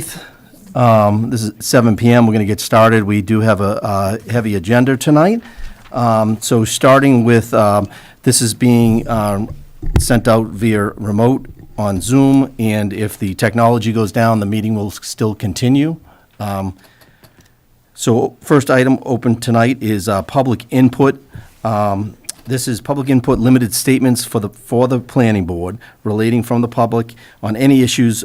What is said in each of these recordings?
This is 7 p.m. We're going to get started. We do have a heavy agenda tonight. So starting with, this is being sent out via remote on Zoom, and if the technology goes down, the meeting will still continue. So first item open tonight is public input. This is public input limited statements for the planning board relating from the public on any issues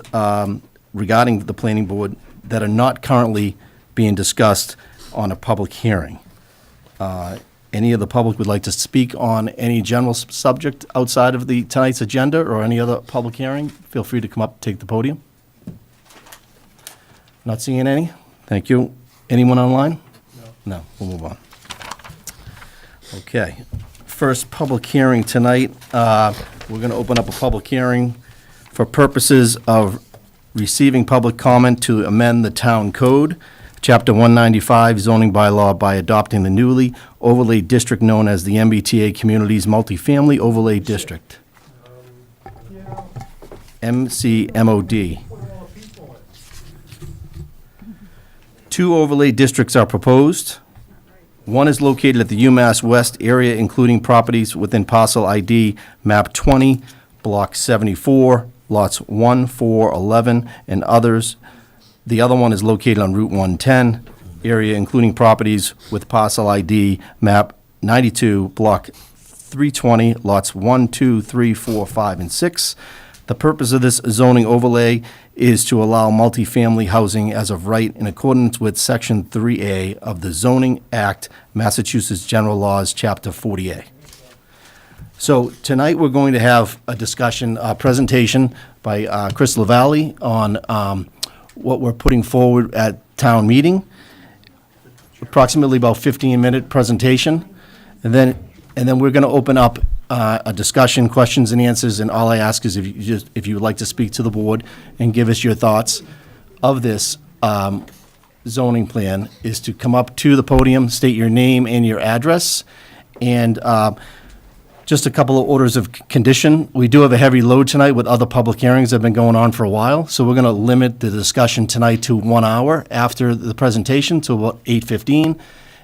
regarding the planning board that are not currently being discussed on a public hearing. Any of the public would like to speak on any general subject outside of tonight's agenda or any other public hearing, feel free to come up and take the podium. Not seeing any? Thank you. Anyone online? No, we'll move on. Okay. First public hearing tonight, we're going to open up a public hearing for purposes of receiving public comment to amend the town code, Chapter 195 zoning bylaw by adopting the newly overlaid district known as the MBTA Communities Multifamily Overlay District. MCMOD. Two overlay districts are proposed. One is located at the UMass West area, including properties within parcel ID map 20, block 74, lots 1, 4, 11, and others. The other one is located on Route 110 area, including properties with parcel ID map 92, block 320, lots 1, 2, 3, 4, 5, and 6. The purpose of this zoning overlay is to allow multifamily housing as of right in accordance with Section 3A of the Zoning Act, Massachusetts General Laws, Chapter 40A. So tonight we're going to have a discussion, presentation by Chris Lavalley on what we're putting forward at town meeting. Approximately about 15-minute presentation, and then we're going to open up a discussion, questions and answers. And all I ask is if you would like to speak to the board and give us your thoughts of this zoning plan, is to come up to the podium, state your name and your address, and just a couple of orders of condition. We do have a heavy load tonight with other public hearings that have been going on for a while, so we're going to limit the discussion tonight to 1 hour after the presentation to about 8:15,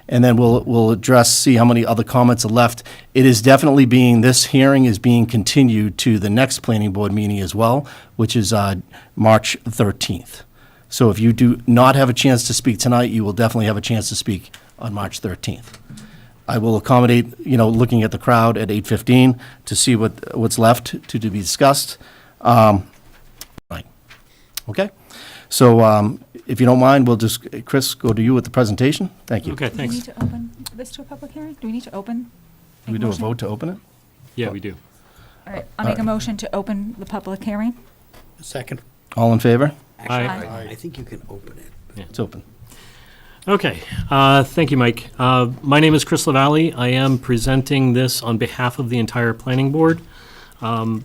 and then we'll address, see how many other comments are left. It is definitely this hearing is being continued to the next planning board meeting as well, which is March 13th. So if you do not have a chance to speak tonight, you will definitely have a chance to speak on March 13th. I will accommodate, looking at the crowd at 8:15 to see what's left to be discussed. Right. Okay. So if you don't mind, we'll just, Chris, go to you with the presentation. Thank you. Okay, thanks. Do we need to open this to a public hearing? Do we need to open? Do we do a vote to open it? Yeah, we do. All right, I'll make a motion to open the public hearing. Second. All in favor? Aye. I think you can open it. It's open. Okay, thank you, Mike. My name is Chris Lavalley. I am presenting this on behalf of the entire planning board.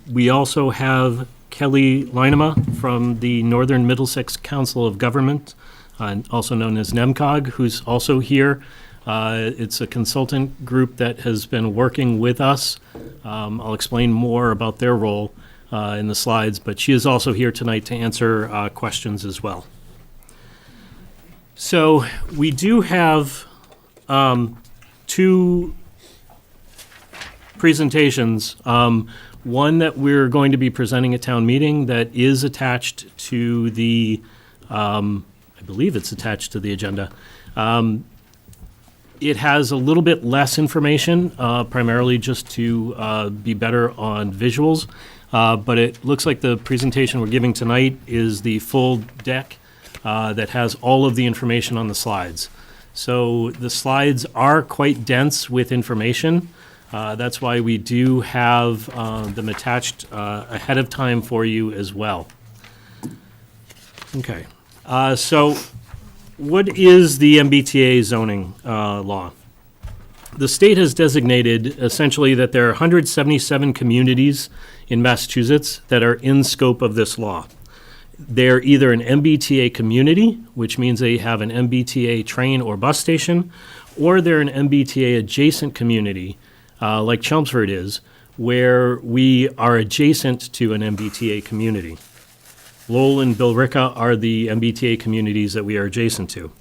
We also have Kelly Leinema from the Northern Middlesex Council of Government, also known as NEMCOG, who's also here. It's a consultant group that has been working with us. I'll explain more about their role in the slides, but she is also here tonight to answer questions as well. So we do have two presentations. One that we're going to be presenting at town meeting that is attached to the, I believe it's attached to the agenda. It has a little bit less information, primarily just to be better on visuals. But it looks like the presentation we're giving tonight is the full deck that has all of the information on the slides. So the slides are quite dense with information. That's why we do have them attached ahead of time for you as well. Okay, so what is the MBTA zoning law? The state has designated essentially that there are 177 communities in Massachusetts that are in scope of this law. They're either an MBTA community, which means they have an MBTA train or bus station, or they're an MBTA adjacent community, like Chelmsford is, where we are adjacent to an MBTA community. Lowell and Billerica are the MBTA communities that we are adjacent to.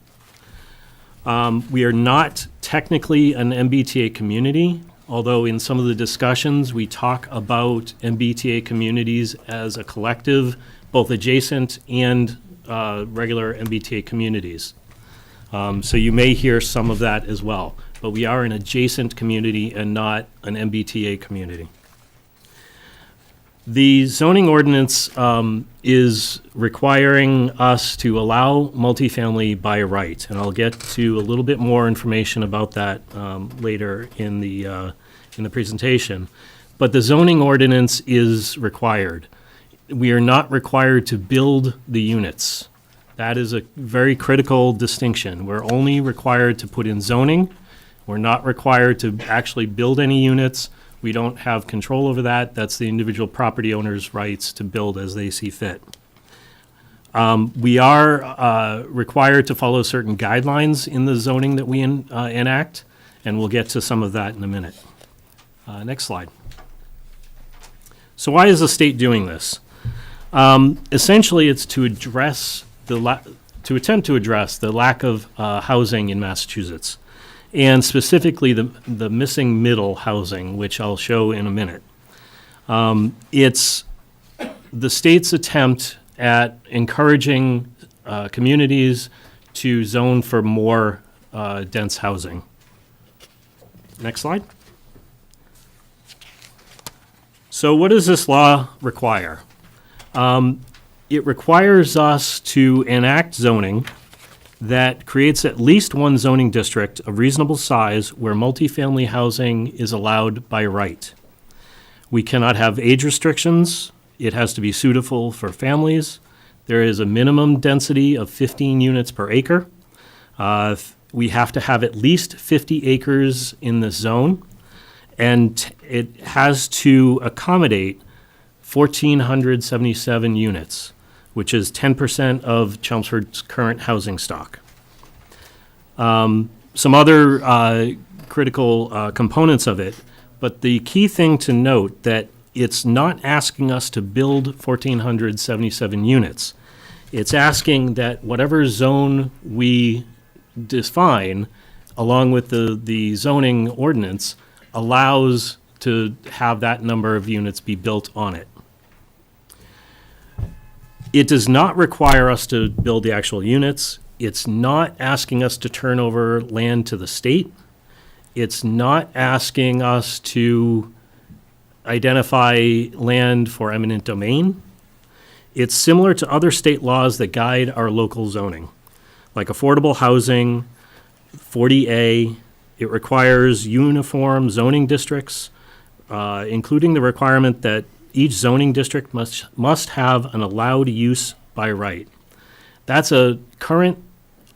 We are not technically an MBTA community, although in some of the discussions, we talk about MBTA communities as a collective, both adjacent and regular MBTA communities. So you may hear some of that as well, but we are an adjacent community and not an MBTA community. The zoning ordinance is requiring us to allow multifamily by right, and I'll get to a little bit more information about that later in the presentation. But the zoning ordinance is required. We are not required to build the units. That is a very critical distinction. We're only required to put in zoning. We're not required to actually build any units. We don't have control over that. That's the individual property owner's rights to build as they see fit. We are required to follow certain guidelines in the zoning that we enact, and we'll get to some of that in a minute. Next slide. So why is the state doing this? Essentially, it's to address to attempt to address the lack of housing in Massachusetts, and specifically the missing middle housing, which I'll show in a minute. It's the state's attempt at encouraging communities to zone for more dense housing. Next slide. So what does this law require? It requires us to enact zoning that creates at least one zoning district of reasonable size where multifamily housing is allowed by right. We cannot have age restrictions. It has to be suitable for families. There is a minimum density of 15 units per acre. We have to have at least 50 acres in this zone, and it has to accommodate 1,477 units, which is 10% of Chelmsford's current housing stock. Some other critical components of it, but the key thing to note that it's not asking us to build 1,477 units. It's asking that whatever zone we define, along with the zoning ordinance, allows to have that number of units be built on it. It does not require us to build the actual units. It's not asking us to turn over land to the state. It's not asking us to identify land for eminent domain. It's similar to other state laws that guide our local zoning, like affordable housing, 40A. It requires uniform zoning districts, including the requirement that each zoning district must have an allowed use by right. That's a current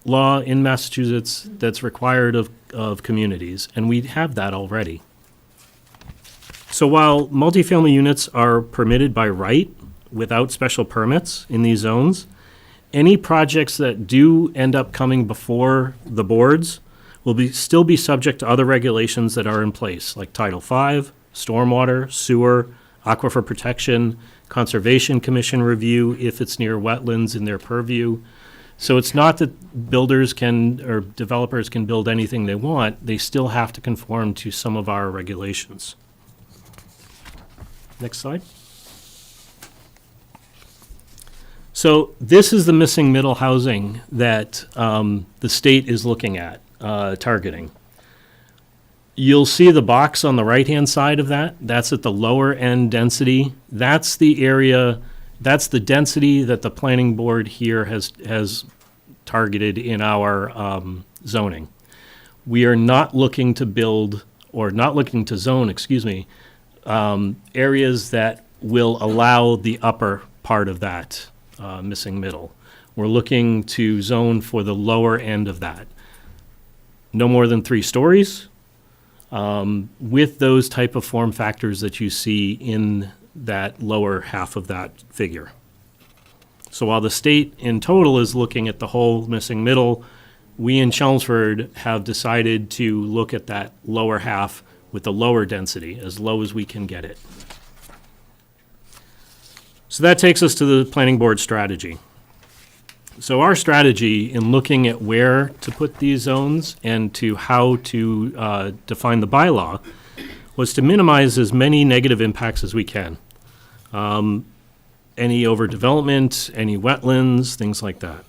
law in Massachusetts that's required of communities, and we have that already. So while multifamily units are permitted by right without special permits in these zones, any projects that do end up coming before the boards will still be subject to other regulations that are in place, like Title V, stormwater, sewer, aquifer protection, Conservation Commission review if it's near wetlands in their purview. So it's not that builders can, or developers can build anything they want. They still have to conform to some of our regulations. Next slide. So this is the missing middle housing that the state is looking at, targeting. You'll see the box on the right-hand side of that. That's at the lower end density. That's the area, that's the density that the planning board here has targeted in our zoning. We are not looking to build, or not looking to zone, areas that will allow the upper part of that missing middle. We're looking to zone for the lower end of that. No more than 3 stories. With those type of form factors that you see in that lower half of that figure. So while the state in total is looking at the whole missing middle, we in Chelmsford have decided to look at that lower half with the lower density, as low as we can get it. So that takes us to the planning board strategy. So our strategy in looking at where to put these zones and to how to define the bylaw was to minimize as many negative impacts as we can. Any overdevelopment, any wetlands, things like that.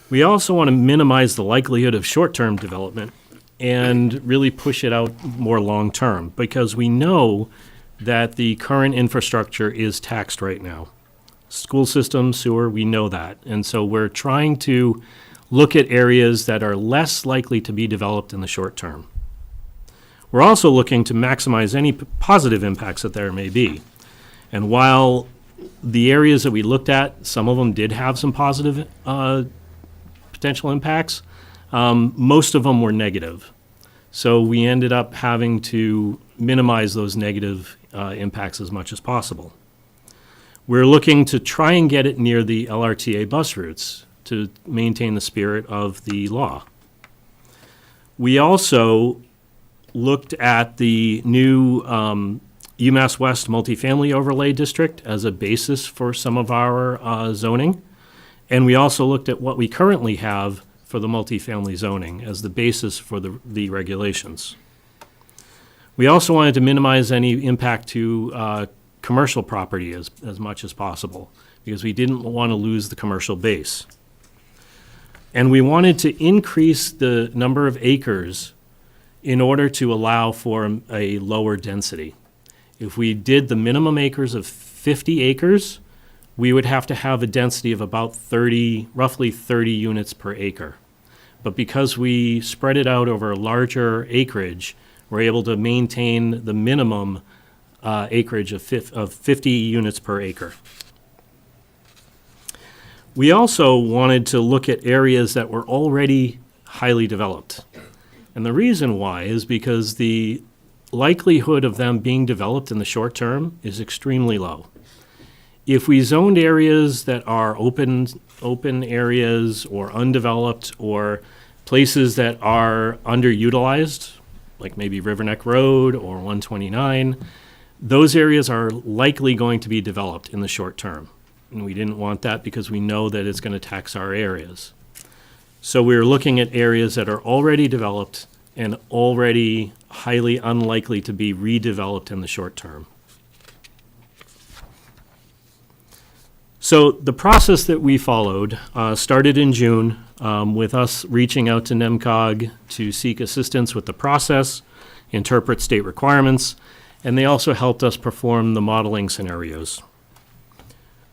We also want to minimize the likelihood of short-term development and really push it out more long-term, because we know that the current infrastructure is taxed right now. School system, sewer, we know that. And so we're trying to look at areas that are less likely to be developed in the short term. We're also looking to maximize any positive impacts that there may be. And while the areas that we looked at, some of them did have some positive potential impacts, most of them were negative. So we ended up having to minimize those negative impacts as much as possible. We're looking to try and get it near the LRTA bus routes to maintain the spirit of the law. We also looked at the new UMass West multifamily overlay district as a basis for some of our zoning. And we also looked at what we currently have for the multifamily zoning as the basis for the regulations. We also wanted to minimize any impact to commercial property as much as possible, because we didn't want to lose the commercial base. And we wanted to increase the number of acres in order to allow for a lower density. If we did the minimum acres of 50 acres, we would have to have a density of about roughly 30 units per acre. But because we spread it out over a larger acreage, we're able to maintain the minimum acreage of 50 units per acre. We also wanted to look at areas that were already highly developed. And the reason why is because the likelihood of them being developed in the short term is extremely low. If we zoned areas that are open areas or undeveloped, or places that are underutilized, like maybe Riverneck Road or 129, those areas are likely going to be developed in the short term. And we didn't want that because we know that it's going to tax our areas. So we're looking at areas that are already developed and already highly unlikely to be redeveloped in the short term. So the process that we followed started in June with us reaching out to NEMCOG to seek assistance with the process, interpret state requirements, and they also helped us perform the modeling scenarios.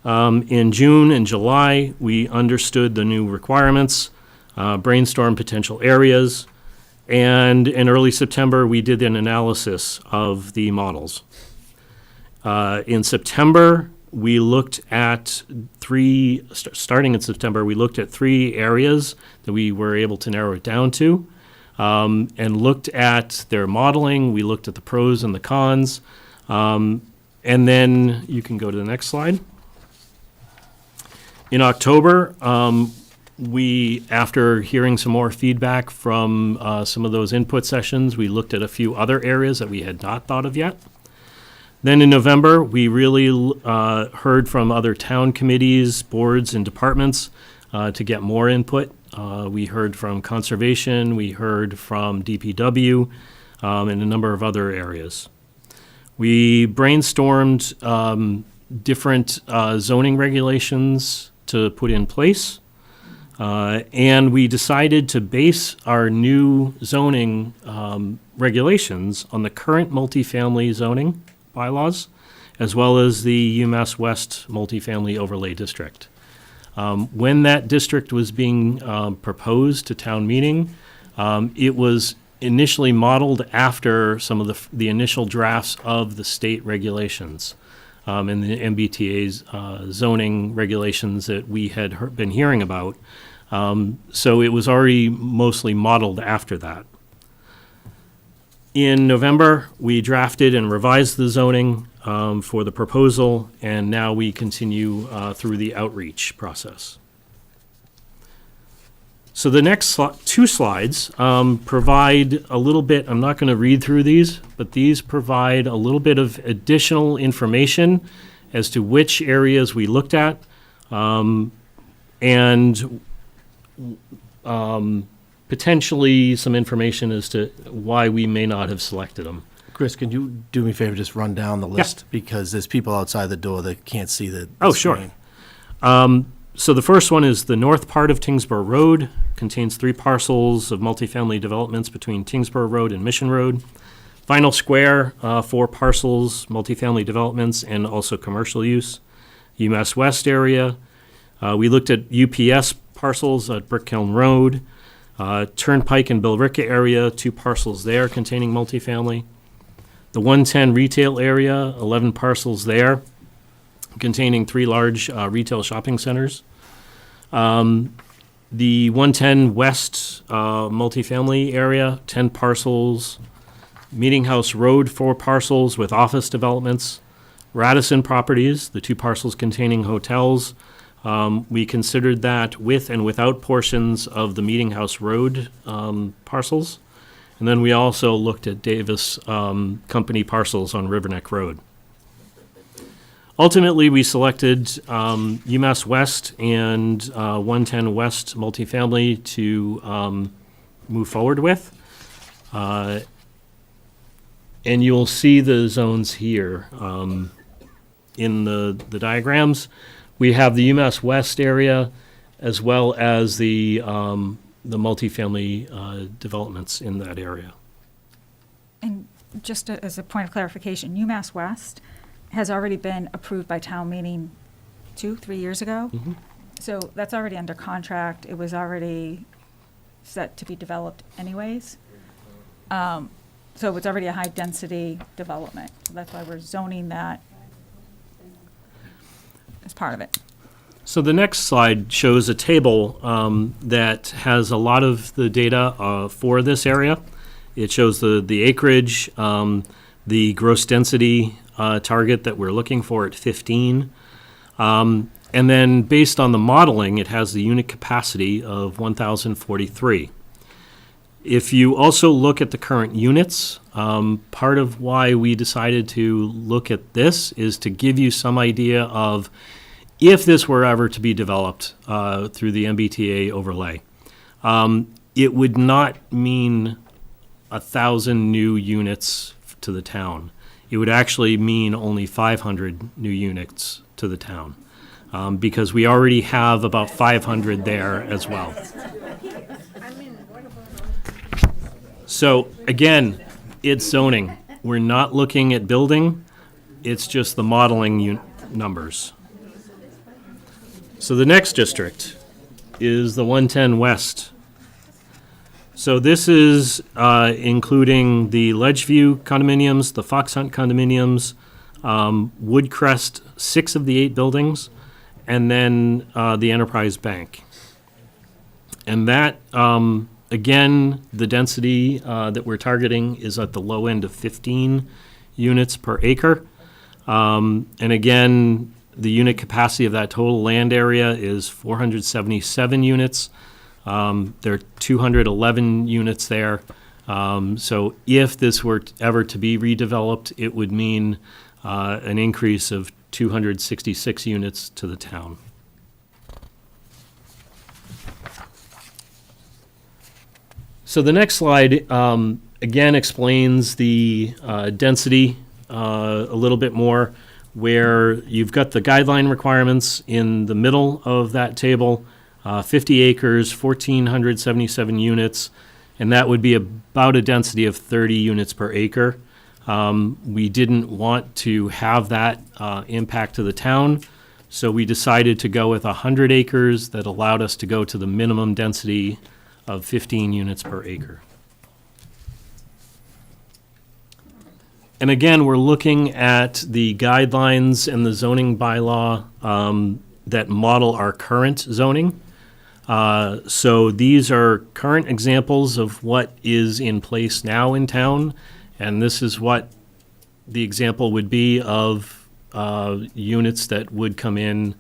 In June and July, we understood the new requirements, brainstormed potential areas, and in early September, we did an analysis of the models. In September, we looked at starting in September, we looked at 3 areas that we were able to narrow it down to, and looked at their modeling. We looked at the pros and the cons. And then you can go to the next slide. In October, after hearing some more feedback from some of those input sessions, we looked at a few other areas that we had not thought of yet. Then in November, we really heard from other town committees, boards, and departments to get more input. We heard from Conservation, we heard from DPW, and a number of other areas. We brainstormed different zoning regulations to put in place, and we decided to base our new zoning regulations on the current multifamily zoning bylaws, as well as the UMass West multifamily overlay district. When that district was being proposed to town meeting, it was initially modeled after some of the initial drafts of the state regulations and the MBTA's zoning regulations that we had been hearing about. So it was already mostly modeled after that. In November, we drafted and revised the zoning for the proposal, and now we continue through the outreach process. So the next 2 slides provide a little bit, I'm not going to read through these, but these provide a little bit of additional information as to which areas we looked at, and potentially some information as to why we may not have selected them. Chris, can you do me a favor, just run down the list? Because there's people outside the door that can't see the Oh, sure. screen. So the first one is the north part of Tingsboro Road, contains 3 parcels of multifamily developments between Tingsboro Road and Mission Road. Final Square, 4 parcels, multifamily developments, and also commercial use. UMass West area, we looked at UPS parcels at Brick Kiln Road. Turnpike and Billerica area, 2 parcels there containing multifamily. The 110 retail area, 11 parcels there, containing 3 large retail shopping centers. The 110 West multifamily area, 10 parcels. Meeting House Road, 4 parcels with office developments. Radisson Properties, the 2 parcels containing hotels. We considered that with and without portions of the Meeting House Road parcels. And then we also looked at Davis Company parcels on Riverneck Road. Ultimately, we selected UMass West and 110 West multifamily to move forward with. And you'll see the zones here in the diagrams. We have the UMass West area as well as the multifamily developments in that area. And just as a point of clarification, UMass West has already been approved by town meeting 2-3 years ago. Mhm. So that's already under contract. It was already set to be developed anyways. So it's already a high-density development. So that's why we're zoning that as part of it. So the next slide shows a table that has a lot of the data for this area. It shows the acreage, the gross density target that we're looking for at 15. And then based on the modeling, it has the unit capacity of 1,043. If you also look at the current units, part of why we decided to look at this is to give you some idea of if this were ever to be developed through the MBTA overlay. It would not mean 1,000 new units to the town. It would actually mean only 500 new units to the town, because we already have about 500 there as well. So again, it's zoning. We're not looking at building, it's just the modeling numbers. So the next district is the 110 West. So this is including the Ledgeview condominiums, the Fox Hunt condominiums, Woodcrest, 6 of the 8 buildings, and then the Enterprise Bank. And that, again, the density that we're targeting is at the low end of 15 units per acre. And again, the unit capacity of that total land area is 477 units. There are 211 units there. So if this were ever to be redeveloped, it would mean an increase of 266 units to the town. So the next slide, again, explains the density a little bit more, where you've got the guideline requirements in the middle of that table, 50 acres, 1,477 units, and that would be about a density of 30 units per acre. We didn't want to have that impact to the town, so we decided to go with 100 acres that allowed us to go to the minimum density of 15 units per acre. And again, we're looking at the guidelines and the zoning bylaw that model our current zoning. So these are current examples of what is in place now in town, and this is what the example would be of units that would come in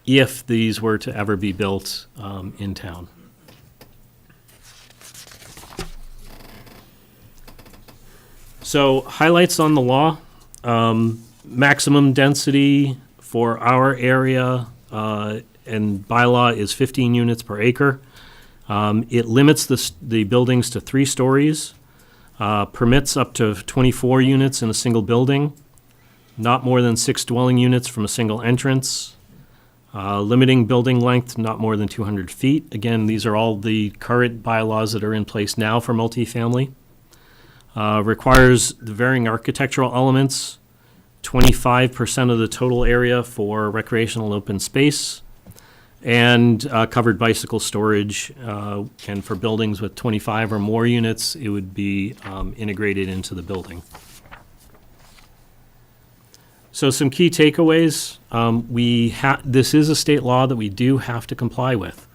if these were to ever be built in town. So highlights on the law, maximum density for our area and bylaw is 15 units per acre. It limits the buildings to 3 stories, permits up to 24 units in a single building, not more than 6 dwelling units from a single entrance, limiting building length not more than 200 feet. Again, these are all the current bylaws that are in place now for multifamily. Requires the varying architectural elements, 25% of the total area for recreational open space, and covered bicycle storage. And for buildings with 25 or more units, it would be integrated into the building. So some key takeaways. This is a state law that we do have to comply with.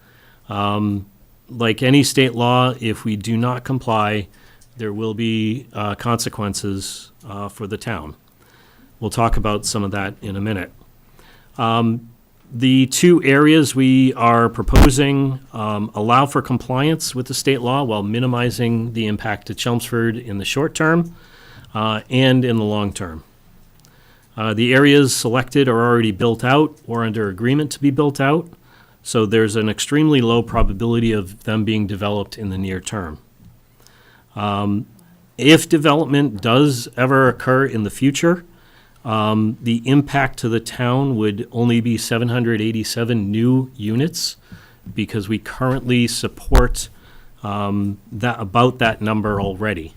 Like any state law, if we do not comply, there will be consequences for the town. We'll talk about some of that in a minute. The 2 areas we are proposing allow for compliance with the state law while minimizing the impact to Chelmsford in the short term and in the long term. The areas selected are already built out or under agreement to be built out, so there's an extremely low probability of them being developed in the near term. If development does ever occur in the future, the impact to the town would only be 787 new units because we currently support about that number already.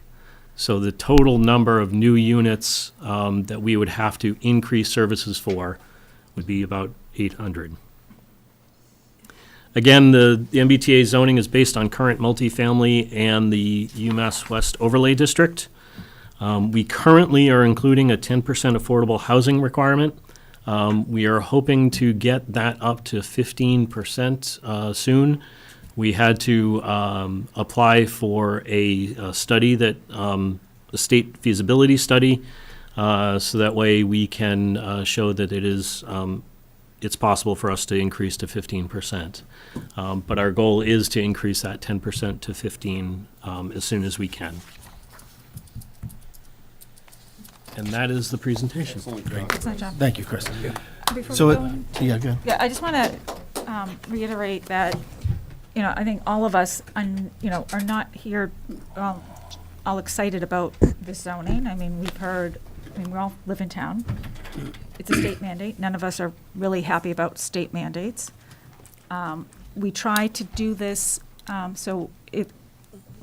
So the total number of new units that we would have to increase services for would be about 800. Again, the MBTA zoning is based on current multifamily and the UMass West Overlay District. We currently are including a 10% affordable housing requirement. We are hoping to get that up to 15% soon. We had to apply for a study that, a state feasibility study, so that way we can show that it's possible for us to increase to 15%. But our goal is to increase that 10% to 15 as soon as we can. And that is the presentation. Excellent job. Thank you, Chris. Before So, we go in- yeah, go ahead. Yeah, I just want to reiterate that, I think all of us, are not here all excited about this zoning. I mean, we all live in town. It's a state mandate. None of us are really happy about state mandates. We try to do this so it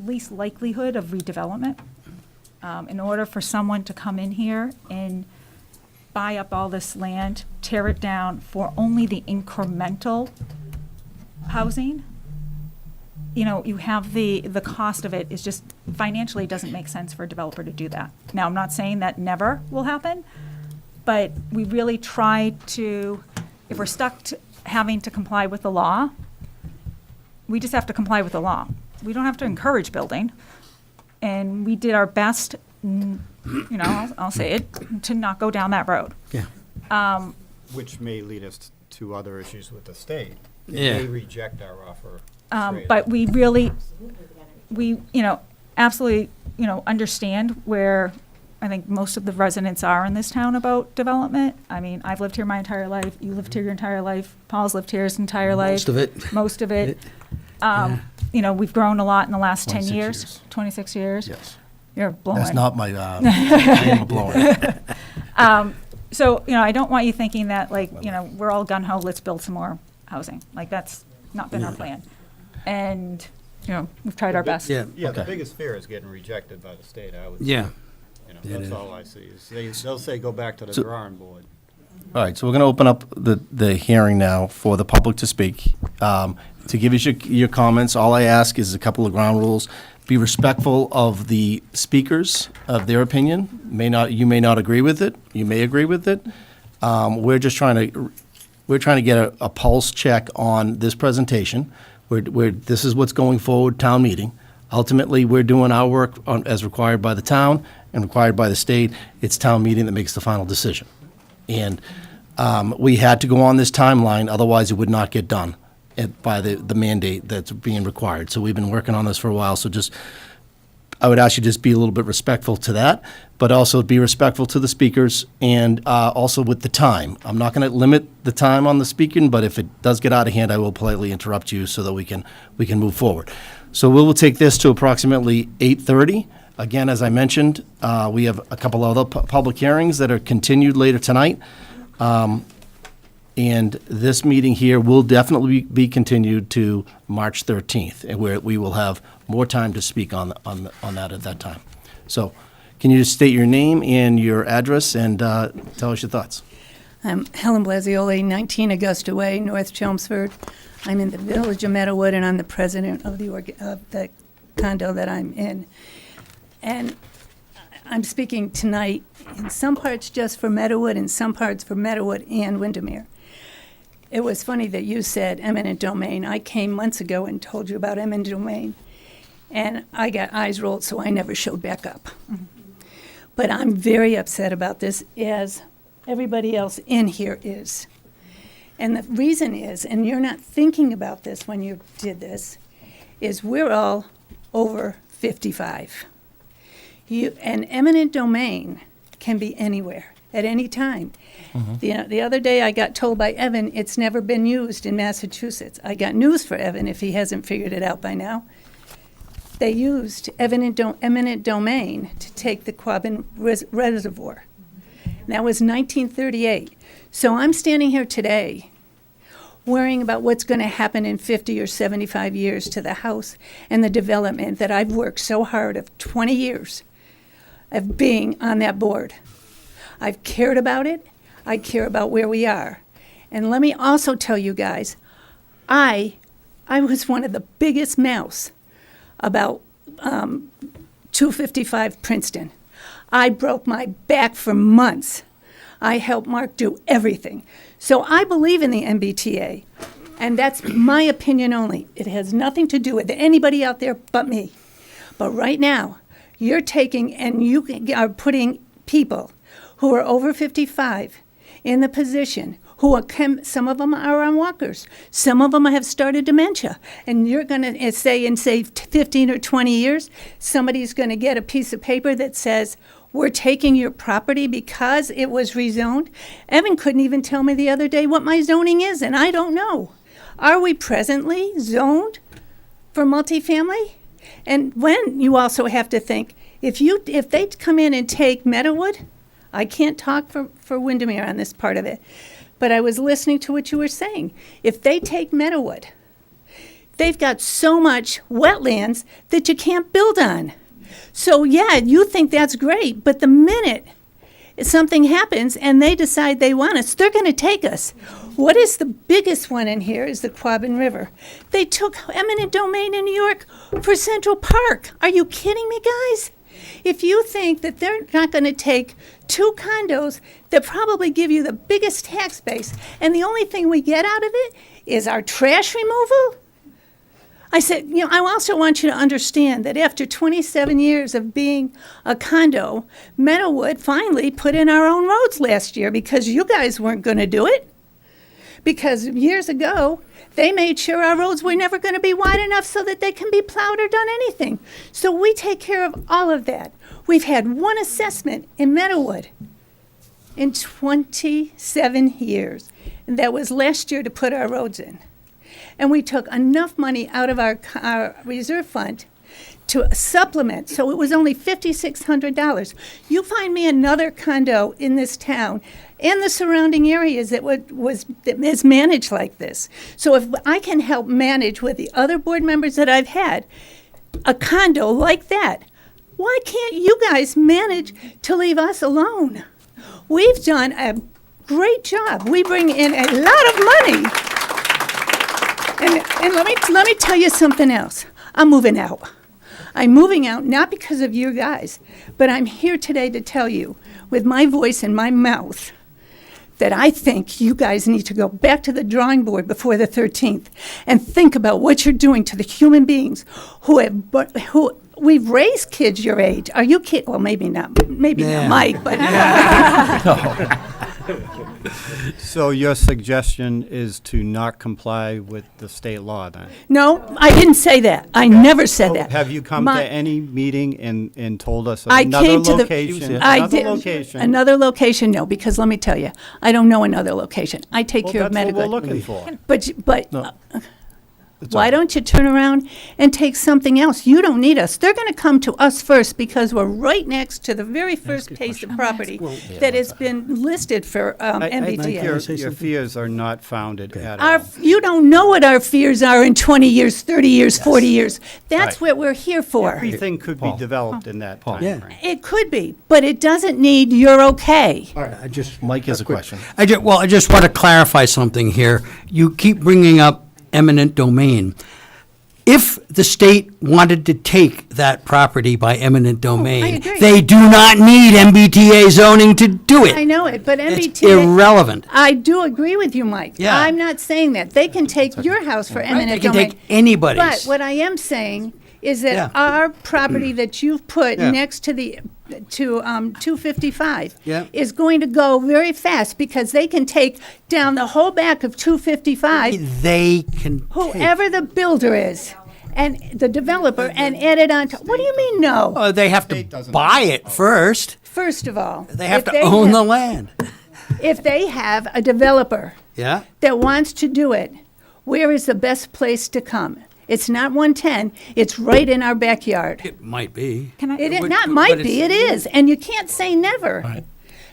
least likelihood of redevelopment. In order for someone to come in here and buy up all this land, tear it down for only the incremental housing, you have the cost of it is just financially doesn't make sense for a developer to do that. Now, I'm not saying that never will happen, but we really try to, if we're stuck to having to comply with the law, we just have to comply with the law. We don't have to encourage building. And we did our best, I'll say it, to not go down that road. Yeah. Which may lead us to other issues with the state. Yeah. They may reject our offer. straight But up. we really, absolutely, understand where I think most of the residents are in this town about development. I mean, I've lived here my entire life. You lived here your entire life. Paul's lived here his entire life. Most of it. Most of it. We've grown a lot in the last 10 26 years. years. 26 years. Yes. You're blowing. That's not my, I am blowing. So, I don't want you thinking that, we're all gun-ho, let's build some more housing. That's not been our plan. And, we've tried our best. Yeah. Yeah, the Okay. biggest fear is getting rejected by the state, I would say. Yeah. It That's is. all I see, is they'll say, go back to the So- drawing board. All right, so we're going to open up the hearing now for the public to speak. To give us your comments, all I ask is a couple of ground rules. Be respectful of the speakers, of their opinion. You may not agree with it, you may agree with it. We're just trying to get a pulse check on this presentation. This is what's going forward, town meeting. Ultimately, we're doing our work as required by the town and required by the state. It's town meeting that makes the final decision. And we had to go on this timeline, otherwise it would not get done by the mandate that's being required. So we've been working on this for a while, so just I would ask you to just be a little bit respectful to that, but also be respectful to the speakers and also with the time. I'm not going to limit the time on the speaking, but if it does get out of hand, I will politely interrupt you so that we can move forward. So we will take this to approximately 8:30. Again, as I mentioned, we have a couple other public hearings that are continued later tonight. And this meeting here will definitely be continued to March 13th, and where we will have more time to speak on that at that time. So can you just state your name and your address and tell us your thoughts? I'm Helen Blasioli, 19 Augusta Way, North Chelmsford. I'm in the Village of Meadowood, and I'm the president of the condo that I'm in. And I'm speaking tonight in some parts just for Meadowood, and some parts for Meadowood and Windermere. It was funny that you said eminent domain. I came months ago and told you about eminent domain, and I got eyes rolled, so I never showed back up. But I'm very upset about this, as everybody else in here is. And the reason is, and you're not thinking about this when you did this, is we're all over 55. An eminent domain can be anywhere, at any time. The other day I got told by Evan it's never been used in Massachusetts. I got news for Evan if he hasn't figured it out by now. They used eminent domain to take the Quabbin Reservoir. That was 1938. So I'm standing here today worrying about what's going to happen in 50 or 75 years to the house and the development that I've worked so hard of 20 years of being on that board. I've cared about it. I care about where we are. And let me also tell you guys, I was one of the biggest mouths about 255 Princeton. I broke my back for months. I helped Mark do everything. So I believe in the MBTA, and that's my opinion only. It has nothing to do with anybody out there but me. But right now, you're taking and you are putting people who are over 55 in the position who are, some of them are on walkers. Some of them have started dementia. And you're going to say in, say, 15 or 20 years, somebody's going to get a piece of paper that says, we're taking your property because it was rezoned. Evan couldn't even tell me the other day what my zoning is, and I don't know. Are we presently zoned for multifamily? And when you also have to think, if they come in and take Meadowood, I can't talk for Windermere on this part of it, but I was listening to what you were saying. If they take Meadowood, they've got so much wetlands that you can't build on. So yeah, you think that's great, but the minute something happens and they decide they want us, they're going to take us. What is the biggest one in here is the Quabbin River. They took eminent domain in New York for Central Park. Are you kidding me, guys? If you think that they're not going to take two condos that probably give you the biggest tax base, and the only thing we get out of it is our trash removal? I said, I also want you to understand that after 27 years of being a condo, Meadowood finally put in our own roads last year because you guys weren't going to do it. Because years ago, they made sure our roads were never going to be wide enough so that they can be plowed or done anything. So we take care of all of that. We've had one assessment in Meadowood in 27 years, and that was last year to put our roads in. And we took enough money out of our reserve fund to supplement, so it was only $5,600. You find me another condo in this town and the surrounding areas that is managed like this. So if I can help manage with the other board members that I've had a condo like that, why can't you guys manage to leave us alone? We've done a great job. We bring in a lot of money. And let me tell you something else. I'm moving out. I'm moving out not because of you guys, but I'm here today to tell you with my voice and my mouth that I think you guys need to go back to the drawing board before the 13th and think about what you're doing to the human beings who we've raised kids your age. Are you kidding? Well, maybe not Mike, but So your suggestion is to not comply with the state law then? No, I didn't say that. I never said that. Have you come My- to any meeting and told us I another came to the. location? I Another did. location? Another location, no, because let me tell you, I don't know another location. I take Well, care of that's what we're medical. looking for. But No. It's why all- don't you turn around and take something else? You don't need us. They're going to come to us first because we're right next to the very first piece of property that has been listed for I think MBTA. your fears are not founded at Our, all. you don't know what our fears are in 20 years, 30 years, 40 years. That's Right. what we're here for. Everything could be Paul. developed in that Paul. Yeah. timeframe. It could be, but it doesn't need your okay. I just. Mike has a question. I just want to clarify something here. You keep bringing up eminent domain. If the state wanted to take that property by eminent domain, agree. they do not need MBTA zoning to do it. I know it, but It's MBTA. irrelevant. I do agree with you, Mike. Yeah. I'm not saying that. They can take your house for They eminent can domain. take anybody's. But what I am saying is Yeah. that our property that you've put Yeah. next to the, to 255 Yeah. is going to go very fast because they can take down the whole back of 255, They can take. whoever the builder is, and the developer, and add it on. What do you mean, no? They have to State doesn't- buy it first. First of all. They have if to own have- the land. If they have a developer Yeah? that wants to do it, where is the best place to come? It's not 110, it's right in our backyard. It might be. Can I? It would- not but might be, it's- it is, and you can't say never. Right.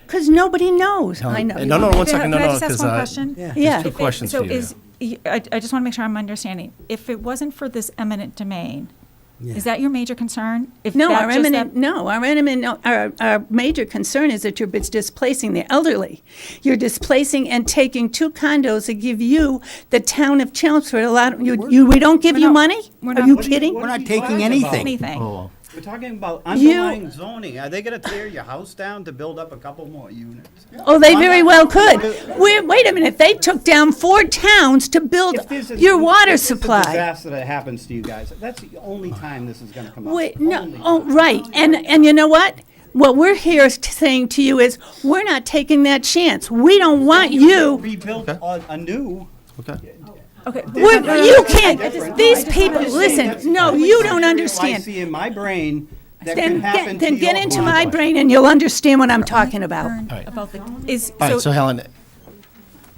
Because nobody knows. I know. No, no, one second, no, Can I no, just ask because one question? Yeah. two questions So for you. I just want to make sure I'm understanding. If it wasn't for this eminent domain, Yeah. is that your major concern? If No, that our just eminent, that- no, our eminent, no, our major concern is that you're displacing the elderly. You're displacing and taking two condos that give you, the town of Chelmsford, a lot, we don't give We're you not- money? we're Are not- you What kidding? We're not taking anything. Anything. Oh, We're talking about You- underlying zoning. Are they gonna tear your house down to build up a couple more units? Oh, they very well could. Wait a minute, they took down 4 towns to build If there's a- your water if there's a supply. disaster that happens to you guys, that's the only time this is gonna come up. Wait, no, Only oh, time. right, and you know what? What we're here saying to you is, we're not taking that chance. We don't want you, Rebuilt anew. okay. Okay. you can't, these people, listen, no, you don't I understand. see in my brain that can happen to Then get your into my blood. brain and you'll understand what I'm talking about. right. About the, is, All right, so so, Helen,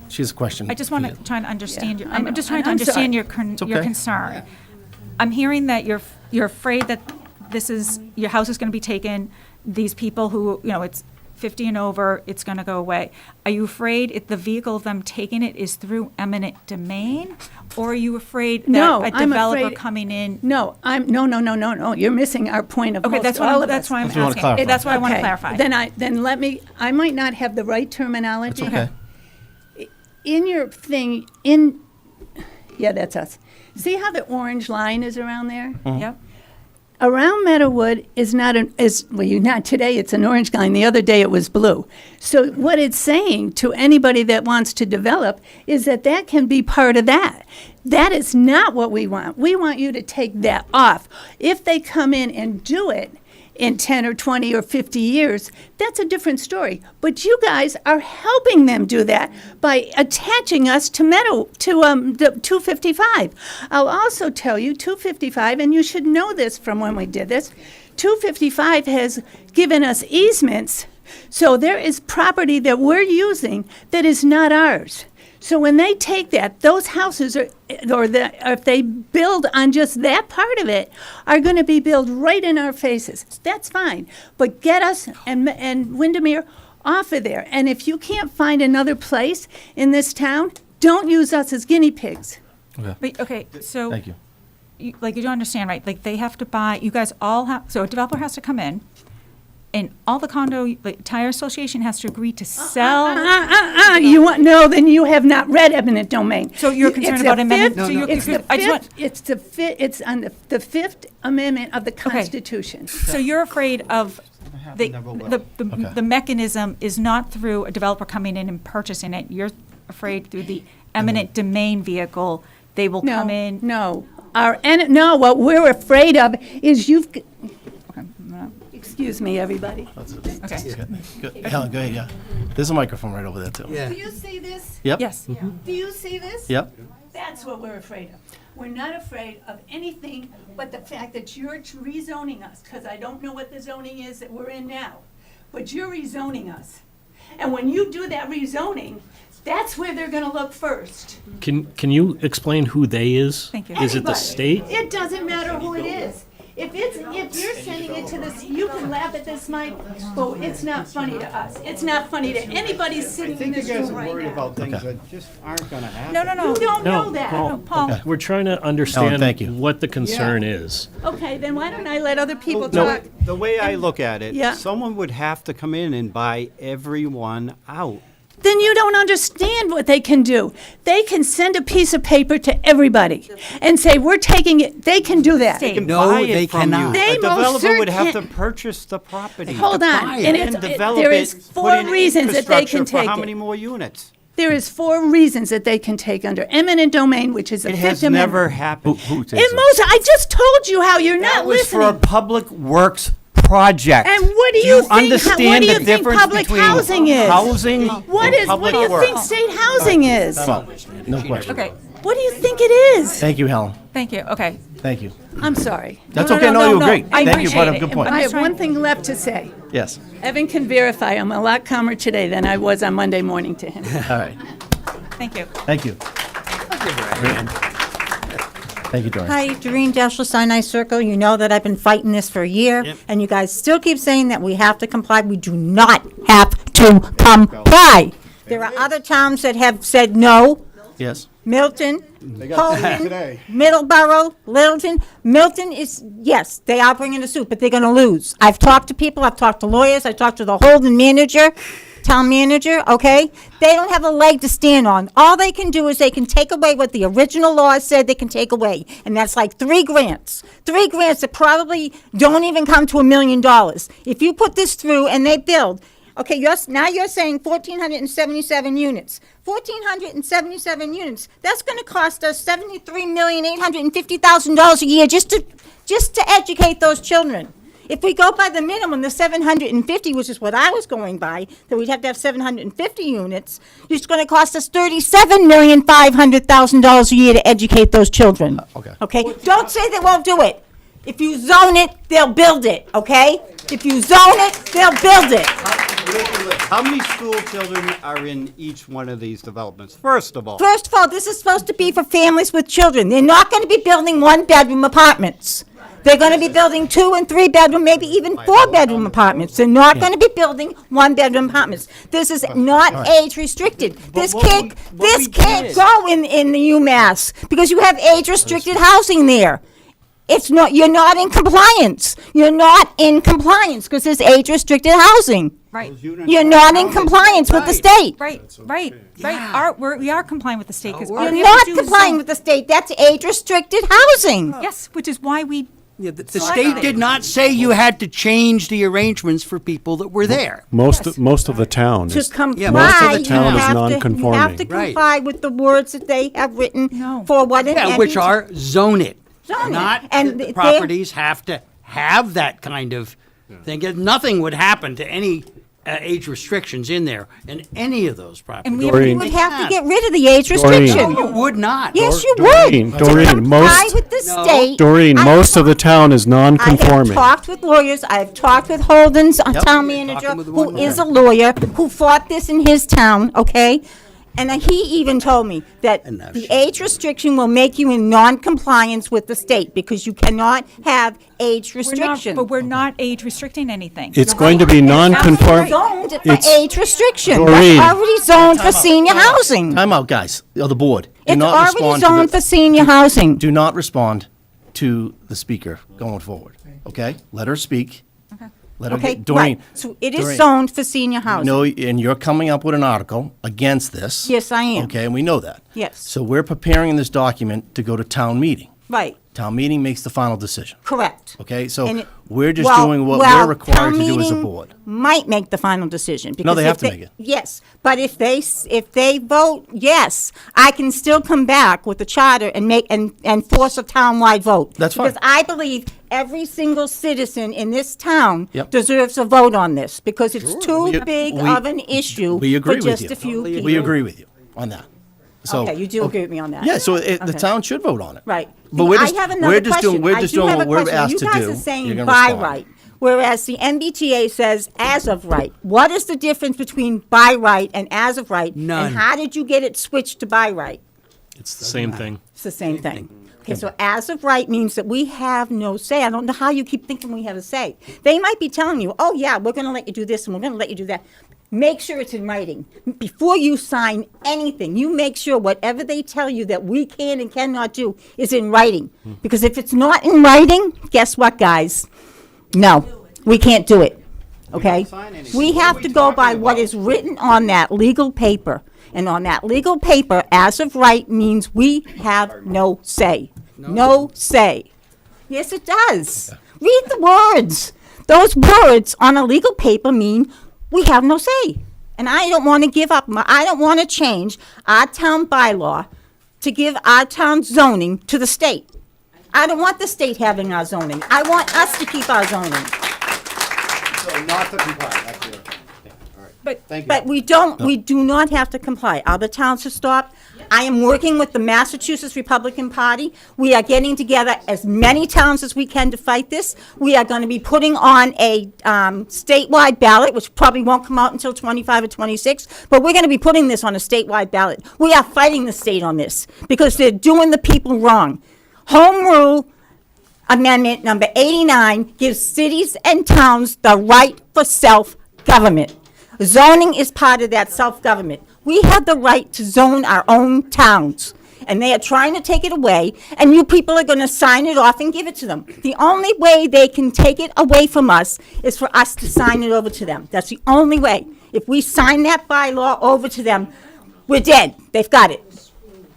she has a question. I just want for to you. try and understand your, I know. I'm just trying to I'm sorry. understand your, It's your okay. concern. I'm hearing that you're afraid that this is, your house is going to be taken, these people who, you know, it's 50 and over, it's going to go away. Are you afraid if the vehicle of them taking it is through eminent domain? Or are you afraid No, that a I'm developer afraid- coming in? No, no, you're missing our point of Okay, most that's all what, of us. that's why I'm That's what I wanna asking. clarify. That's what I want to Okay, clarify. Then let me, I might not have the right terminology. It's okay. In your thing, yeah, that's us. See how the orange line is around there? Yep. Around Meadowwood is not not today, it's an orange line, the other day it was blue. So what it's saying to anybody that wants to develop is that that can be part of that. That is not what we want. We want you to take that off. If they come in and do it in 10 or 20 or 50 years, that's a different story. But you guys are helping them do that by attaching us to the 255. I'll also tell you, 255, and you should know this from when we did this, 255 has given us easements, so there is property that we're using that is not ours. So when they take that, those houses or if they build on just that part of it, are going to be built right in our faces. That's fine, but get us and Windermere off of there. And if you can't find another place in this town, don't use us as guinea pigs. But, okay, so. Thank you. Like, you don't understand, right? Like, they have to buy, you guys all have, so a developer has to come in, and all the condo, the entire association has to agree to sell. You want, no, then you have not read eminent domain. So you're It's concerned the about eminent- fifth- so you're it's the concerned- I just want- fifth, it's on the Fifth Amendment of the Constitution. So you're afraid of, the, never will. the mechanism is not through a developer coming in and purchasing it. You're afraid through the eminent domain vehicle, they will No, come in. no. No, what we're afraid of is Excuse me, everybody. Okay. Good. Helen, go ahead, yeah. There's a microphone right over there, too. Yeah. Do you see this? Yep. Yes. Do you see this? Yep. That's what we're afraid of. We're not afraid of anything but the fact that you're rezoning us, because I don't know what the zoning is that we're in now, but you're rezoning us. And when you do that rezoning, that's where they're gonna look first. Can you explain who "they" is? Thank you. Is it the Anybody. state? It doesn't matter who it is. If you're sending it to this, you can laugh at this, Mike, but it's not funny to us. It's not funny to anybody sitting in this room right now. things that just aren't gonna happen. No, no, no. You don't No, know that. well, Paul, We're trying to understand thank you. what the concern is. Okay, then why don't I let other people No, talk? the way I look at it, Yeah. someone would have to come in and buy everyone out. Then you don't understand what they can do. They can send a piece of paper to everybody and say, we're taking it. They can do that. State. Can No, buy it they from cannot. you. They A most developer would have to certain- purchase the property. Hold on, buy and it. And it's, develop there it, is put four in reasons that they infrastructure can for take how many it. more units? There is 4 reasons that they can take under eminent domain, which is the It Fifth has Amendment. never happened. Who takes In it? most, I just told you how you're That not was for a listening. public works project. And what do Do you you think- what understand do you the think difference public between housing is? housing What and is, what public do you works? think state housing is? Come on. No question. okay, What do you think it is? Thank you, Helen. thank you, okay. Thank you. I'm sorry. That's No, okay. No, no, you were no, great. I Thank you. Brought up a appreciate good it. point. I have trying- one thing left to say. Yes. Evan can verify I'm a lot calmer today than I was on Monday morning to him. All right. Thank you. Thank you. Thank you, Doreen. Hi, Doreen Dashler, Sinai Circle. You know that I've been fighting this for a year, and you guys still keep saying that we have to comply. We do not have to comply. There are other towns that have said no. Yes. Milton, Holden, Middleborough, Littleton. Milton is, yes, they are bringing a suit, but they're going to lose. I've talked to people, I've talked to lawyers, I talked to the Holden manager, town manager, okay? They don't have a leg to stand on. All they can do is they can take away what the original law said they can take away, and that's like 3 grants. 3 grants that probably don't even come to $1 million. If you put this through and they build, okay, now you're saying 1,477 units. 1,477 units, that's gonna cost us $73,850,000 a year just to educate those children. If we go by the minimum, the 750, which is what I was going by, that we'd have to have 750 units, it's gonna cost us $37,500,000 a year to educate those children. Okay. Okay, don't say they won't do it. If you zone it, they'll build it, okay? If you zone it, they'll build it. How many school children are in each one of these developments? First of all. First of all, this is supposed to be for families with children. They're not going to be building 1-bedroom apartments. They're going to be building 2- and 3-bedroom, maybe even 4-bedroom apartments. They're not going to be building 1-bedroom apartments. This is not age restricted. This can't go in the UMass because you have age restricted housing there. It's not, you're not in compliance. You're not in compliance because there's age restricted housing. Right, You're not in compliance with the state. right. We are complying with the state because. You're not complying with the state. That's age restricted housing. Yes, which is why we, Yeah, the state did not say you had to change the arrangements for people that were there. Most of the town To is, comply, most of the you town is have to- You have non-conforming. to Right. comply with the words that they have written No. for what an Yeah, which MBTA are zone it. Zone it. Not And that the they- properties have to have that kind of thing. Nothing would happen to any age restrictions in there, in any of those properties. we- You Doreen, would have to get rid of the age restriction. You would not. Yes, you Doreen, would. Doreen, To comply most- with the No. state. Doreen, I- most of the town is I have non-conforming. talked with lawyers, I've talked with Holden's town manager, Talking with who one is a lawyer, who fought this in his town, okay? And he even told me that Enough the shit. age restriction will make you in non-compliance with the state, because you cannot have age we're not, restriction. but we're not age restricting anything. It's going to be non-conform. Zoned for It's- age restriction. Doreen. That's already zoned for senior housing. Time out, guys. The board. Do It's not already respond to zoned the- for senior housing. Do not respond to the speaker going forward, okay? Let her speak. Let her Okay, get, Doreen. right. So it is Doreen, zoned for senior housing. No, and you're coming up with an article against this. Yes, I am. Okay, and we know that. Yes. So we're preparing this document to go to town meeting. Right, Town meeting makes the final decision, correct. okay? So And it- we're just well- doing what well, we're required town to do as a meeting board. Might make the final decision. No, they because have if to make it. Yes, but if they vote yes, I can still come back with the charter and force a townwide vote. That's fine. Because I believe every single citizen in this town Yep. deserves a vote on this, because it's too We- big we- of an issue We agree for with just you. a few people. We agree with you on that. So Okay, you do agree with me on that? Yeah, so the Okay. town should vote on it. Right. But we're just, I have another we're just question. doing, we're I just do doing have what a we're question. asked to do. You guys are You're saying gonna by respond. right, whereas the MBTA says as of right. What is the difference between by right and as of right? None. And how did you get it switched to by right? It's the same thing. It's the same thing. Okay, so as of right means that we have no say. I don't know how you keep thinking we have a say. They might be telling you, oh, yeah, we're going to let you do this and we're going to let you do that. Make sure it's in writing. Before you sign anything, you make sure whatever they tell you that we can and cannot do is in writing. Because if it's not in writing, guess what, guys? No, we can't do it, okay? sign anything. We What are have we to go by talking what about? is written on that legal paper. And on that legal paper, as of right means we have no say. No say. Yes, it does. Read the words. Those words on a legal paper mean we have no say. And I don't want to give up, I don't want to change our town bylaw to give our town zoning to the state. I don't want the state having our zoning. I want us to keep our zoning. So not to comply, that's your, all right. But Thank you. But we do not have to comply. Other towns have stopped. I am working with the Massachusetts Republican Party. We are getting together as many towns as we can to fight this. We are going to be putting on a statewide ballot, which probably won't come out until 25 or 26, but we're going to be putting this on a statewide ballot. We are fighting the state on this because they're doing the people wrong. Home Rule Amendment number 89 gives cities and towns the right for self-government. Zoning is part of that self-government. We have the right to zone our own towns, and they are trying to take it away, and you people are going to sign it off and give it to them. The only way they can take it away from us is for us to sign it over to them. That's the only way. If we sign that bylaw over to them, we're dead. They've got it.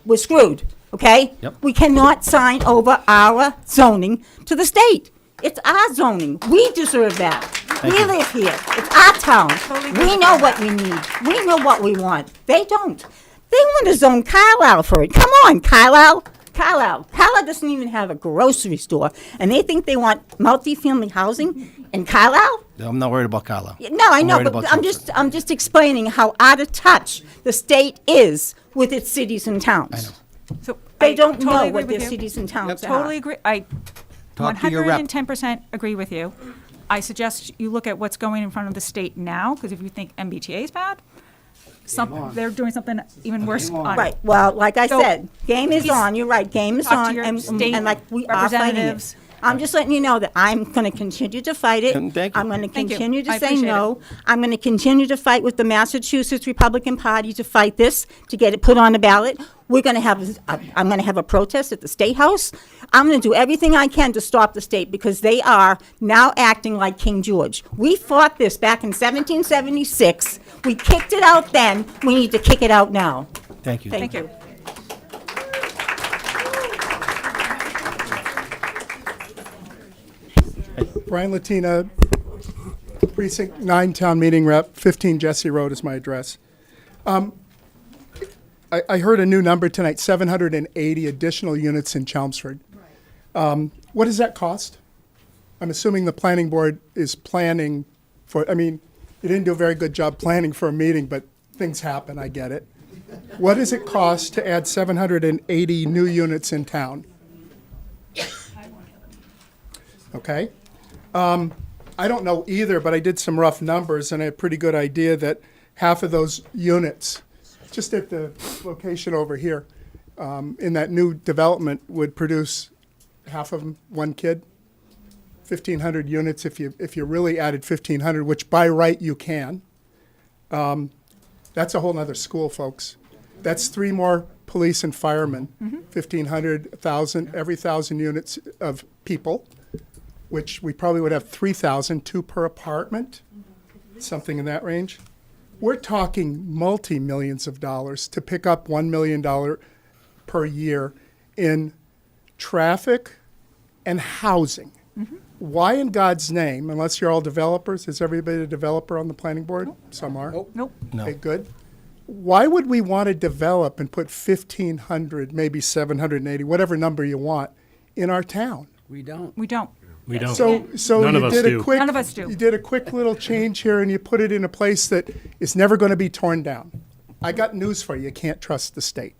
We're screwed, okay? Yep. We cannot sign over our zoning to the state. It's our zoning. We deserve that. We live here. It's our town. We know what we need. We know what we want. They don't. They want to zone Carlisle for it. Come on, Carlisle. Carlisle doesn't even have a grocery store, and they think they want multifamily housing in Carlisle? I'm not worried about Carlisle. No, I I'm know, worried but about Chelmsford. I'm just explaining how out of touch the state is with its cities and towns. I know. So They I don't totally know agree what with their you. cities and towns are. Totally agree. I Talk to your rep. 110% agree with you. I suggest you look at what's going in front of the state now, because if you think MBTA is bad, they're doing something even worse on Right, well, like I So, said, game is please on, you're right, game is talk to on, your and state like, we are fighting it. representatives. I'm just letting you know that I'm gonna continue to fight it. And thank you. I'm gonna Thank you. continue to I say appreciate no. I'm gonna continue to fight with the Massachusetts Republican Party to fight this, to get it put on the ballot. We're gonna have, I'm gonna have a protest at the State House. I'm gonna do everything I can to stop the state, because they are now acting like King George. We fought this back in 1776. We kicked it out then. We need to kick it out now. Thank you. Thank you. Brian Latina, Precinct 9 Town Meeting Rep, 15 Jesse Road is my address. I heard a new number tonight, 780 additional units in Chelmsford. What does that cost? I'm assuming the planning board is planning for, I mean, you didn't do a very good job planning for a meeting, but things happen, I get it. What does it cost to add 780 new units in town? Okay. I don't know either, but I did some rough numbers, and I had a pretty good idea that half of those units, just at the location over here, in that new development, would produce half of them, one kid. 1,500 units if you really added 1,500, which by right you can. That's a whole nother school, folks. That's 3 more police and firemen. 1,500, 1,000, every 1,000 units of people, which we probably would have 3,000, 2 per apartment, something in that range. We're talking multi-millions of dollars to pick up $1 million per year in traffic and housing. Why in God's name, unless you're all developers, is everybody a developer on the planning board? Some are. Nope. No. Okay, good. Why would we want to develop and put 1,500, maybe 780, whatever number you want, in our town? We don't. We don't. We don't. So None of you us did do. a quick, None of us do. You did a quick little change here, and you put it in a place that is never going to be torn down. I got news for you. You can't trust the state.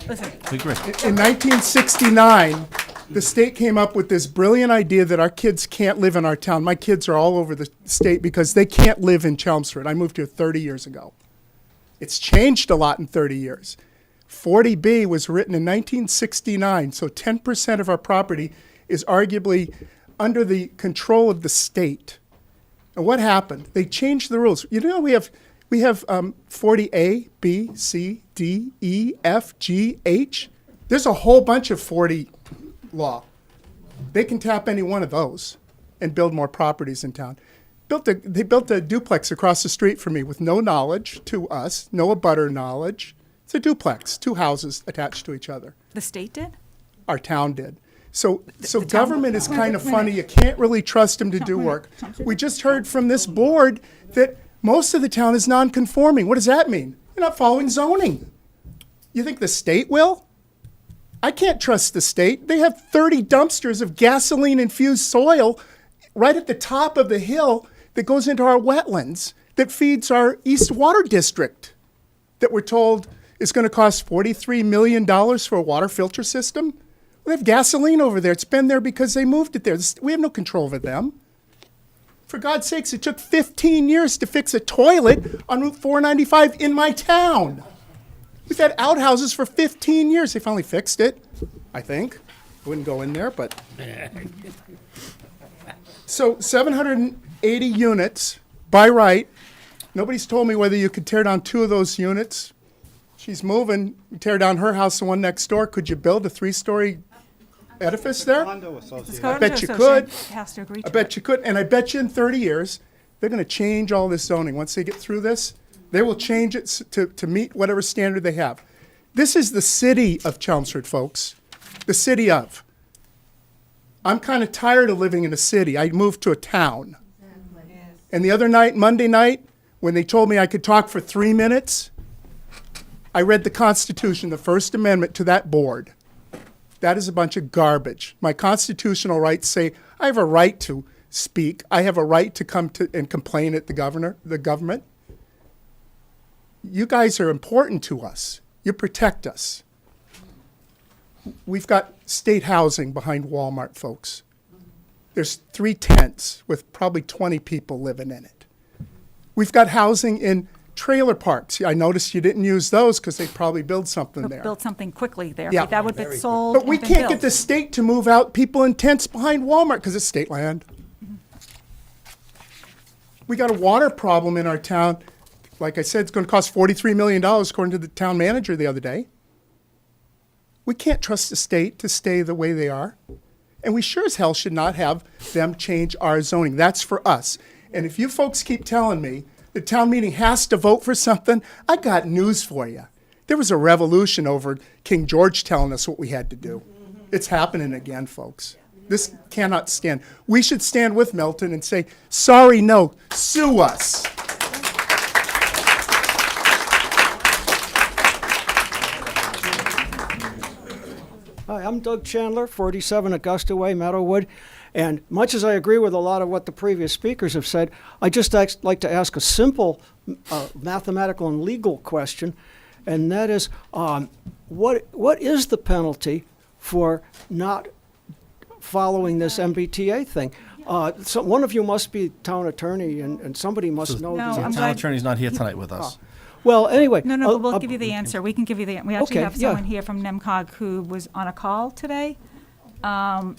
Listen, We agree. In 1969, the state came up with this brilliant idea that our kids can't live in our town. My kids are all over the state because they can't live in Chelmsford. I moved here 30 years ago. It's changed a lot in 30 years. 40B was written in 1969, so 10% of our property is arguably under the control of the state. And what happened? They changed the rules. You know, we have 40A, B, C, D, E, F, G, H. There's a whole bunch of 40 law. They can tap any one of those and build more properties in town. They built a duplex across the street from me with no knowledge to us, no abutter knowledge. It's a duplex, 2 houses attached to each other. the state did? Our town did. So government is kind of funny. You can't really trust them to do work. We just heard from this board that most of the town is non-conforming. What does that mean? You're not following zoning. You think the state will? I can't trust the state. They have 30 dumpsters of gasoline-infused soil right at the top of the hill that goes into our wetlands that feeds our East Water District that we're told is going to cost $43 million for a water filter system. They have gasoline over there. It's been there because they moved it there. We have no control over them. For God's sakes, it took 15 years to fix a toilet on Route 495 in my town. We've had outhouses for 15 years. They finally fixed it, I think. I wouldn't go in there, but. So 780 units by right. Nobody's told me whether you could tear down 2 of those units. She's moving, tear down her house, the one next door. Could you build a 3-story edifice there? Condo association. I bet you could. Has to agree to I bet it. you could. And I bet you in 30 years, they're going to change all this zoning. Once they get through this, they will change it to meet whatever standard they have. This is the city of Chelmsford, folks. The city of. I'm kind of tired of living in a city. I moved to a town. And the other night, Monday night, when they told me I could talk for 3 minutes, I read the Constitution, the First Amendment to that board. That is a bunch of garbage. My constitutional rights say I have a right to speak. I have a right to come to and complain at the government. You guys are important to us. You protect us. We've got state housing behind Walmart, folks. There's 3 tents with probably 20 people living in it. We've got housing in trailer parks. I noticed you didn't use those because they'd probably build something there. Build something quickly there. Yeah. That would be sold. But we and been can't get built. the state to move out people in tents behind Walmart because it's state land. We got a water problem in our town. Like I said, it's going to cost $43 million according to the town manager the other day. We can't trust the state to stay the way they are. And we sure as hell should not have them change our zoning. That's for us. And if you folks keep telling me the town meeting has to vote for something, I got news for you. There was a revolution over King George telling us what we had to do. It's happening again, folks. This cannot stand. We should stand with Milton and say, sorry, no, sue us. Hi, I'm Doug Chandler, 47 Augusta Way, Meadowwood. And much as I agree with a lot of what the previous speakers have said, I just like to ask a simple mathematical and legal question, and that is, what is the penalty for not following this MBTA thing? So one of you must be town attorney, and somebody must know. No, the I'm answer. Town glad- attorney's not here tonight with us. Well, anyway. No, but we'll give you the answer. We can give you the, we actually Okay, have yeah. someone here from NEMCOG who was on a call today. Kelly,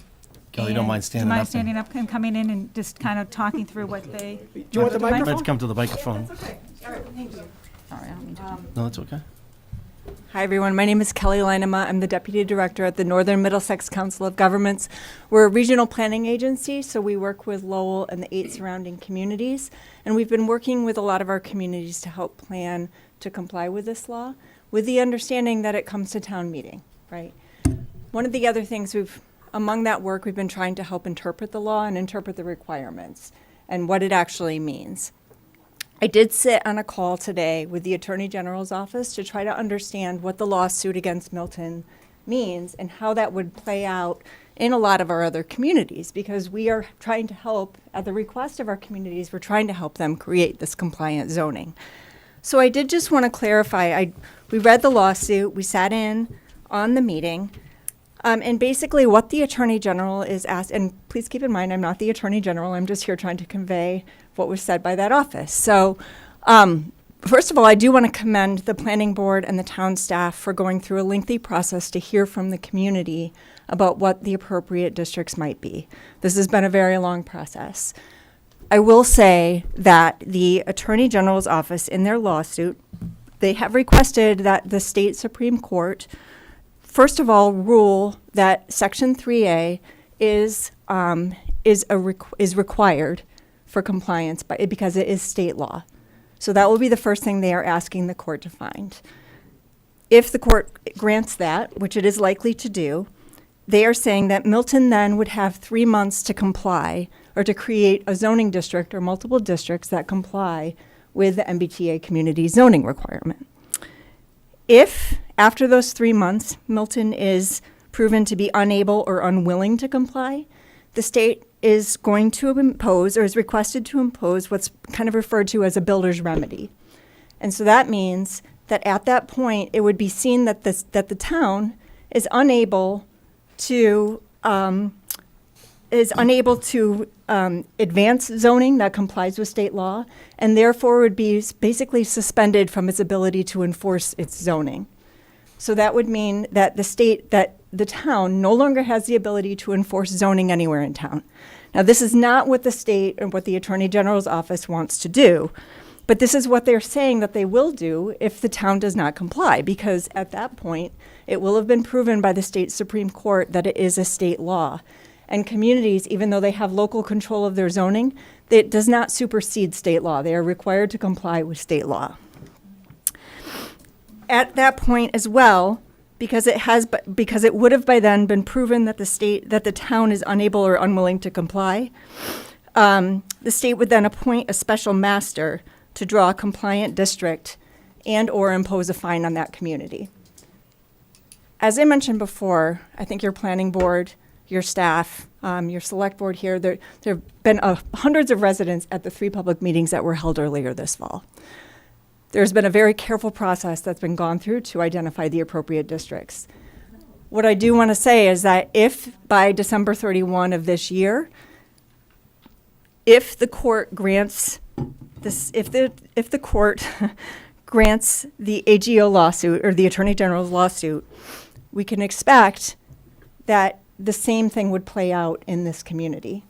don't and mind standing do you up. mind standing up and coming in and just kind of talking through what they? Do you want the Might microphone? come to the microphone. Sorry, I don't mean to. No, that's okay. Hi, everyone. My name is Kelly Linema. I'm the Deputy Director at the Northern Middlesex Council of Governments. We're a regional planning agency, so we work with Lowell and the 8 surrounding communities. And we've been working with a lot of our communities to help plan to comply with this law, with the understanding that it comes to town meeting, right? One of the other things among that work, we've been trying to help interpret the law and interpret the requirements and what it actually means. I did sit on a call today with the Attorney General's office to try to understand what the lawsuit against Milton means and how that would play out in a lot of our other communities, because we are trying to help, at the request of our communities, we're trying to help them create this compliant zoning. So I did just want to clarify, we read the lawsuit, we sat in on the meeting, and basically what the Attorney General is asked, and please keep in mind, I'm not the Attorney General, I'm just here trying to convey what was said by that office. So, first of all, I do want to commend the planning board and the town staff for going through a lengthy process to hear from the community about what the appropriate districts might be. This has been a very long process. I will say that the Attorney General's office, in their lawsuit, they have requested that the state Supreme Court, first of all, rule that Section 3A is required for compliance because it is state law. So that will be the first thing they are asking the court to find. If the court grants that, which it is likely to do, they are saying that Milton then would have 3 months to comply or to create a zoning district or multiple districts that comply with the MBTA community zoning requirement. If, after those 3 months, Milton is proven to be unable or unwilling to comply, the state is going to impose, or is requested to impose, what's kind of referred to as a builder's remedy. And so that means that at that point, it would be seen that the town is unable to advance zoning that complies with state law, and therefore would be basically suspended from its ability to enforce its zoning. So that would mean that the town no longer has the ability to enforce zoning anywhere in town. Now, this is not what the state or what the Attorney General's office wants to do, but this is what they're saying that they will do if the town does not comply, because at that point, it will have been proven by the state Supreme Court that it is a state law. And communities, even though they have local control of their zoning, it does not supersede state law. They are required to comply with state law. At that point as well, because it would have by then been proven that the town is unable or unwilling to comply, the state would then appoint a special master to draw a compliant district and or impose a fine on that community. As I mentioned before, I think your planning board, your staff, your select board here, there have been hundreds of residents at the 3 public meetings that were held earlier this fall. There's been a very careful process that's been gone through to identify the appropriate districts. What I do want to say is that if by December 31 of this year, if the court grants this, if the court grants the AGO lawsuit or the Attorney General's lawsuit, we can expect that the same thing would play out in this community.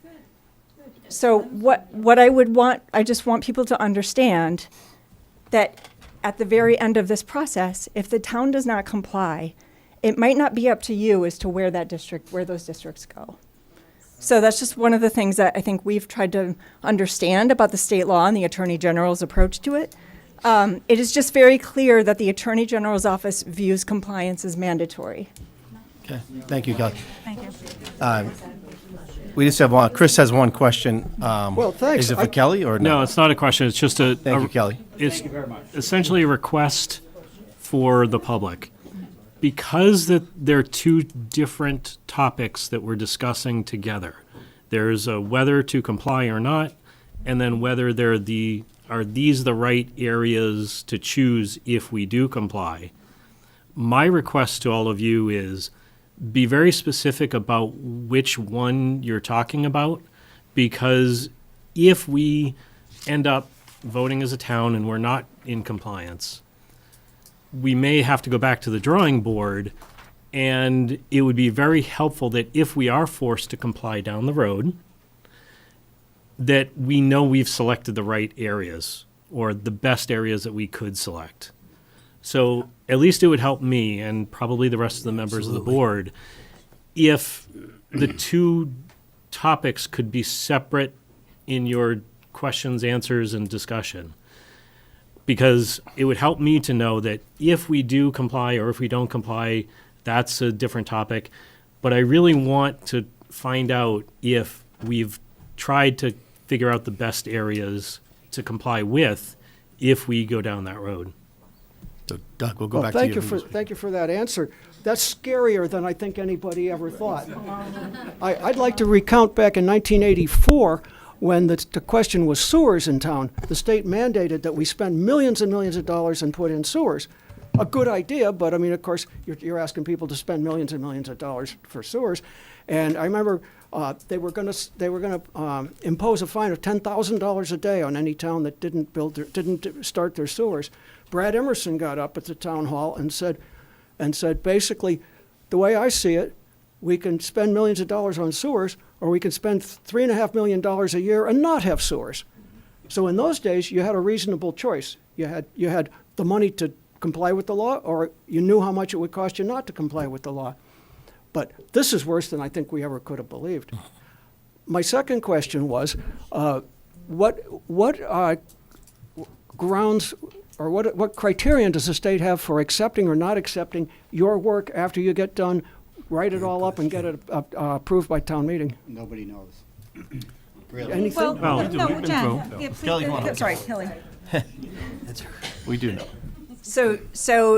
So what I just want people to understand that at the very end of this process, if the town does not comply, it might not be up to you as to where those districts go. So that's just one of the things that I think we've tried to understand about the state law and the Attorney General's approach to it. It is just very clear that the Attorney General's office views compliance as mandatory. Okay, thank you, Kelly. Thank you. We just have one, Chris has one question. Well, thanks. Is it for Kelly or no? No, it's not a question. It's just a. Thank you, Kelly. It's essentially a request for the public. Because there are 2 different topics that we're discussing together. There's whether to comply or not, and then whether are these the right areas to choose if we do comply. My request to all of you is be very specific about which one you're talking about, because if we end up voting as a town and we're not in compliance, we may have to go back to the drawing board, and it would be very helpful that if we are forced to comply down the road, that we know we've selected the right areas or the best areas that we could select. So at least it would help me and probably the rest of the members of the board if the 2 topics could be separate in your questions, answers, and discussion. Because it would help me to know that if we do comply or if we don't comply, that's a different topic. But I really want to find out if we've tried to figure out the best areas to comply with if we go down that road. So Doug, we'll go Well, back to you. thank you for that answer. That's scarier than I think anybody ever thought. I'd like to recount back in 1984, when the question was sewers in town. The state mandated that we spend millions and millions of dollars and put in sewers. A good idea, but I mean, of course, you're asking people to spend millions and millions of dollars for sewers. And I remember they were going to impose a fine of $10,000 a day on any town that didn't start their sewers. Brad Emerson got up at the town hall and said, basically, the way I see it, we can spend millions of dollars on sewers, or we can spend $3.5 million a year and not have sewers. So in those days, you had a reasonable choice. You had the money to comply with the law, or you knew how much it would cost you not to comply with the law. But this is worse than I think we ever could have believed. My second question was, what grounds or what criterion does the state have for accepting or not accepting your work after you get done, write it all up, and get it approved by town meeting? Nobody knows. Anything? Well, Well, no, we've been Jen, through. yeah, please- Kelly, come on up. sorry, Kelly. We do know. So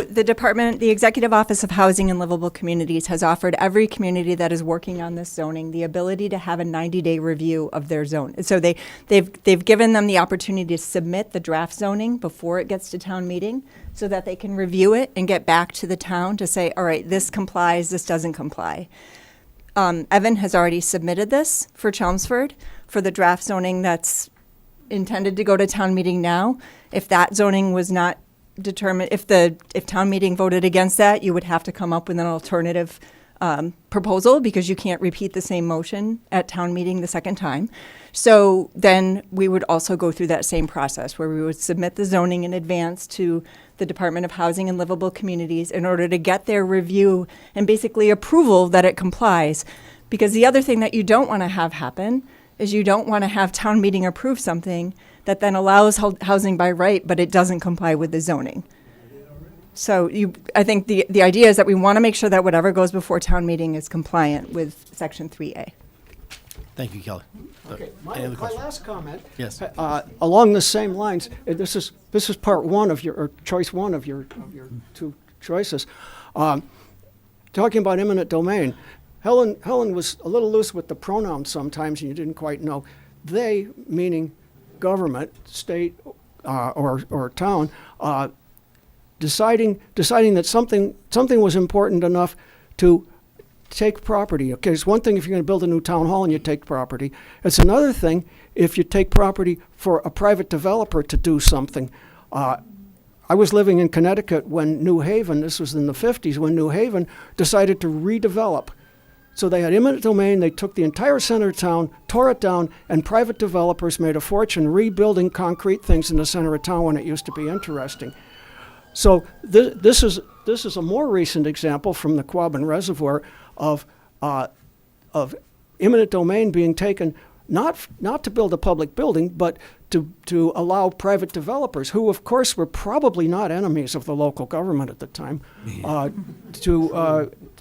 the Executive Office of Housing and Livable Communities has offered every community that is working on this zoning the ability to have a 90-day review of their zone. So they've given them the opportunity to submit the draft zoning before it gets to town meeting, so that they can review it and get back to the town to say, all right, this complies, this doesn't comply. Evan has already submitted this for Chelmsford for the draft zoning that's intended to go to town meeting now. If that zoning was not determined, if town meeting voted against that, you would have to come up with an alternative proposal, because you can't repeat the same motion at town meeting the second time. So then we would also go through that same process where we would submit the zoning in advance to the Department of Housing and Livable Communities in order to get their review and basically approval that it complies. Because the other thing that you don't want to have happen is you don't want to have town meeting approve something that then allows housing by right, but it doesn't comply with the zoning. So I think the idea is that we want to make sure that whatever goes before town meeting is compliant with Section 3A. Thank you, Kelly. Okay, Any other my questions? last comment. Yes. Along the same lines, this is part one of your, or choice one of your two choices. Talking about eminent domain, Helen was a little loose with the pronouns sometimes, and you didn't quite know. They, meaning government, state, or town, deciding that something was important enough to take property. Okay, it's one thing if you're going to build a new town hall and you take property. It's another thing if you take property for a private developer to do something. I was living in Connecticut when New Haven, this was in the 50s, when New Haven decided to redevelop. So they had eminent domain, they took the entire center of town, tore it down, and private developers made a fortune rebuilding concrete things in the center of town when it used to be interesting. So this is a more recent example from the Quabbin Reservoir of eminent domain being taken not to build a public building, but to allow private developers, who of course were probably not enemies of the local government at the time,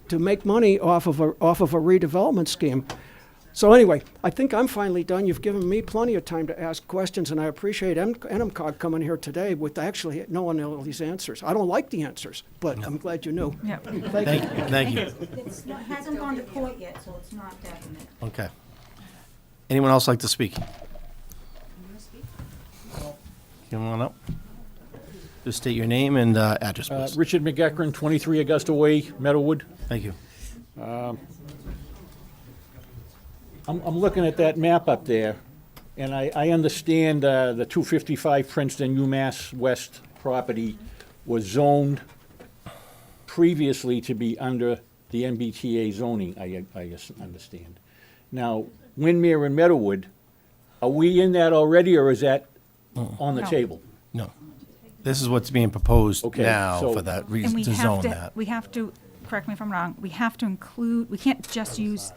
to make money off of a redevelopment scheme. So anyway, I think I'm finally done. You've given me plenty of time to ask questions, and I appreciate NMCOG coming here today with actually knowing all these answers. I don't like the answers, but I'm glad you knew. Yeah. Thank you. It hasn't gone to court yet, so it's not definite. Okay. Anyone else like to speak? Come on up. Just state your name and address, please. Richard McEachran, 23 Augusta Way, Meadowwood. Thank you. I'm looking at that map up there, and I understand the 255 Princeton UMass West property was zoned previously to be under the MBTA zoning, I understand. Now, Windmere and Meadowwood, are we in that already, or is that on the No. table? No. This is what's being proposed Okay, now so- for that And reason, we to have zone to, that. we have to, correct me if I'm wrong, we have to include, we can't just use,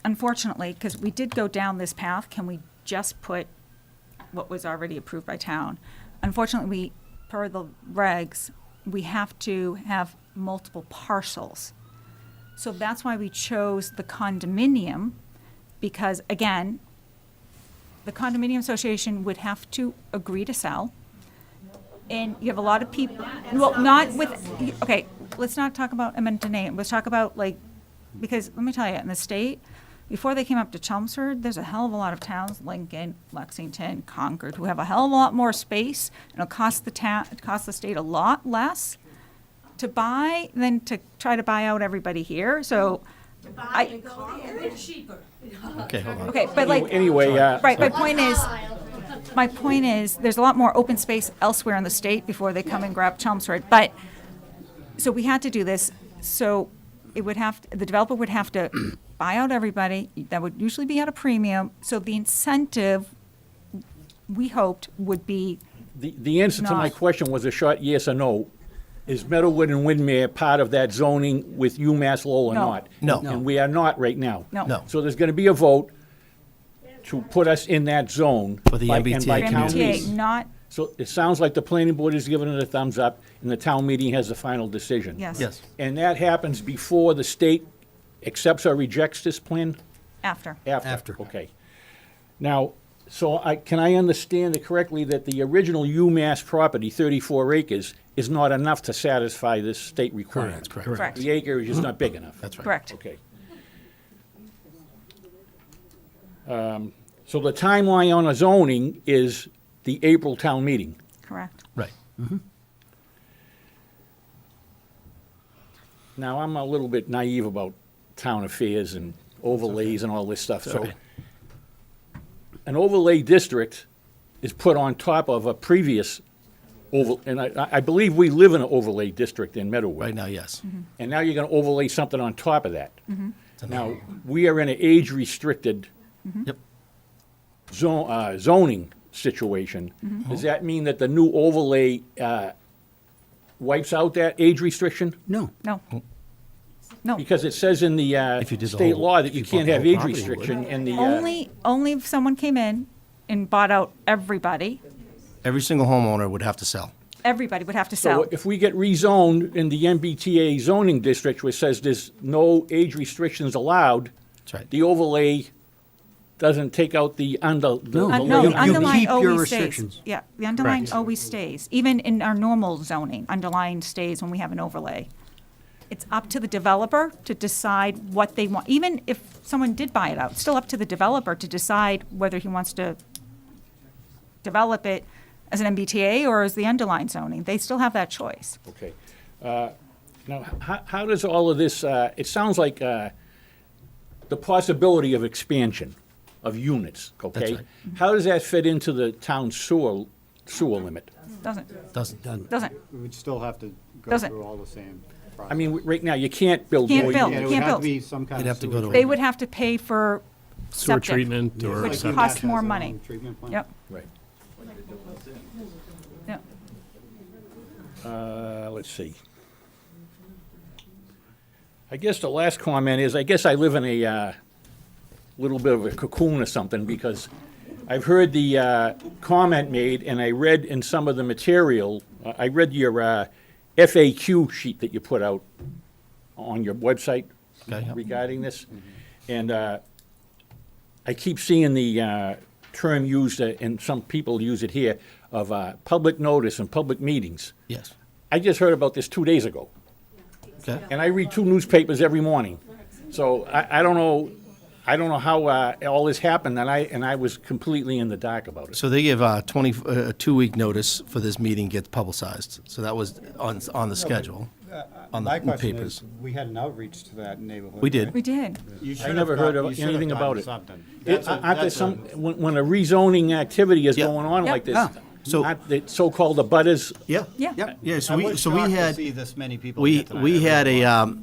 unfortunately, because we did go down this path, can we just put what was already approved by town? Unfortunately, per the regs, we have to have multiple parcels. So that's why we chose the condominium, because again, the condominium association would have to agree to sell. And you have a lot of people, well, not with, okay, let's not talk about eminent domain. Let's talk about because let me tell you, in the state, before they came up to Chelmsford, there's a hell of a lot of towns, Lincoln, Lexington, Concord, who have a hell of a lot more space. And it costs the state a lot less to buy than to try to buy out everybody here. So Okay, hold on. okay, but Anyway, right, my point is, there's a lot more open space elsewhere in the state before they come and grab Chelmsford. But, so we had to do this, so the developer would have to buy out everybody, that would usually be at a premium, so the incentive, we hoped, would be, the answer to my Not. question was a short yes or no. Is Meadowwood and Windmere part of that zoning with UMass Lowell or No. not? No. And we are not right now. No. No. So there's gonna be a vote to put us in that zone. For the by- MBTA and by for town community. MBTA, meeting. not, So it sounds like the planning board is giving it a thumbs up, and the town meeting has the final decision. yes. Yes. And that happens before the state accepts or rejects this plan? After. After. Okay. Now, so can I understand it correctly that the original UMass property, 34 acres, is not enough to satisfy this state requirement? Correct. Correct. The acre is just not big enough? That's right. Correct. Okay. So the timeline on a zoning is the April town meeting? Correct. Right. Now, I'm a little bit naive about town affairs and overlays and all this stuff, so. okay. An overlay district is put on top of a previous and I believe we live in an overlay district in Meadowwood. Right now, yes. And now you're gonna overlay something on top of that. It's a Now, we are in an age-restricted Yep. zoning situation. Does that mean that the new overlay wipes out that age restriction? No. No. No. Because it says in the If you did the state whole- law that if you you bought can't the have whole age property, you would. restriction in the. Only if someone came in and bought out everybody, Every single homeowner would have to sell. everybody would have to So sell. if we get rezoned in the MBTA zoning district, which says there's no age restrictions allowed, That's right. the overlay doesn't take out the No, No, you- the you underline keep your always stays. restrictions. Yeah, the underline Right. always stays. Even in our normal zoning, underline stays when we have an overlay. It's up to the developer to decide what they want. Even if someone did buy it out, it's still up to the developer to decide whether he wants to develop it as an MBTA or as the underline zoning. They still have that choice. Okay. Now, how does all of this, it sounds like the possibility of expansion of units, okay? right. How does that fit into the town sewer limit? Doesn't, Doesn't. doesn't. We would still have to go Doesn't. through all the same process. I mean, right now, you can't build. Can't more build. And it units. would Can't have build. to be some kind They'd of have to go to sewer. They would have to pay for Sewer septic. treatment or Which septic. costs UMass more has their money. own treatment plant. Yep, Right. yep. Let's see. I guess the last comment is, I guess I live in a little bit of a cocoon or something, because I've heard the comment made, and I read in some of the material, I read your FAQ sheet that you put out on your website Okay, yep. regarding this. And I keep seeing the term used, and some people use it here, of public notice and public meetings. Yes. I just heard about this 2 days ago, Okay. and I read 2 newspapers every morning. So I don't know how all this happened, and I was completely in the dark about it. So they give a 2-week notice for this meeting gets publicized. So that was on the schedule, on My the question papers. is, we had an outreach to that neighborhood. We did. right? We did. You I should never have heard done- of you should have anything done about it. something. Aren't there some, when a rezoning activity is Yeah. going on Yeah. like this, Yeah. So- aren't the so-called abutters, Yeah. Yeah. Yep. Yeah, so I we, was so shocked we to had, see this many people we, here tonight. we I had really a,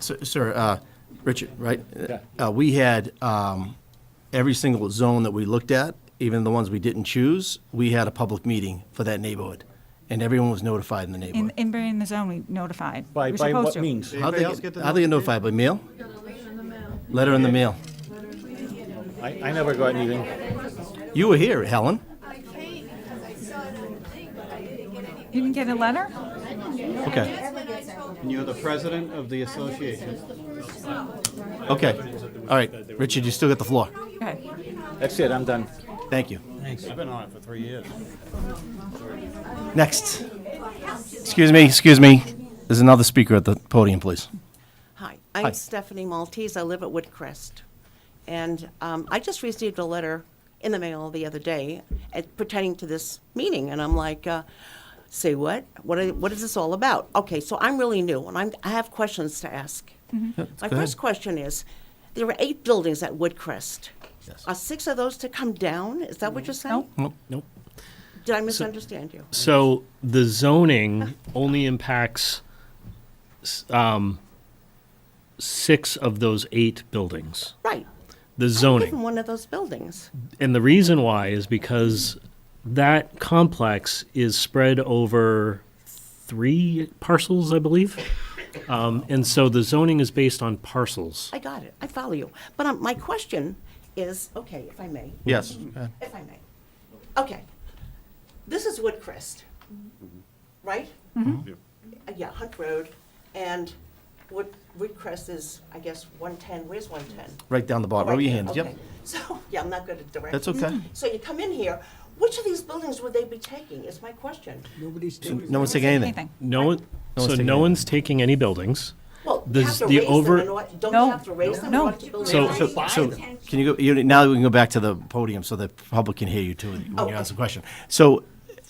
was. sir, Richard, right? Yeah. We had, every single zone that we looked at, even the ones we didn't choose, we had a public meeting for that neighborhood. And everyone was notified in the neighborhood. In the zone, we notified. by We're by supposed what to. means? How'd Anybody they else get, get the how'd they get notified, by mail? Letter in the mail. I never got anything. You were here, Helen. You didn't get a letter? Okay, And you're the president of the association. okay. All right, Richard, you still got the floor. Okay. That's it, I'm done. Thank you. I've been on it for 3 years. Next. Excuse me. There's another speaker at the podium, please. Hi, Hi. I'm Stephanie Maltese. I live at Woodcrest. And I just received a letter in the mail the other day pertaining to this meeting. And I'm like, say what? What is this all about? Okay, so I'm really new, and I have questions to ask. My first question is, there are 8 buildings at Woodcrest. Yes. Are 6 of those to come down? Is that what you're saying? Nope. Did I misunderstand you? So the zoning only impacts 6 of those 8 buildings. Right. The I live in zoning. one of those buildings. And the reason why is because that complex is spread over 3 parcels, I believe. And so the zoning is based on parcels. I got it. I follow you. But my question is, okay, if I may. Yes. If I may. Okay. This is Woodcrest, right? Yeah, Hunt Road. And Woodcrest is, I guess, 110. Where's 110? Right down the bottom. Right Over your here, hands. okay. Yep. So, yeah, I'm not good at directions. That's okay. So you come in here, which of these buildings would they be taking, is my question. No one's taking anything. Anything. No one, one's so taking no any. one's taking any buildings. Well, The- you have to the raise over- them, don't No. you have to raise them? in No. order to build So- them? So, can you go, now we can go back to the podium so the public can hear you too when you ask the question. So,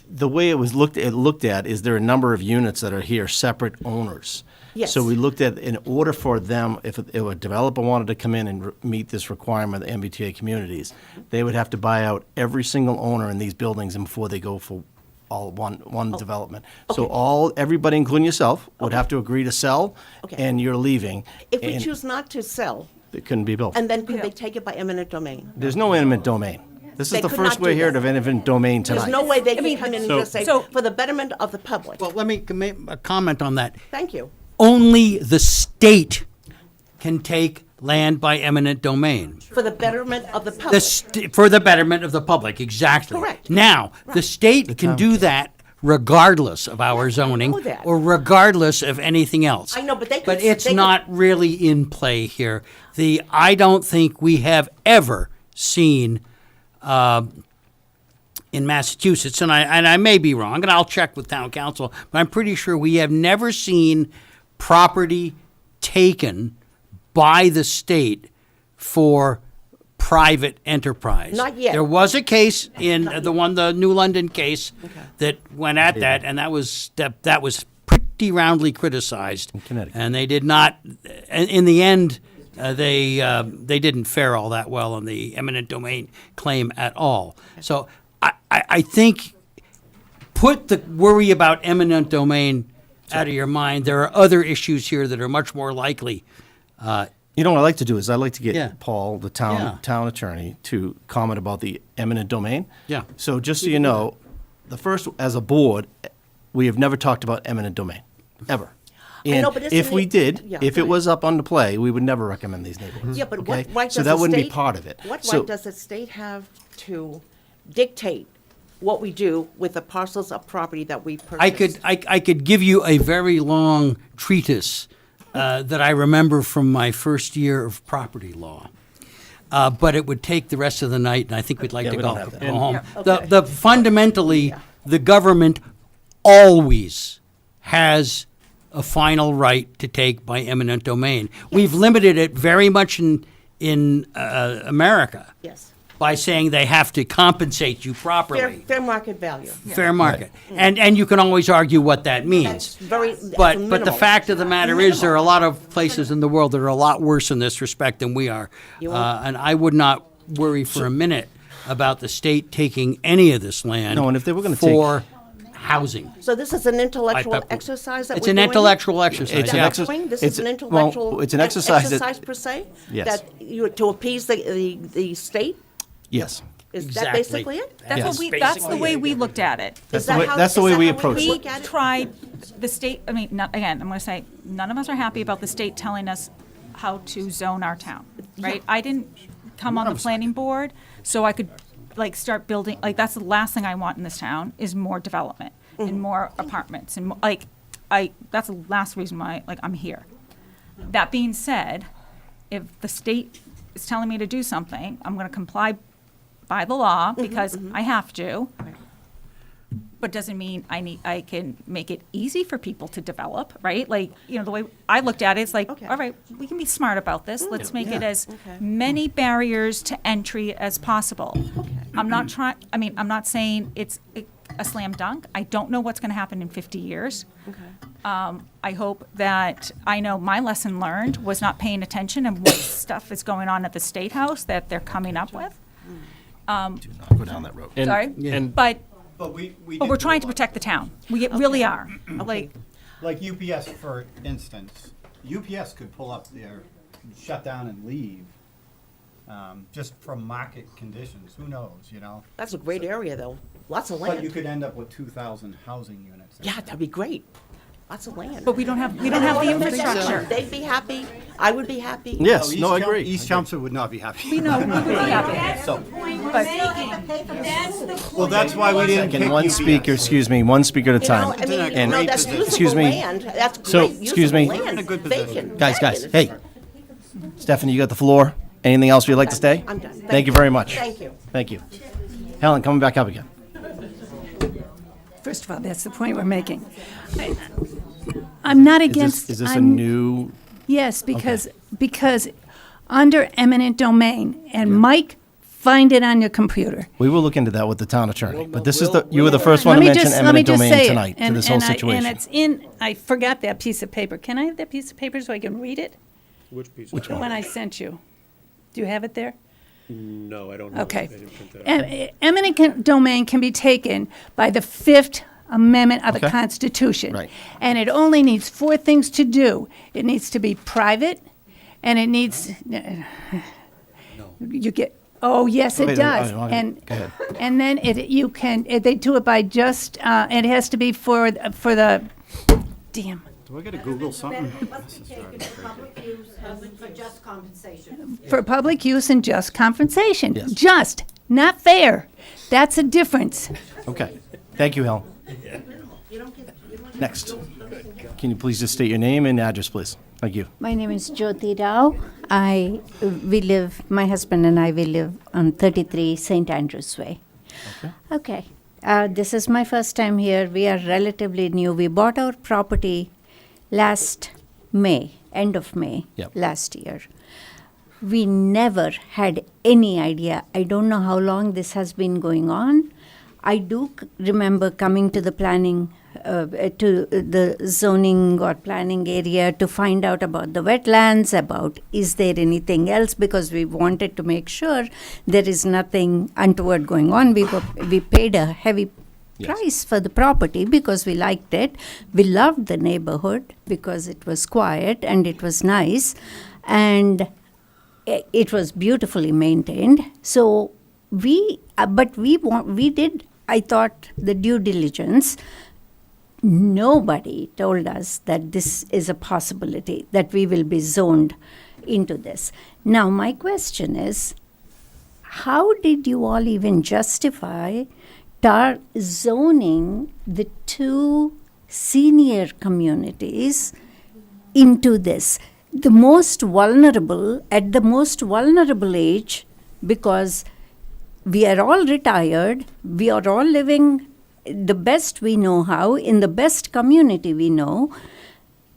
the way it was looked at is there are a number of units that are here, separate owners. Yes. So we looked at, in order for them, if a developer wanted to come in and meet this requirement of the MBTA communities, they would have to buy out every single owner in these buildings and before they go for all one development. So everybody, including yourself, would have to agree to sell, Okay. and you're leaving. If we and choose not to sell, it couldn't be built. and then could they take it by eminent domain? There's no eminent domain. This They is the could first not we're do hearing that. of eminent domain tonight. There's no way they can come in and So- just say, so- for the betterment of the public. Well, let me make a comment on that. Thank you. Only the state can take land by eminent domain. For the betterment of the The public. for the betterment of the public, exactly. Correct. Now, the state can do that regardless of our zoning know that. or regardless of anything else. I know, but they could- But it's they could- not really in play here. I don't think we have ever seen in Massachusetts, and I may be wrong, and I'll check with town council, but I'm pretty sure we have never seen property taken by the state for private enterprise. Not yet. There was a case in the New London case that went at that, and that was pretty roundly criticized. In Connecticut. And they did not, in the end, they didn't fare all that well on the eminent domain claim at all. So I think put the worry about eminent domain out of your mind. There are other issues here that are much more likely. You know what I like to do is I like to get Yeah. Paul, the Yeah. town attorney, to comment about the eminent domain. Yeah. So just so you know, as a board, we have never talked about eminent domain, ever. And know, but isn't if we it- did, yeah, if go it was up on the play, we would never recommend these neighborhoods. Yeah, but okay? what right does So that the wouldn't be state- part of it. What So- right does the state have to dictate what we do with the parcels of property that we purchase? I could give you a very long treatise that I remember from my first year of property law. But it would take the rest of the night, and I think we'd like Yeah, to we go don't have that. home. Okay. The fundamentally, the government always has a final right to take by eminent domain. We've limited it very much in America Yes. by saying they have to compensate you properly. Fair market value. Fair market. And you can always argue what that means. That's very, But the minimal. fact of the matter is, there are a lot of places in the world that are a lot worse in this respect than we are. And I would not worry for a minute about the state taking any of this land No, and if they were gonna for housing. So this is an intellectual Pepper- exercise that It's we're an doing? intellectual exercise. It's an yeah. exercise. This It's- is an well, intellectual it's an exercise that- exercise per se? Yes. That you, to appease the state? Yes. Is Exactly. that basically it? That's Yes. that's the way we looked at it. That's Is the that way, how- that's the is way that we how we approach We it. look at it? tried, the state, I mean, again, I'm going to say, none of us are happy about the state telling us how to zone our town, right? I didn't come on the planning board, so I could, start building, that's the last thing I want in this town, is more development and more apartments, and, that's the last reason why, I'm here. That being said, if the state is telling me to do something, I'm going to comply by the law, because I have to. but doesn't mean I can make it easy for people to develop, right? Like, you know, the way I looked at it, it's like, Okay. all right, we can be smart about this. Let's make it as Okay. many barriers to entry as possible. I'm not I'm not saying it's a slam dunk. I don't know what's going to happen in 50 years. I hope that, I know my lesson learned was not paying attention and what stuff is going on at the State House that they're coming up with. Do not go down that road. And- Sorry? And But We're trying to protect the town. We really are. Like, Like UPS, for instance, UPS could pull up there, shut down and leave, just from market conditions, who knows, you know? That's a great area, though. Lots of But you land. could end up with 2,000 housing units. Yeah, that'd be great. Lots of land. but we don't have the infrastructure. They'd be happy. I would be happy. Yes, East no, I Chelm- agree. East Chelmsford would not be happy. We know, we would be happy. So, Well, that's why we didn't second, pick one UPS. speaker, excuse me, one speaker at a You know, time. I mean, And- no, that's excuse usable me. land. That's So, great excuse me. usable land. In a good Vacant, position. Guys, vacant. hey, Stephanie, you got the floor. Anything else you'd like to say? I'm done. Thank you very much. Thank you. Thank you. Helen, coming back up again. First of all, that's the point we're making. I'm not against. Is this a I'm- new, Yes, because under eminent domain, and Mike, find it on your computer. we will look into that with the town attorney, but this is you were the first one Let to me mention just eminent say domain it. tonight to this whole And situation. it's in, I forgot that piece of paper. Can I have that piece of paper so I can read it? Which The one? one I sent you. Do you have it there? No, I don't know. Okay. Eminent domain can be taken by the Fifth Amendment of the Okay. Constitution. Right. And it only needs four things to do. It needs to be private, and it needs, you get, oh, yes, it Wait, does. go ahead. And then they do it by just, it has to be for the, damn. Do I gotta Google something? For public use and just compensation. Yes. Just, not fair. That's a difference. Okay. Thank you, Helen. Next. Can you please just state your name and address, please? Thank you. My name is Jyoti Rao. My husband and I, we live on 33 St. Andrews Way. Okay. This is my first time here. We are relatively new. We bought our property last May, end of May last year. We never had any idea. I don't know how long this has been going on. I do remember coming to the planning, to the zoning or planning area to find out about the wetlands, about is there anything else, because we wanted to make sure there is nothing untoward going on. We paid a heavy price for the property because we liked it. We loved the neighborhood because it was quiet and it was nice, and it was beautifully maintained. So we did, I thought, the due diligence. Nobody told us that this is a possibility, that we will be zoned into this. Now, my question is, how did you all even justify zoning the two senior communities into this? The most vulnerable, at the most vulnerable age, because we are all retired, we are all living the best we know how, in the best community we know.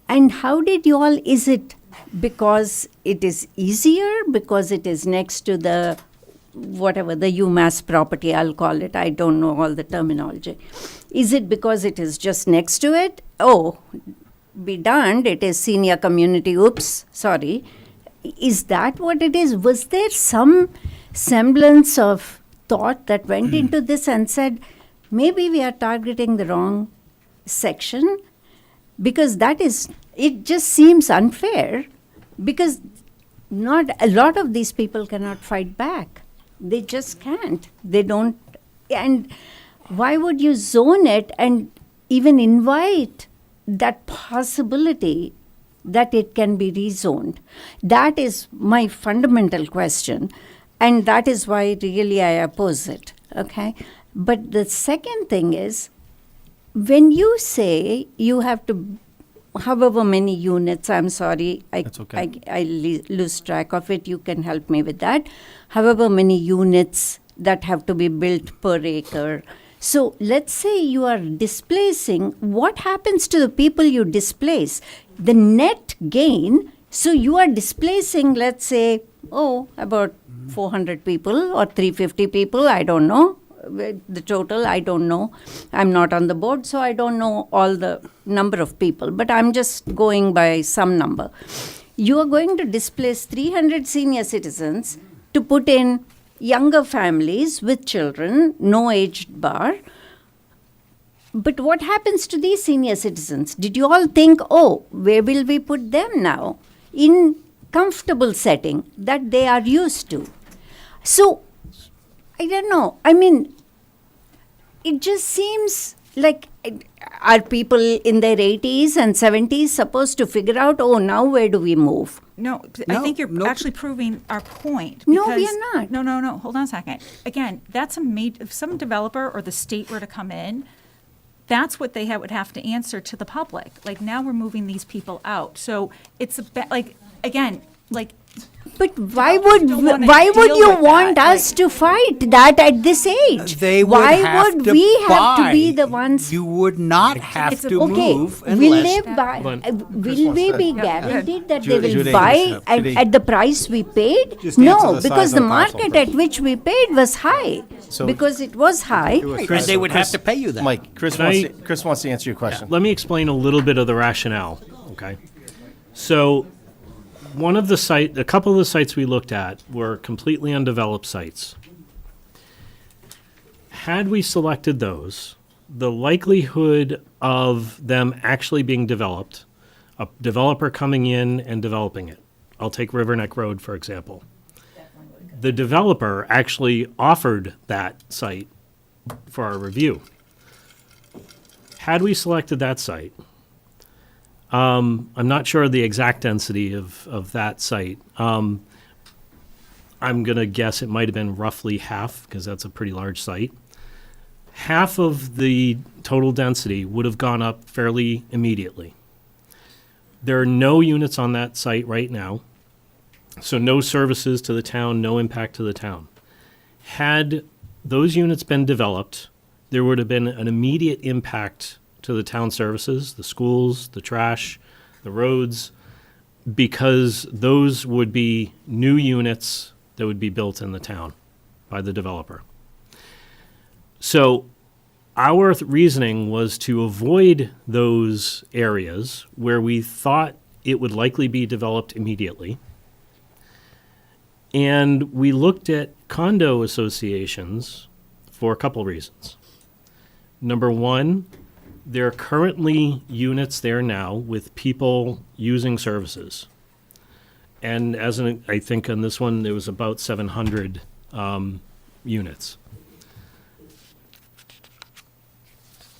And how did you all, is it because it is easier, because it is next to the, whatever, the UMass property, I'll call it, I don't know all the terminology. Is it because it is just next to it? Oh, be darned, it is senior community, oops, sorry. Is that what it is? Was there some semblance of thought that went into this and said, maybe we are targeting the wrong section? Because it just seems unfair, because not a lot of these people cannot fight back. They just can't. They don't. And why would you zone it and even invite that possibility that it can be rezoned? That is my fundamental question. And that is why really I oppose it. Okay? But the second thing is, when you say you have to, however many units, I'm sorry, That's okay. I lose track of it, you can help me with that. However many units that have to be built per acre, So let's say you are displacing, what happens to the people you displace? The net gain, so you are displacing, let's say, about 400 people or 350 people, I don't know. The total, I don't know. I'm not on the board, so I don't know all the number of people, but I'm just going by some number. You are going to displace 300 senior citizens to put in younger families with children, no aged bar. But what happens to these senior citizens? Did you all think, where will we put them now? In comfortable setting that they are used to. So, I don't know. I mean, it just seems like, are people in their 80s and 70s supposed to figure out, now where do we move? No, I think you're actually proving our point. No, we because- are not. No, hold on a second. Again, that's if some developer or the state were to come in, that's what they would have to answer to the public. Like, now we're moving these people out. So it's But why would don't wanna why would deal you with want that, us to fight that at this age? They would why have would to we have to be buy. the ones? You would not have It's a- to Okay, move will unless. they buy? Will we be guaranteed that they Judy, will Judy, buy Judy. at the price we paid? Just answer No, the because size the of the parcel market first. at which we paid was high. So- Because it was high. And they would have to pay you that. Mike, Chris Can wants, I- to, Chris wants to answer your question. Let me explain a little bit of the rationale, okay? So, a couple of the sites we looked at were completely undeveloped sites. Had we selected those, the likelihood of them actually being developed, a developer coming in and developing it. I'll take River Neck Road, for example. The developer actually offered that site for our review. Had we selected that site, I'm not sure of the exact density of that site. I'm going to guess it might have been roughly half, because that's a pretty large site. Half of the total density would have gone up fairly immediately. There are no units on that site right now, so no services to the town, no impact to the town. Had those units been developed, there would have been an immediate impact to the town services, the schools, the trash, the roads, because those would be new units that would be built in the town by the developer. So our reasoning was to avoid those areas where we thought it would likely be developed immediately. And we looked at condo associations for a couple reasons. Number one, there are currently units there now with people using services. And I think on this one, there was about 700 units.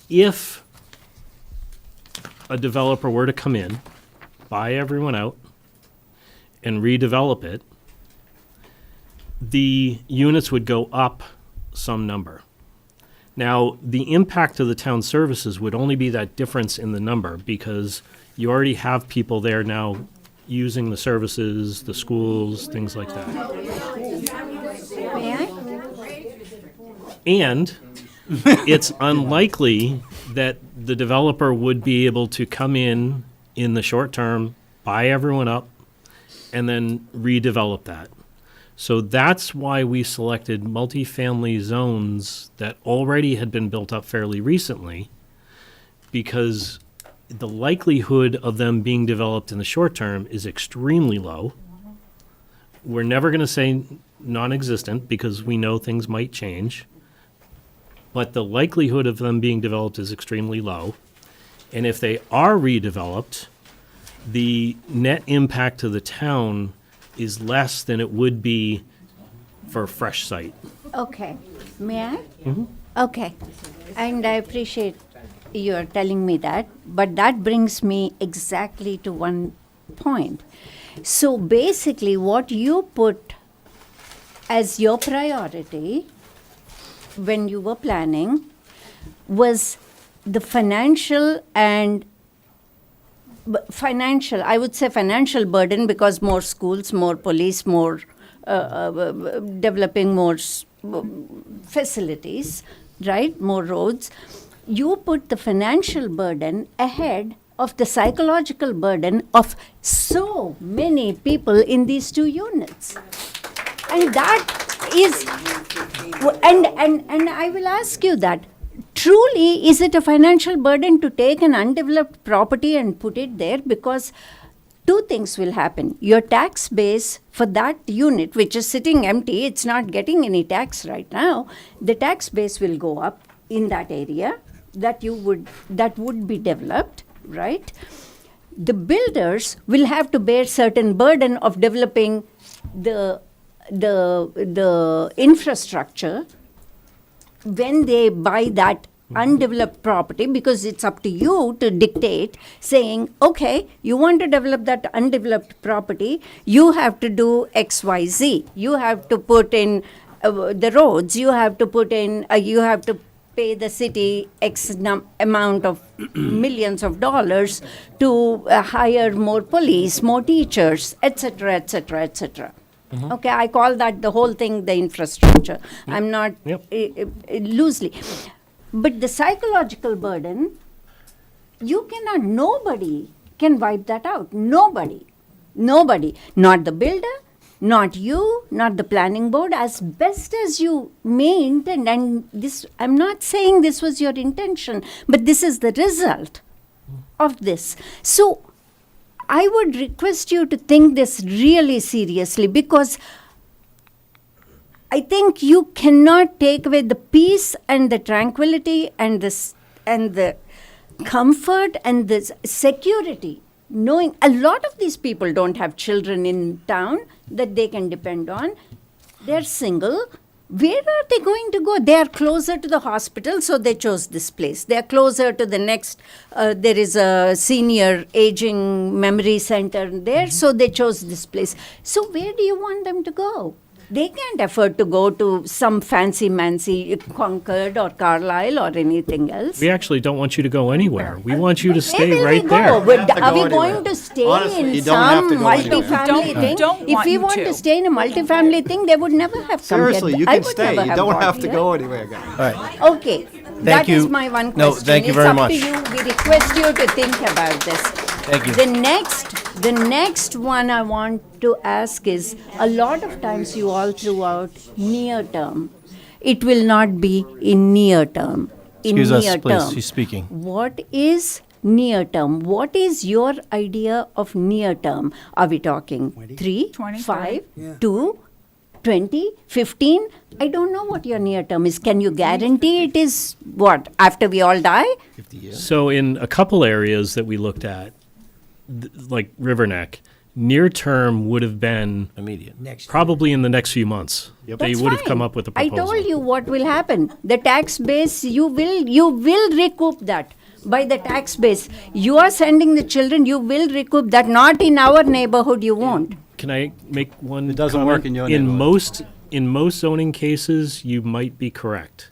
If a developer were to come in, buy everyone out, and redevelop it, the units would go up some number. Now, the impact to the town services would only be that difference in the number, because you already have people there now using the services, the schools, things like that. May I? And it's unlikely that the developer would be able to come in the short term, buy everyone up, and then redevelop that. So that's why we selected multifamily zones that already had been built up fairly recently, because the likelihood of them being developed in the short term is extremely low. We're never going to say non-existent, because we know things might change, but the likelihood of them being developed is extremely low. And if they are redeveloped, the net impact to the town is less than it would be for a fresh site. Okay. May I? Okay. And I appreciate you're telling me that, but that brings me exactly to one point. So basically, what you put as your priority when you were planning was the financial, I would say financial burden, because more schools, more police, more developing more facilities, right? More roads. You put the financial burden ahead of the psychological burden of so many people in these two units. And that is, and I will ask you that, truly, is it a financial burden to take an undeveloped property and put it there? Because two things will happen. Your tax base for that unit, which is sitting empty, it's not getting any tax right now, the tax base will go up in that area that would be developed, right? The builders will have to bear certain burden of developing the infrastructure when they buy that undeveloped property, because it's up to you to dictate, saying, okay, you want to develop that undeveloped property, you have to do XYZ. You have to put in the roads, you have to put in, you have to pay the city X amount of millions of dollars to hire more police, more teachers, etc., etc., etc. Okay, I call that the whole thing the infrastructure. I'm not loosely. But the psychological burden, nobody can wipe that out. Nobody. Not the builder, not you, not the planning board, as best as you may intend. And this, I'm not saying this was your intention, but this is the result of this. So I would request you to think this really seriously, because I think you cannot take away the peace and the tranquility and the comfort and the security, knowing a lot of these people don't have children in town that they can depend on. They're single. Where are they going to go? They are closer to the hospital, so they chose this place. They are closer to the next, there is a senior aging memory center there, so they chose this place. So where do you want them to go? They can't afford to go to some fancy-mancy Concord or Carlisle or anything else. We actually don't want you to go anywhere. We want you to Where stay will right we there. go? Are we going to stay in some multifamily thing? If we want to stay in a multifamily thing, they would never have come here. Seriously, you I can would stay. never You don't bought have to here. go anywhere, guys. All right. Okay, that is you. my one question. No, thank you very much. It's up to you. We request you to think about this. Thank you. The next one I want to ask is, a lot of times you all threw out near term. It will not be in near term. Excuse us, near please. term. She's speaking. What is near term? What is your idea of near term? Are we talking 3, 20, 5, 2, 20, 15? I don't know what your near term is. Can you guarantee it is what? After we all die? 50 years. So in a couple areas that we looked at, like River Neck, near term would have been Immediate. probably in the next few months. They That's would have fine. come up with a I proposal. told you what will happen. The tax base, you will recoup that by the tax base. You are sending the children, you will recoup that. Not in our neighborhood, you won't. Can I make one? It doesn't comment? work in your neighborhood. In most zoning cases, you might be correct.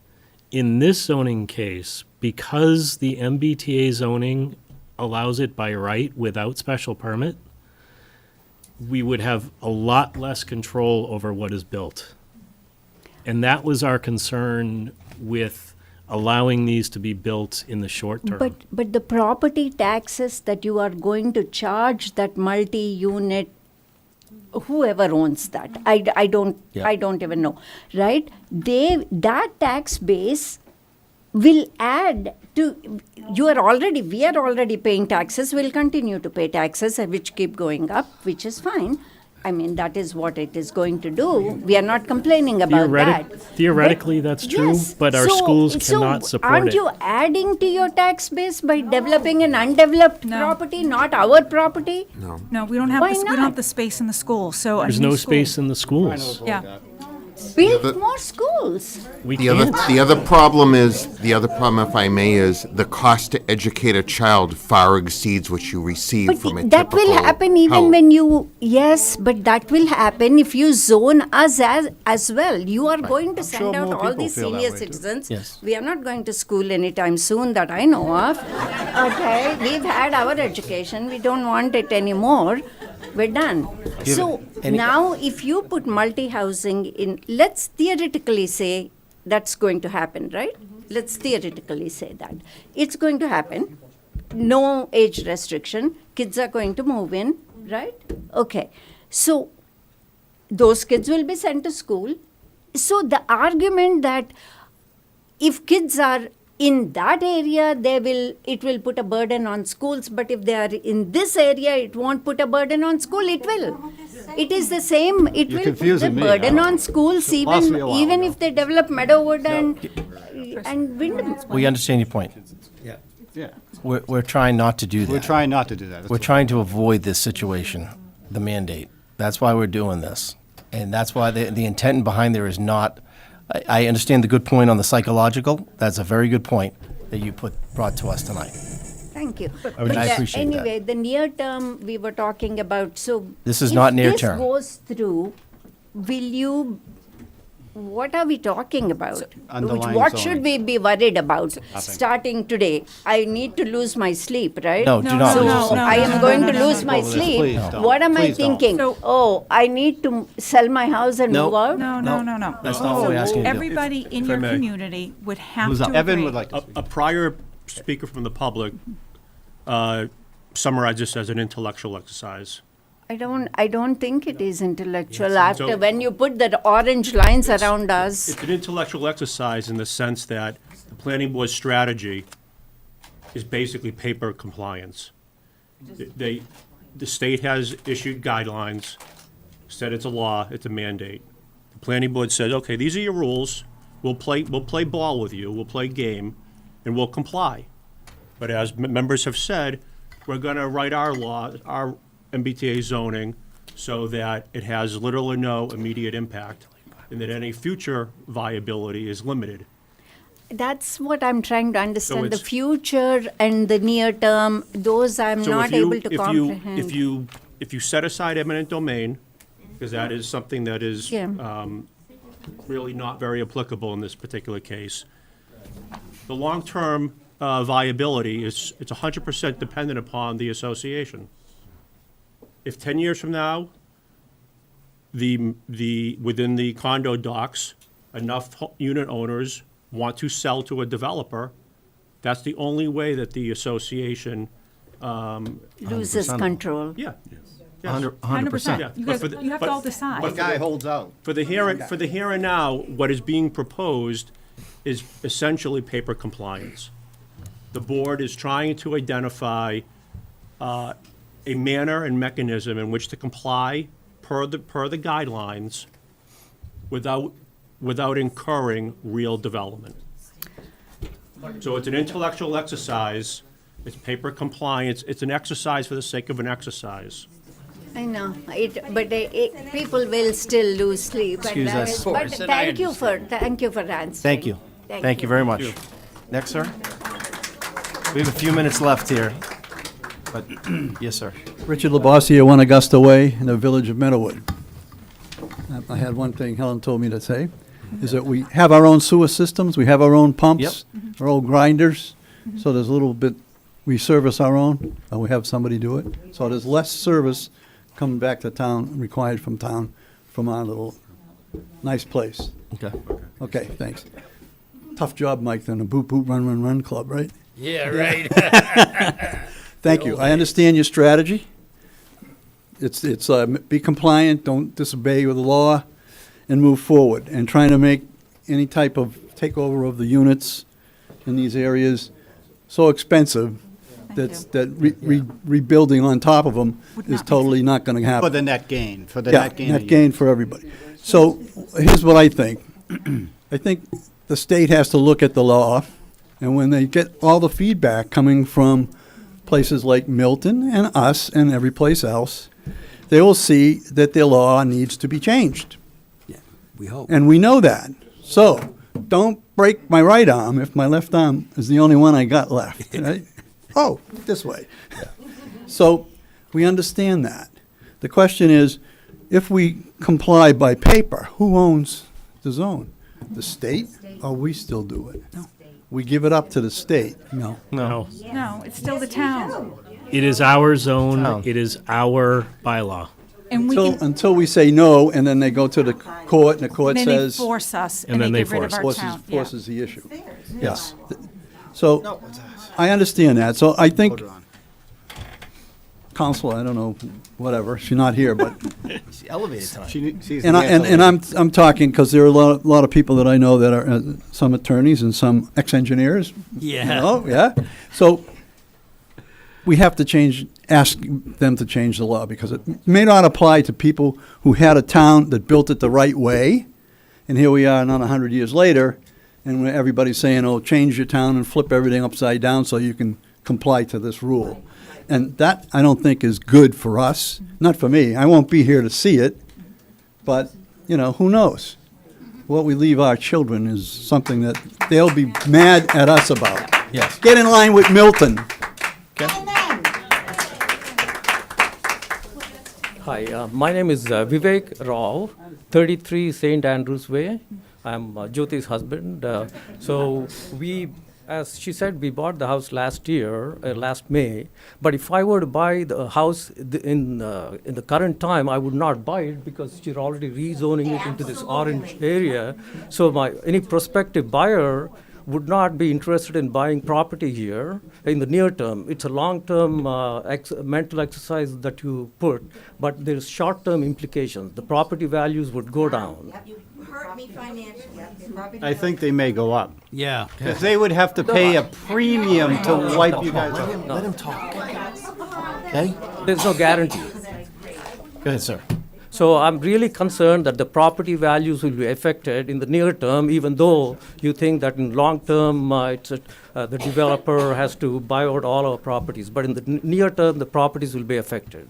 In this zoning case, because the MBTA zoning allows it by right without special permit, we would have a lot less control over what is built. And that was our concern with allowing these to be built in the short term. But the property taxes that you are going to charge that multi-unit, whoever owns that, I don't even know, right? That tax base will add to, we are already paying taxes, we'll continue to pay taxes, which keep going up, which is fine. I mean, that is what it is going to do. We are not complaining about that. Theoretically, that's true, Yes. but our schools cannot So support aren't it. you adding to your tax base by developing an undeveloped property, not our property? No, we don't have, Why we don't not? have the space in the school, so. a There's new no school- space in the schools. Yeah. Build more schools. We The can't. other problem, if I may, is the cost to educate a child far exceeds what you receive But from a that will typical happen even house. when you, yes, but that will happen if you zone us as well. You are going to send sure out more all people these feel that senior way, too. citizens. Yes. We are not going to school anytime soon that I know of. Okay, we've had our education. We don't want it anymore. We're done. So now if you put multi-housing in, let's theoretically say that's going to happen, right? let's theoretically say that. It's going to happen. No age restriction. Kids are going to move in, right? Okay. So those kids will be sent to school. So the argument that if kids are in that area, it will put a burden on schools, but if they are in this area, it won't put a burden on school, it will. It is the same, it will put the burden on schools, even if they develop Meadowwood and Wyndham. We understand your point. Yeah. We're trying not to do that. We're trying not to do that. We're trying to avoid this situation, the mandate. That's why we're doing this. And that's why the intent behind there is not, I understand the good point on the psychological. That's a very good point that you brought to us tonight. Thank you. I appreciate that. Anyway, the near term we were talking about, so. This is not near term. If this goes through, what are we talking about? Underlying What zoning. should we be worried about starting today? I need to lose my sleep, right? No, do not So lose your sleep. I am going to lose my sleep. Please don't. What am I Please don't. thinking? So- Oh, I need to sell my house and No. move out? No. That's not what we're asking you to do. Everybody in your may. community would have Who's to up? agree. Evan would like to. A prior speaker from the public summarized this as an intellectual exercise. I don't think it is intellectual. Yes. After, So- when you put the orange lines around us. It's an intellectual exercise in the sense that the planning board's strategy is basically paper compliance. The state has issued guidelines, said it's a law, it's a mandate. The planning board says, okay, these are your rules, we'll play ball with you, we'll play game, and we'll comply. But as members have said, we're gonna write our law, our MBTA zoning, so that it has little or no immediate impact, and that any future viability is limited. That's what I'm trying to understand. The it's- future and the near term, those I'm So not if you- able to if you- comprehend. If you set aside eminent domain, because that is something that is Yeah. really not very applicable in this particular case, the long-term viability it's 100% dependent upon the association. If 10 years from now, within the condo docks, enough unit owners want to sell to a developer, that's the only way that the association, Loses control. yeah. 100%. Yeah, You but guys, for the- you have to but- all decide. The guy holds out. For the here and now, what is being proposed is essentially paper compliance. The board is trying to identify a manner and mechanism in which to comply per the guidelines without incurring real development. So it's an intellectual exercise, it's paper compliance, it's an exercise for the sake of an exercise. I know, but people will still lose sleep. and Excuse that us. is- Of course, But and I thank you for answering. Thank you. Thank you very much. Next, sir. We have a few minutes left here, but, yes, sir. Richard Labossiere, 1 Augusta Way, in the village of Meadowwood. I had one thing Helen told me to say, is that we have our own sewer systems, we have our own pumps, our own grinders, so there's a little bit, we service our own, and we have somebody do it. So there's less service coming back to town, required from town, from our little nice place. Okay. Okay, thanks. Tough job, Mike, than a boot, boot, run, run, run club, right? Yeah, right. Thank you. I understand your strategy. It's be compliant, don't disobey with the law, and move forward. And trying to make any type of takeover of the units in these areas so expensive that rebuilding on top of them Would is not make totally not going to For happen. the net gain, for the Yeah, net gain. net of gain units. for everybody. So here's what I think. I think the state has to look at the law, and when they get all the feedback coming from places like Milton and us and every place else, they will see that their law needs to be changed. We hope. And we know that. So don't break my right arm if my left arm is the only one I got left, right? Oh, this way. So we understand that. The question is, if we comply by paper, who owns the zone? The state, or we still do it? No. We give it up to the state. No. No. No, it's still the town. It is our zone, Town. it is our bylaw. And we can, Until we say no, and then they go to the court, and the court and then they says. force us, And and then they they get rid of our force town. Yeah. Forces the issue. Yes. So, I understand that. So I think, Counsel, I don't know, whatever, she's not here, but, She elevated tonight. She's and I'm talking, because there are a lot of people that I know that are, some attorneys and some ex-engineers. Yeah. You know, yeah. So, we have to ask them to change the law, because it may not apply to people who had a town that built it the right way, and here we are another 100 years later, and everybody's saying, oh, change your town and flip everything upside down so you can comply to this rule. And that, I don't think, is good for us, not for me. I won't be here to see it, but, who knows? What we leave our children is something that they'll be mad at us about. Yes. Get in line with Milton. Hi, my name is Vivek Rao, 33 St. Andrews Way. I'm Jyoti's husband. So we, as she said, we bought the house last year, last May. But if I were to buy the house in the current time, I would not buy it because she's already rezoning it into this orange area. So any prospective buyer would not be interested in buying property here in the near term. It's a long-term mental exercise that you put, but there's short-term implications. The property values would go down. You hurt me financially. I think they may go up. Yeah. Because they would have to pay a premium to wipe you guys out. Let him talk. Okay? There's no guarantee. Go ahead, sir. So I'm really concerned that the property values will be affected in the near term, even though you think that in long term, the developer has to buy out all our properties. But in the near term, the properties will be affected.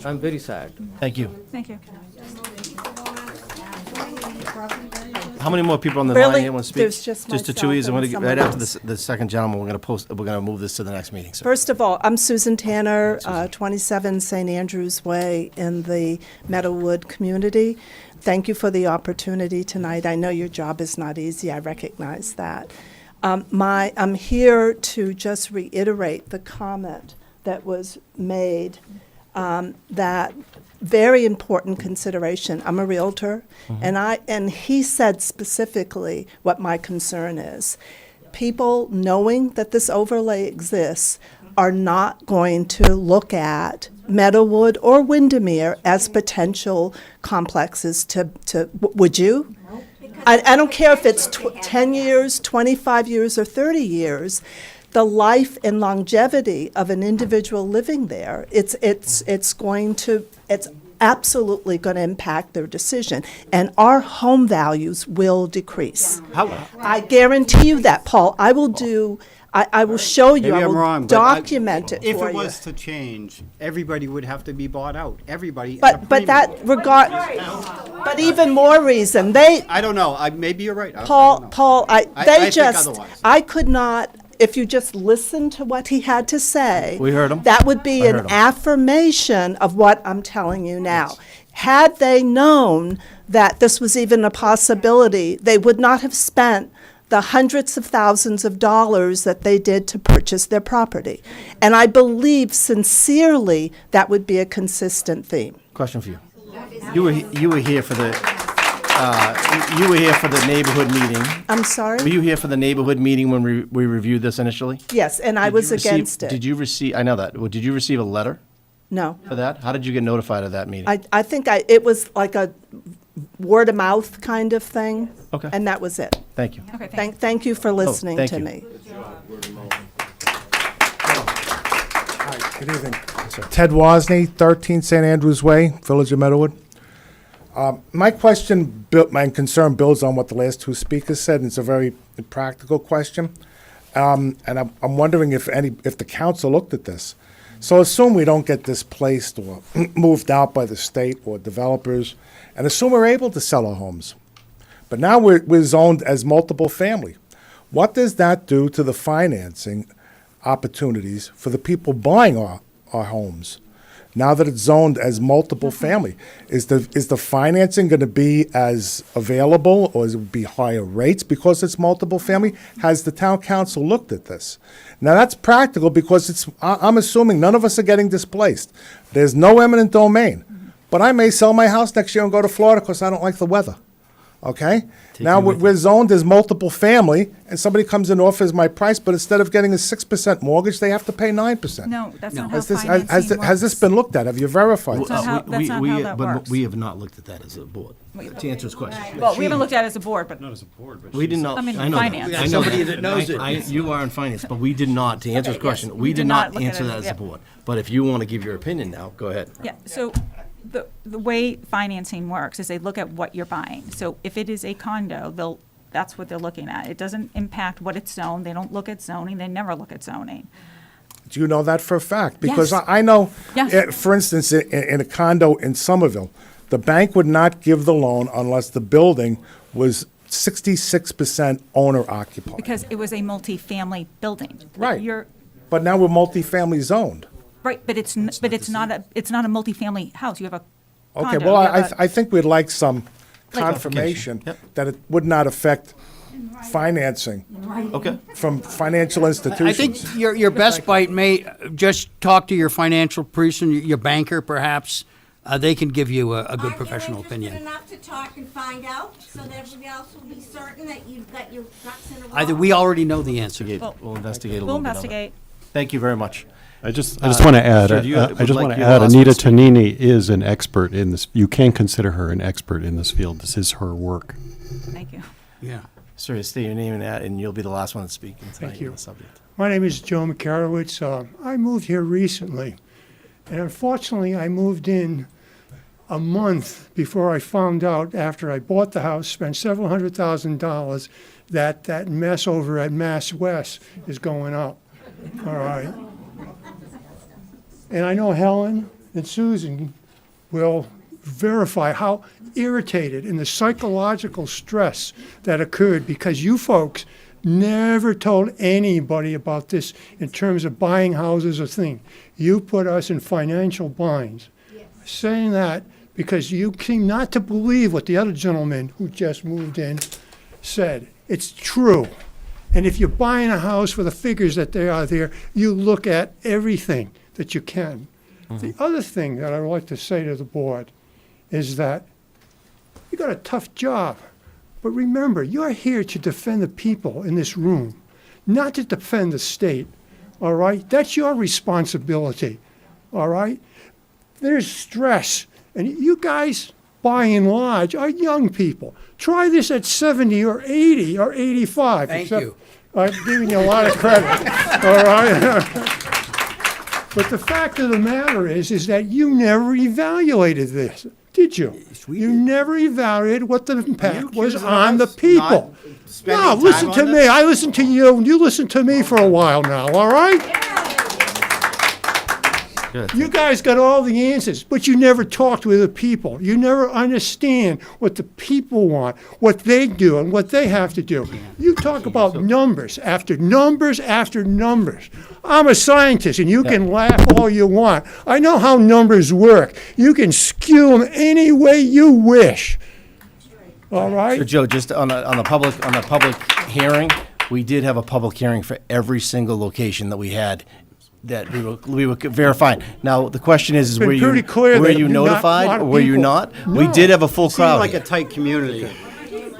I'm very sad. Thank you. Thank you. How many more people on the Really? line here want to speak? There's just the two of you. myself I'm going and to, right someone after the second gentleman, we're going to move this to the next meeting, sir. First of all, I'm Susan Tanner, 27 St. Andrews Way in the Meadowwood community. Thank you for the opportunity tonight. I know your job is not easy. I recognize that. I'm here to just reiterate the comment that was made, that very important consideration. I'm a realtor, and he said specifically what my concern is. People knowing that this overlay exists are not going to look at Meadowwood or Windermere as potential complexes to would you? I don't care if it's 10 years, 25 years, or 30 years. The life and longevity of an individual living there, it's absolutely going to impact their decision, and our home values will decrease. I guarantee you that, Paul. I will show you. Maybe I I'm will wrong, but document it if for it you. was to change, everybody would have to be bought out. Everybody. at a But that premium. regard. But even more reason I don't know. Maybe you're right. I don't know. Paul, I think otherwise. I could not, if you just listened to what he had to say. We heard him. That would be I heard an him. affirmation of what I'm telling you now. Had they known that this was even a possibility, they would not have spent the hundreds of thousands of dollars that they did to purchase their property. And I believe sincerely that would be a consistent theme. Question for you. You were here for the neighborhood meeting. I'm sorry? Were you here for the neighborhood meeting when we reviewed this initially? Yes, and I Did was you receive- against it. Did you receive? I know that. Well, did you receive a letter No. for that? How did you get notified of that meeting? I think it was like a word of mouth kind of thing. Okay. And that was it. Thank you. Okay, Thank you for listening thank to you. me. Good evening. Ted Wozni, 13 St. Andrews Way, Village of Meadowwood. My question, my concern builds on what the last two speakers said, and it's a very practical question. And I'm wondering if the council looked at this. So assume we don't get displaced or moved out by the state or developers, and assume we're able to sell our homes. But now we're zoned as multiple family. What does that do to the financing opportunities for the people buying our homes? Now that it's zoned as multiple family, is the financing going to be as available, or is it be higher rates because it's multiple family? Has the town council looked at this? Now that's practical because I'm assuming none of us are getting displaced. There's no eminent domain. But I may sell my house next year and go to Florida because I don't like the weather. Okay? Now we're zoned as multiple family, and somebody comes in and offers my price, but instead of getting a 6% mortgage, they have to pay 9%. No, that's not how Has this, financing has this works. been looked at? Have you verified? That's not how- that's not how that But works. we have not looked at that as a board, to answer his question. Well, we haven't looked at it as a board, but. Not as a board, but We did not, I mean, I know finance. that. We I got know somebody that knows it. You are in finance, but we did not, to answer his question, we did not look at answer it that as- as a yep. board. But if you want to give your opinion now, go ahead. Yeah, so the way financing works is they look at what you're buying. So if it is a condo, that's what they're looking at. It doesn't impact what it's zoned. They don't look at zoning. They never look at zoning. Do you know that for a fact? Because Yes. I know, Yes. for instance, in a condo in Somerville, the bank would not give the loan unless the building was 66% owner occupied. Because it was a multifamily building. Right. You're, But now we're multifamily zoned. right, but it's not a multifamily house. You have a condo. Okay, well, You have a- I think we'd like some Clarification. confirmation Yep. that it would not affect financing Okay. from financial I institutions. think your best bite may just talk to your financial person, your banker perhaps. They can give you a good professional opinion. enough to talk and find out, so that everybody else will be certain that you've got your ducks in a row? Either we already know the answer. We'll investigate a We'll little bit of it. investigate. Thank you very much. I just want to add, sure, do you- I would just like want to your add, last Anita one, Steve? Tonini is an expert in this. You can consider her an expert in this field. This is her work. Thank you. Yeah. Sir, state your name and you'll be the last one to speak tonight you. on the subject. My name is Joe McCarowitz. I moved here recently, and unfortunately, I moved in a month before I found out, after I bought the house, spent several $100,000, that mess over at Mass West is going up. All right. And I know Helen and Susan will verify how irritated and the psychological stress that occurred because you folks never told anybody about this in terms of buying houses or thing. You put us in financial binds. Saying that because you seem not to believe what the other gentleman who just moved in said. It's true. And if you're buying a house for the figures that they are there, you look at everything that you can. The other thing that I would like to say to the board is that you got a tough job. But remember, you're here to defend the people in this room, not to defend the state. All right? That's your responsibility. All right? There's stress. And you guys, by and large, are young people. Try this at 70 or 80 or 85. Thank except you. I'm giving you a lot of credit. All right? But the fact of the matter is that you never evaluated this, did you? You never evaluated what the impact was on the people. No, listen to me. I listen to you, and you listen to me for a while now, all right? Good. You guys got all the answers, but you never talked with the people. You never understand what the people want, what they do, and what they have to do. You talk about numbers after numbers after numbers. I'm a scientist, and you can laugh all you want. I know how numbers work. You can skew them any way you wish. All right? So Joe, just on the public hearing, we did have a public hearing for every single location that we had that we were verifying. Now, the question is been were pretty clear you that you're not a notified lot or of were you people. not? We No. did have a full Seemed crowd. like a here. tight community.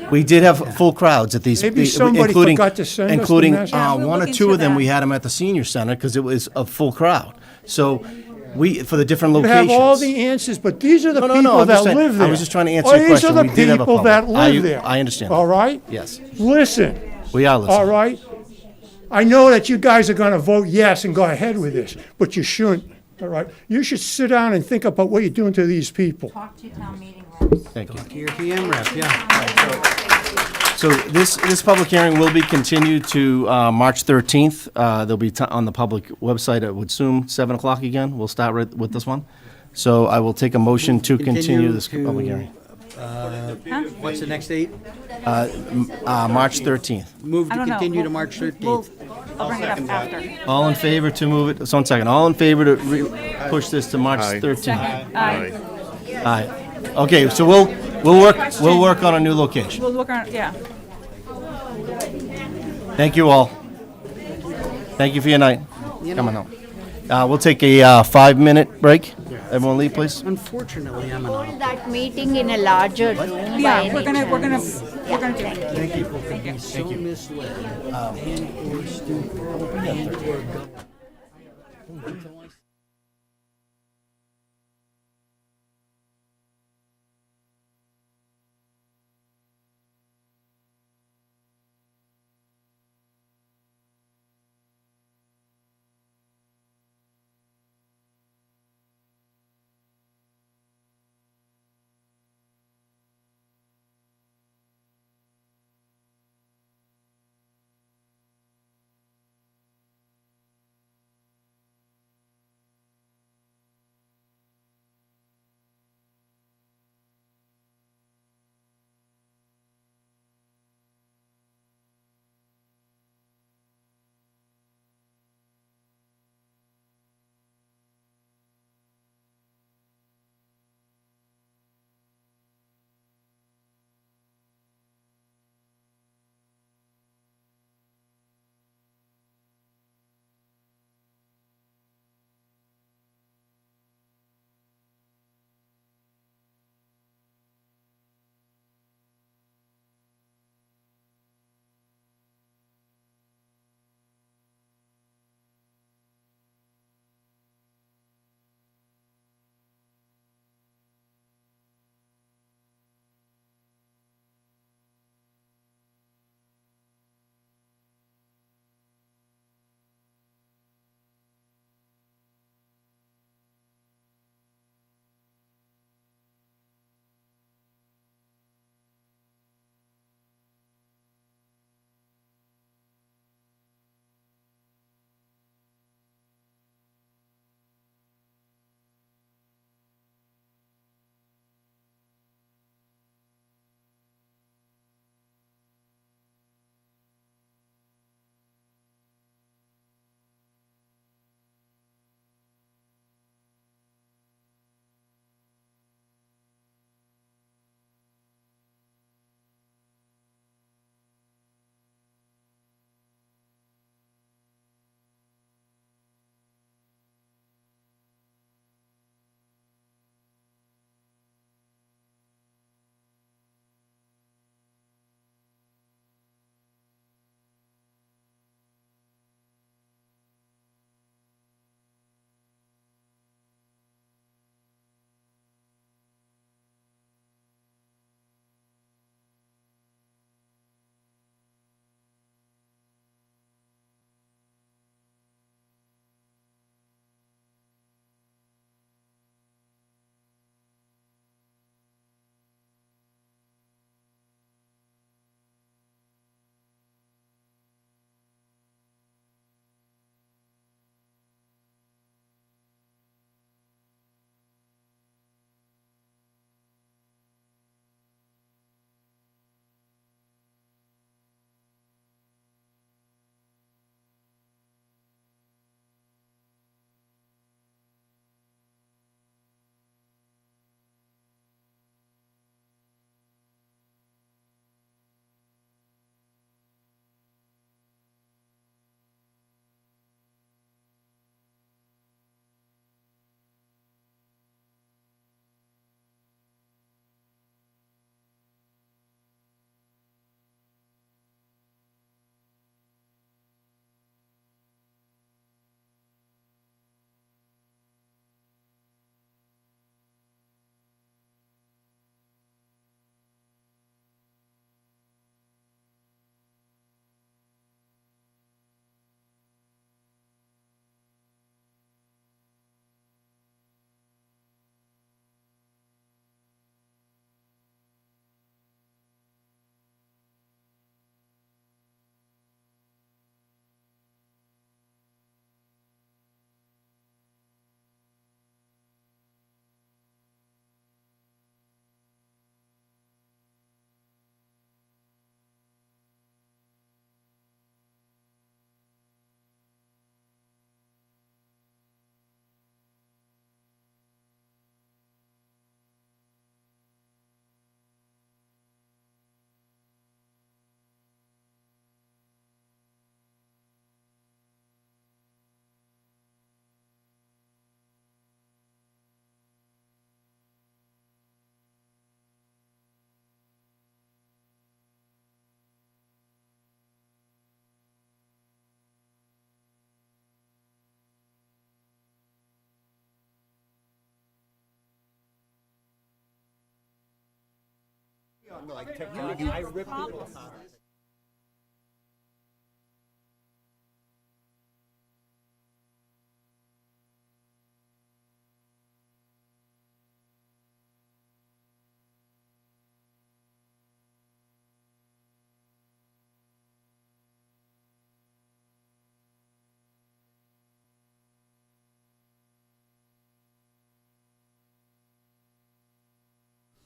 We did have full crowds at these, Maybe somebody including, forgot to send us the including message. Yeah, we'll one look or two into of them. that. We had them at the senior center because it was a full crowd. So we for the different You locations. have all the answers, but these are the No, people I'm that just saying- live there. I was just trying to answer Oh, your question. These are We the did have a people public. that live there. I understand. All right? Yes, Listen, we are listening. all right? I know that you guys are going to vote yes and go ahead with this, but you shouldn't, all right? You should sit down and think about what you're doing to these people. Talk to your town meeting reps. Thank you. Your PM rep, yeah. So this public hearing will be continued to March 13th. There'll be on the public website, I would assume, 7 o'clock again. We'll start right with this one. So I will take a motion to continue this to, public hearing. What's the next date? March 13th. Move I to don't know. continue to We'll- March 13th. I'll bring it up after. All in favor to move it, so one second, all in favor to push this to March 13th? Second, aye. Aye. Okay, so we'll work on a new location. We'll look on, yeah. Thank you all. Thank you for your night. Coming out. We'll take a 5-minute break. Everyone leave, please. Unfortunately, I'm Hold that meeting in a larger room. Yeah, we're gonna do it. Thank you for being so misled and/or stupid and/or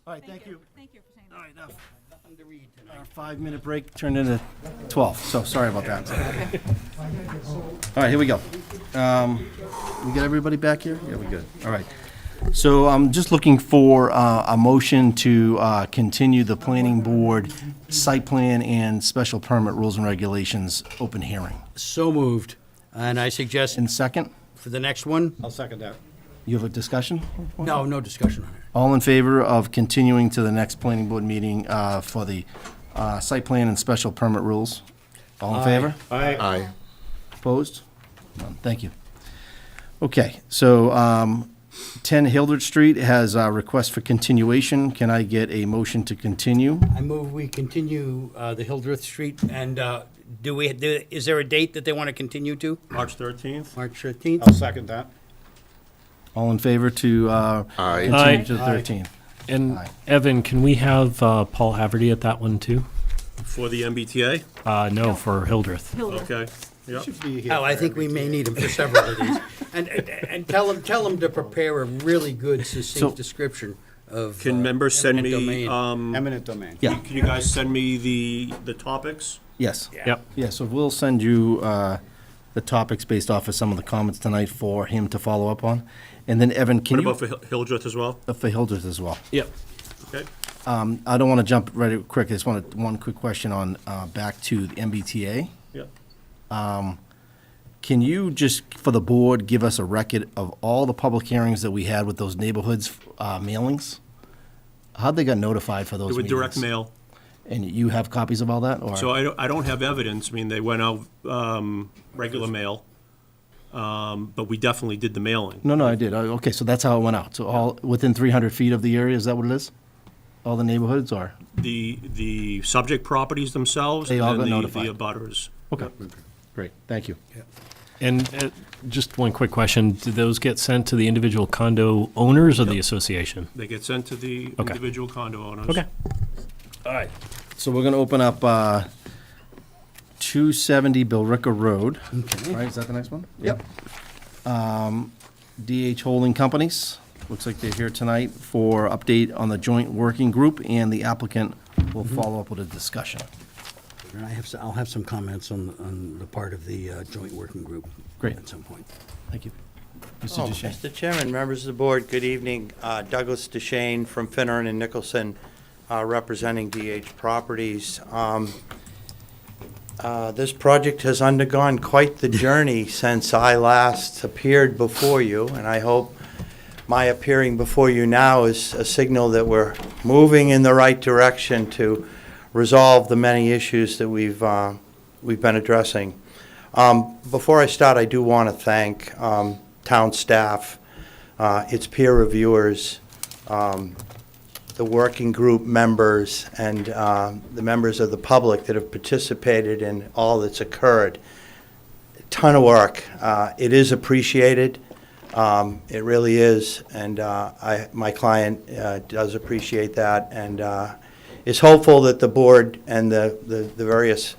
All right, thank you. Thank you for saying that. All right, now, our 5-minute break turned into 12, so sorry about that. All right, here we go. We got everybody back here? Yeah, we good. All right. So I'm just looking for a motion to continue the planning board site plan and special permit rules and regulations open hearing. So moved. And I suggest In second, for the next one, I'll second that. you have a discussion? no discussion on it. All in favor of continuing to the next planning board meeting for the site plan and special permit rules? All in Aye. favor? Aye. Opposed? None. Thank you. Okay, so 10 Hildreth Street has a request for continuation. Can I get a motion to continue? I move we continue the Hildreth Street, and is there a date that they want to continue to? March 13th? March 13th? I'll second that. All in favor to Aye. continue to the Aye. 13th? And Aye. Evan, can we have Paul Haverty at that one too? For the MBTA? No, for Hildreth. Okay, yep. Oh, I think we may need him for several of these. And tell him to prepare a really good succinct description of. Can members send eminent me, domain. Eminent domain. Yeah. can you guys send me the topics? Yes. Yep. Yeah, so we'll send you the topics based off of some of the comments tonight for him to follow up on. And then, Evan, can What you... about for Hildreth as well? For Hildreth as well. Yep. Okay. I don't want to jump right quick. I just wanted one quick question on, back to the MBTA. Yep. Can you just, for the board, give us a record of all the public hearings that we had with those neighborhoods mailings? How'd they got notified for those They were meetings? direct mail. And you have copies of all that, or? So I don't have evidence. I mean, they went out regular mail, but we definitely did the mailing. No, I did. Okay, so that's how it went out. So all within 300 feet of the area, is that what it is? All the neighborhoods, or? The subject properties themselves They all and got then notified. the abutters. Okay, great, thank you. And just one quick question, do those get sent to the individual condo owners or the association? They get sent to the Okay. individual condo owners. Okay. All right. So we're gonna open up 270 Billerica Road. Okay. Right, is that the next one? Yep. DH Holding Companies, looks like they're here tonight for update on the joint working group, and the applicant will follow up with a discussion. And I'll have some comments on the part of the joint working group. Great. At some point. Thank you. Oh, Mr. Duchesne. Mr. Chairman, members of the board, good evening. Douglas Duchesne from Finneran and Nicholson, representing DH Properties. This project has undergone quite the journey since I last appeared before you, and I hope my appearing before you now is a signal that we're moving in the right direction to resolve the many issues that we've been addressing. Before I start, I do want to thank town staff, its peer reviewers, the working group members, and the members of the public that have participated in all that's occurred. A ton of work. It is appreciated. It really is, and my client does appreciate that, and is hopeful that the board and the various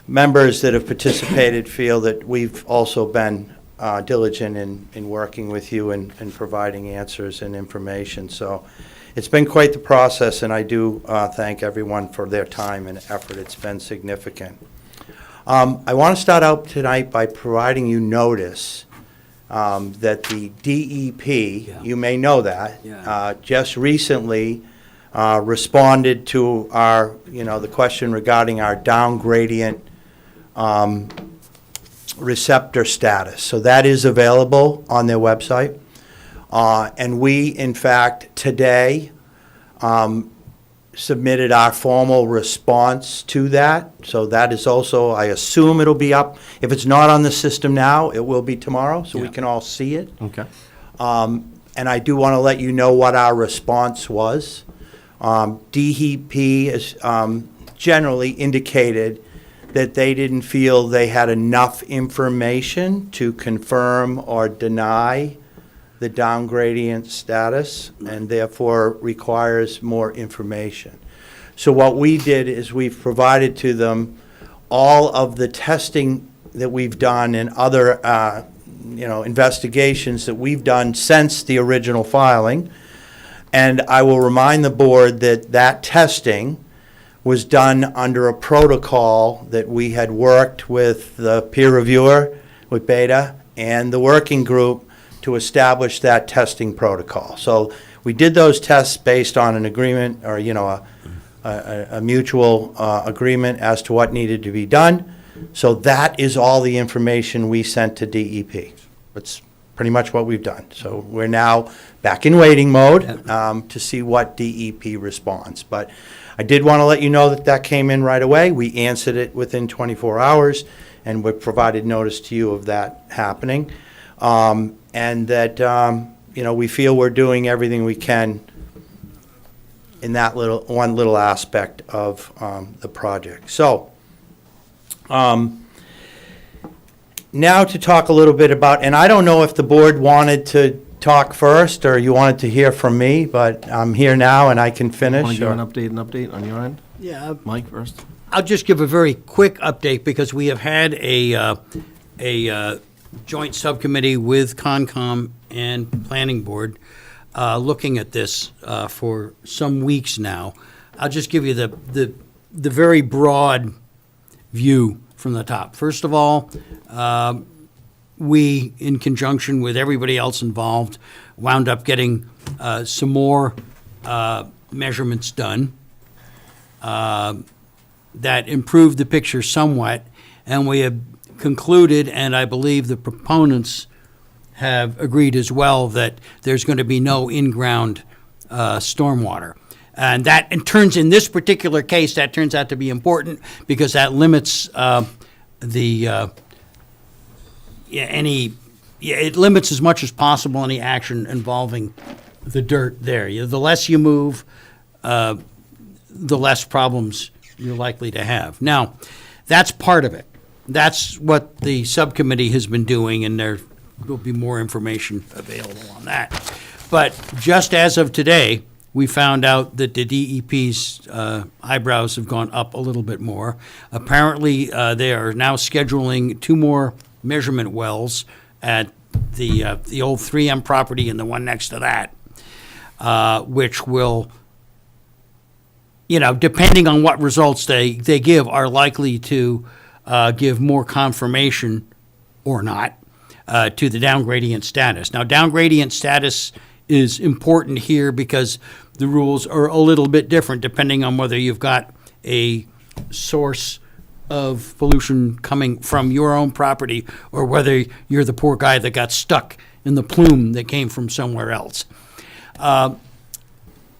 members that have participated feel that we've also been diligent in working with you and providing answers and information. So it's been quite the process, and I do thank everyone for their time and effort. It's been significant. I want to start out tonight by providing you notice that the DEP, you may know that, just recently responded to our, the question regarding our down gradient receptor status. So that is available on their website. And we, in fact, today submitted our formal response to that. So that is also, I assume it'll be up. If it's not on the system now, it will be tomorrow, so we can all see it. Okay. And I do want to let you know what our response was. DEP is, generally indicated that they didn't feel they had enough information to confirm or deny the downgradient status, and therefore requires more information. So what we did is we've provided to them all of the testing that we've done and other, investigations that we've done since the original filing. And I will remind the board that that testing was done under a protocol that we had worked with the peer reviewer, with Beta, and the working group to establish that testing protocol. So we did those tests based on an agreement, or, a mutual agreement as to what needed to be done. So that is all the information we sent to DEP. That's pretty much what we've done. So we're now back in waiting mode to see what DEP responds. But I did want to let you know that that came in right away. We answered it within 24 hours, and we provided notice to you of that happening. And that, we feel we're doing everything we can in that one little aspect of the project. So, now to talk a little bit about, and I don't know if the board wanted to talk first, or you wanted to hear from me, but I'm here now and I can finish. Want to give or- an update on your end? Yeah. Mike first? I'll just give a very quick update because we have had a joint subcommittee with Concom and Planning Board looking at this for some weeks now. I'll just give you the very broad view from the top. First of all, we, in conjunction with everybody else involved, wound up getting some more measurements done that improved the picture somewhat, and we have concluded, and I believe the proponents have agreed as well, that there's going to be no in-ground stormwater. And that, in this particular case, that turns out to be important because that limits it limits as much as possible any action involving the dirt there. The less you move, the less problems you're likely to have. Now, that's part of it. That's what the subcommittee has been doing, and there will be more information available on that. But just as of today, we found out that the DEP's eyebrows have gone up a little bit more. Apparently, they are now scheduling 2 more measurement wells at the old 3M property and the one next to that, which will, depending on what results they give, are likely to give more confirmation or not to the downgradient status. Now, downgradient status is important here because the rules are a little bit different depending on whether you've got a source of pollution coming from your own property or whether you're the poor guy that got stuck in the plume that came from somewhere else.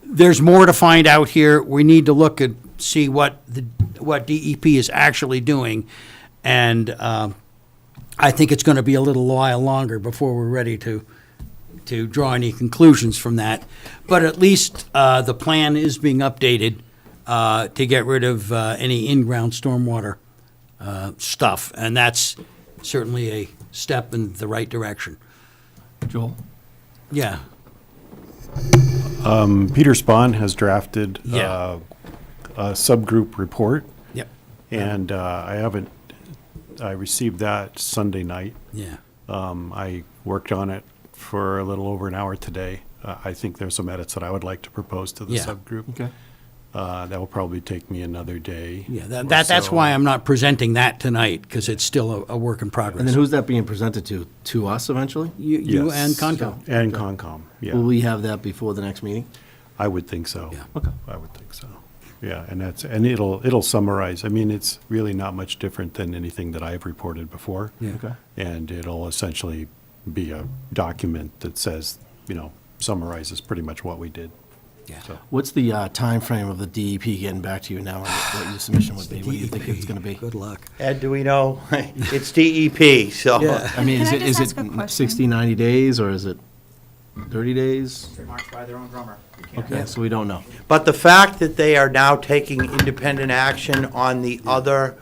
There's more to find out here. We need to look at see what DEP is actually doing, and I think it's going to be a little while longer before we're ready to draw any conclusions from that. But at least the plan is being updated to get rid of any in-ground stormwater stuff, and that's certainly a step in the right direction. Joel? Yeah. Peter Spahn has drafted Yeah. a subgroup report. Yep. And I received that Sunday night. Yeah. I worked on it for a little over an hour today. I think there's some edits that I would like to propose to the Yeah. subgroup. Okay. That will probably take me another day. Yeah, or that's so. why I'm not presenting that tonight, because it's still a work in progress. And then who's that being presented to? To us eventually? You Yes. and Concom. And Concom, yeah. Will we have that before the next meeting? I would think so. Yeah. Okay. I would think so. Yeah, and it'll summarize. I mean, it's really not much different than anything that I've reported before. Yeah. Okay. And it'll essentially be a document that says, summarizes pretty much what we did. Yeah. So, What's the time frame of the DEP getting back to you now, and what your submission would be? What do you think it's going to be? Good luck. Ed, do we know? It's DEP, so. Yeah. I mean, Can I is just it ask a question? 60, 90 days, or is it? 30 days? Marched by their own drummer. Okay, so we don't know. But the fact that they are now taking independent action on the other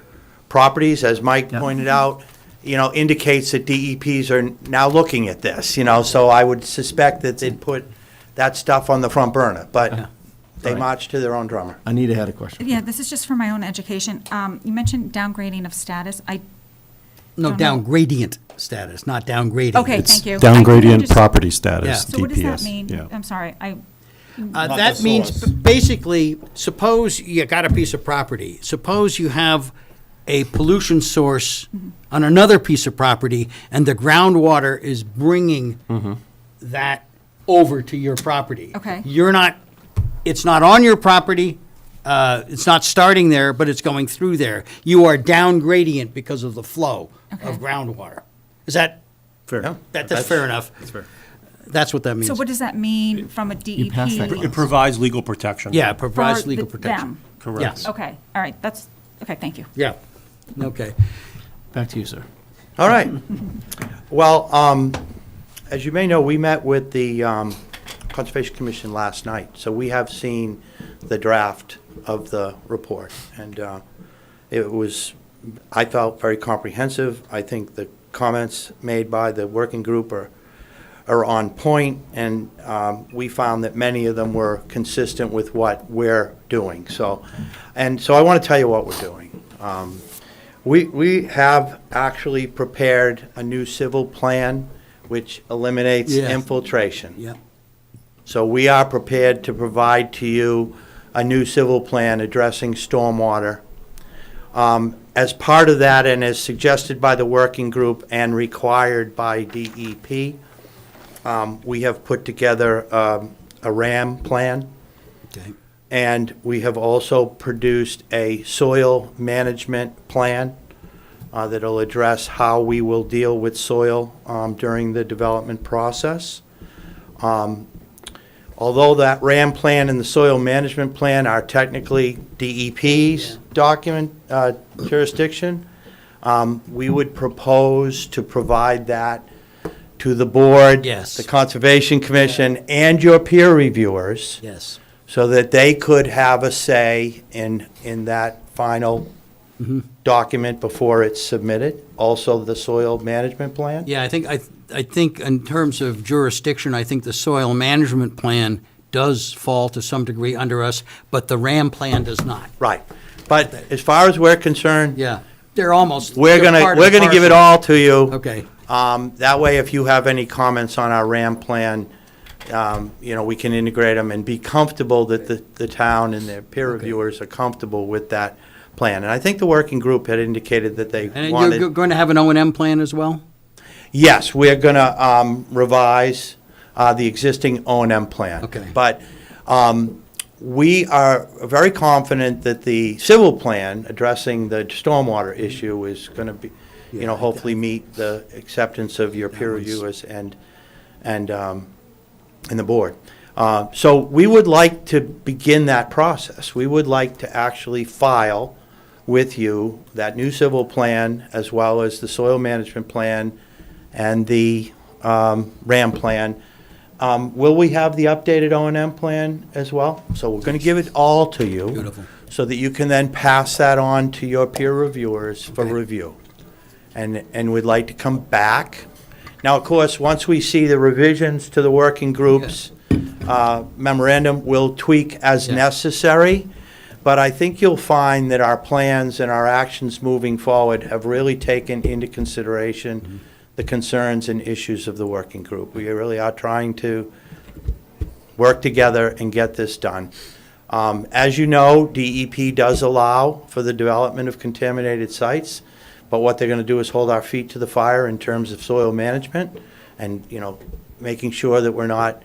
properties, as Mike pointed out, indicates that DEPs are now looking at this, so I would suspect that they'd put that stuff on the front burner, but they Right. march to their own drummer. Anita had a question. Yeah, this is just for my own education. You mentioned downgrading of status. No, Don't know. downgradient status, not downgrading. Okay, It's thank you. downgradient just- property status, So what does that DPS, mean? yeah. I'm sorry, That means, basically, suppose you got a piece of property. Suppose you have a pollution source on another piece of property, and the groundwater is bringing that over to your property. Okay. It's not on your property, it's not starting there, but it's going through there. You are down gradient because of the flow of groundwater. Is that? Fair. That's fair enough. That's fair. That's what that means. so what does that mean from a DEP? It provides legal protection. Yeah, it provides For legal the- protection. them? Correct. Yes. Okay, all right, okay, thank you. Yeah, okay. Back to you, sir. All right. Well, as you may know, we met with the Conservation Commission last night, so we have seen the draft of the report, and it was, I felt, very comprehensive. I think the comments made by the working group are on point, and we found that many of them were consistent with what we're doing. So I want to tell you what we're doing. We have actually prepared a new civil plan which eliminates Yes. infiltration. Yeah. So we are prepared to provide to you a new civil plan addressing stormwater. As part of that, and as suggested by the working group and required by DEP, we have put together a RAM plan. Okay. And we have also produced a soil management plan that'll address how we will deal with soil during the development process. Although that RAM plan and the soil management plan are technically DEP's document jurisdiction, we would propose to provide that to the board, Yes. the Conservation Commission, and your peer reviewers, Yes. so that they could have a say in that final document before it's submitted. Also, the soil management plan. Yeah, I think in terms of jurisdiction, I think the soil management plan does fall to some degree under us, but the RAM plan does not. Right. But as far as we're concerned, Yeah, they're almost. we're they're part gonna and give it parcel. all to you. Okay. That way, if you have any comments on our RAM plan, we can integrate them and be comfortable that the town and their peer reviewers are comfortable with that plan. And I think the working group had indicated that they And wanted. you're going to have an O&M plan as well? Yes, we're gonna revise the existing O&M plan. Okay. But we are very confident that the civil plan addressing the stormwater issue is gonna be, hopefully meet the acceptance of your peer reviewers and the board. So we would like to begin that process. We would like to actually file with you that new civil plan, as well as the soil management plan and the RAM plan. Will we have the updated O&M plan as well? So we're going to give it all to you. Beautiful. So that you can then pass that on to your peer reviewers for Okay. review. And we'd like to come back. Now, of course, once we see the revisions to the working group's memorandum, we'll tweak as Yeah. necessary. But I think you'll find that our plans and our actions moving forward have really taken into consideration the concerns and issues of the working group. We really are trying to work together and get this done. As you know, DEP does allow for the development of contaminated sites, but what they're going to do is hold our feet to the fire in terms of soil management and, making sure that we're not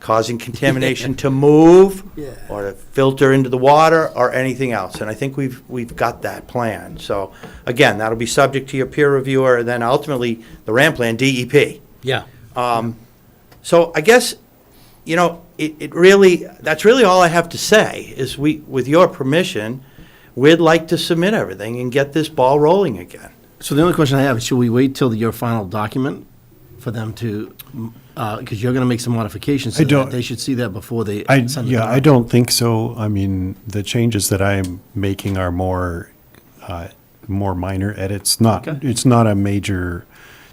causing contamination to move or to filter into the water or anything else. And I think we've got that plan. So again, that'll be subject to your peer reviewer, and then ultimately the RAM plan, DEP. Yeah. So I guess, that's really all I have to say is with your permission, we'd like to submit everything and get this ball rolling again. So the only question I have is, should we wait till your final document for them to, because you're going to make some modifications to I that. don't- They should see that before they I, send it yeah, out. I don't think so. I mean, the changes that I'm making are more minor edits, it's not a major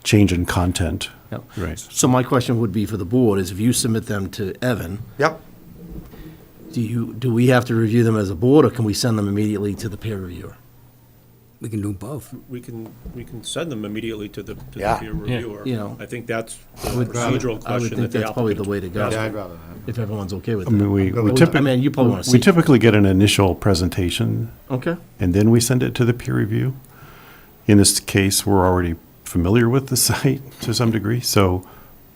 change in content. Yep. Right. So my question would be for the board is if you submit them to Evan, Yep. do we have to review them as a board, or can we send them immediately to the peer reviewer? We can do both. We can send them immediately to the Yeah. peer reviewer. You know, I think that's I a would rather- procedural I would question think that the that's probably the applicant way to go. has Yeah, I'd rather that. If everyone's okay with I that. mean, we I typically, mean, you probably want to see. we typically get an initial presentation, Okay. and then we send it to the peer review. In this case, we're already familiar with the site to some degree, so,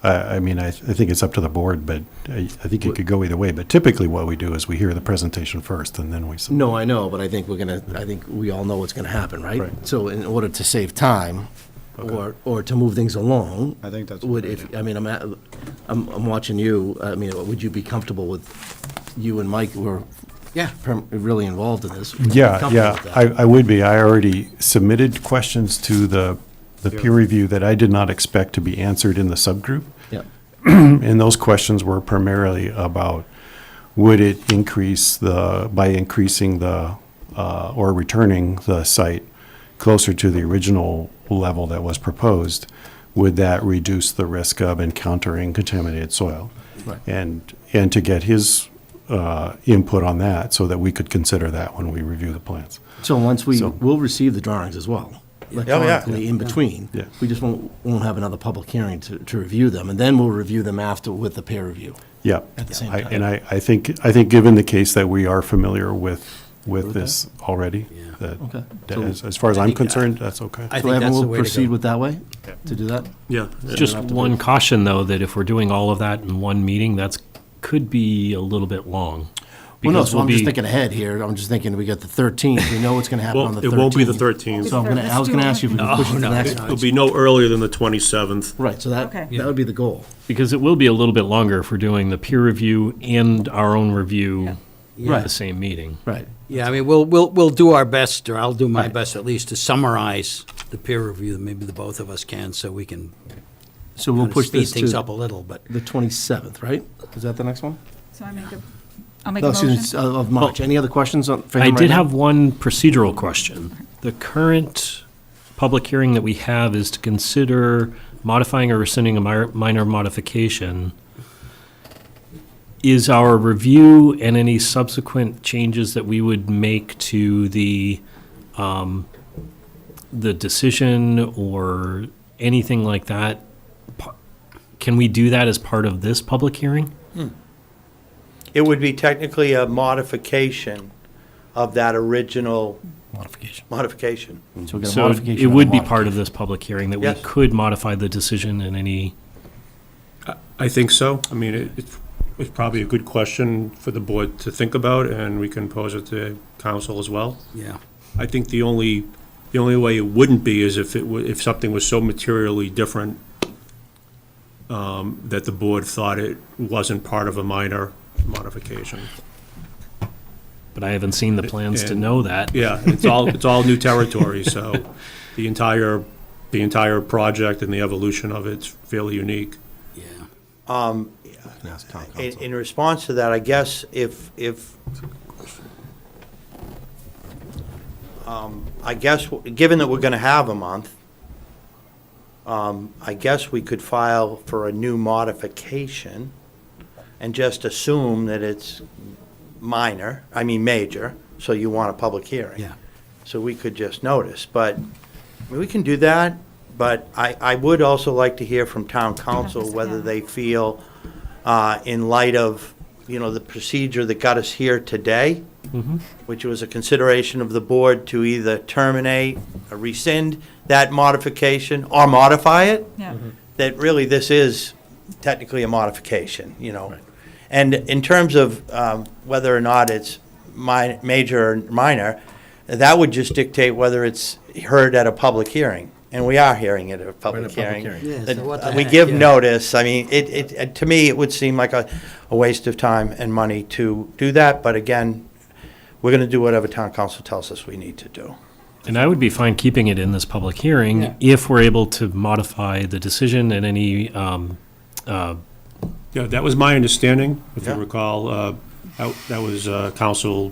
I mean, I think it's up to the board, but I think it could go either way. But typically what we do is we hear the presentation first, and then we submit. No, I know, but I think I think we all know what's going to happen, right? Right. So in order to save time, or to move things along. I think that's a Would, good if, I mean, I'm watching you, I mean, would you be comfortable with, you and Mike were really involved in this? Would you be Yeah, comfortable yeah, with that? I would be. I already submitted questions to the peer review that I did not expect to be answered in the subgroup. Yeah. And those questions were primarily about, would it increase by increasing or returning the site closer to the original level that was proposed, would that reduce the risk of encountering contaminated soil? Right. And to get his input on that so that we could consider that when we review the plans. So once we'll receive the drawings as well, electronically in between. Yeah. We just won't have another public hearing to review them, and then we'll review them after with the peer review. Yeah. At the same time. And I think given the case that we are familiar with this already, that Okay. as far as I'm concerned, that's okay. I So think Evan that's the will way to proceed go. with that way, to do that? Yeah. Just one caution, though, that if we're doing all of that in one meeting, could be a little bit long. Well, no, because so we'll I'm just be- thinking ahead here. I'm just thinking we got the 13th. We know what's going to happen Well, on the 13th. it won't be the 13th. So I was going to ask you if we could push it to the next It'll one. be no earlier than the 27th. Right, so Okay. that would be the goal. Because it will be a little bit longer if we're doing the peer review and our own review at the same meeting. Right. Yeah, I mean, we'll do our best, or I'll do my best at least, to summarize the peer review, maybe the both of us can, so we can So we'll kinda push speed this things to up a little, but. the 27th, right? Is that the next one? So I'll make a No, excuse me, motion. of March. Any other questions for him I right did now? have one procedural question. The current public hearing that we have is to consider modifying or rescinding a minor modification. Is our review and any subsequent changes that we would make to the decision or anything like that, can we do that as part of this public hearing? It would be technically a modification of that original modification. So we got a So modification it on a would be mod- part of this public hearing, that we Yes. could modify the decision in any, I think so. I mean, it's probably a good question for the board to think about, and we can pose it to council as well. Yeah. I think the only way it wouldn't be is if something was so materially different that the board thought it wasn't part of a minor modification. but I haven't seen the plans to And- know that. Yeah, it's all new territory, so the entire project and the evolution of it's fairly unique. In response to that, I guess if I guess, given that we're gonna have a month, I guess we could file for a new modification and just assume that it's major, so you want a public hearing. Yeah. So we could just notice, but, I mean, we can do that, but I would also like to hear from town council whether they feel, in light of, the procedure that got us here today, which was a consideration of the board to either terminate or rescind that modification or modify it, Yeah. that really this is technically a modification, And in terms of whether or not it's major or minor, that would just dictate whether it's heard at a public hearing. And we are hearing it at a public hearing. Yeah, That, so what the we heck, give yeah. notice. I mean, to me, it would seem like a waste of time and money to do that. But again, we're going to do whatever town council tells us we need to do. And I would be fine keeping it in this public hearing Yeah. if we're able to modify the decision and any, Yeah, that was my understanding, if you Yeah. recall. That was, council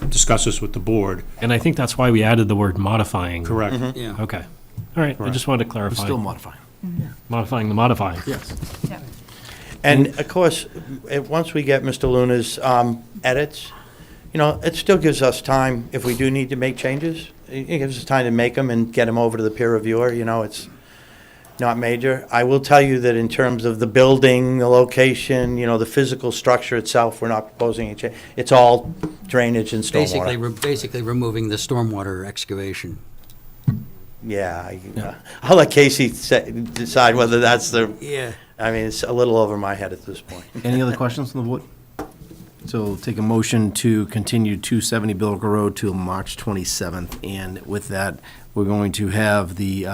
discussed this with the board. and I think that's why we added the word modifying. Correct. Yeah. Okay. All right, I just wanted to We're clarify. still modifying. Modifying the modifying. Yes. And of course, once we get Mr. Luna's edits, it still gives us time, if we do need to make changes, it gives us time to make them and get them over to the peer reviewer, it's not major. I will tell you that in terms of the building, the location, the physical structure itself, we're not proposing any change. It's all drainage and stormwater. Basically removing the stormwater excavation. Yeah, I'll let Casey decide whether that's the, Yeah. I mean, it's a little over my head at this point. Any other questions from the board? So take a motion to continue 270 Billiger Road till March 27th. And with that, we're going to have the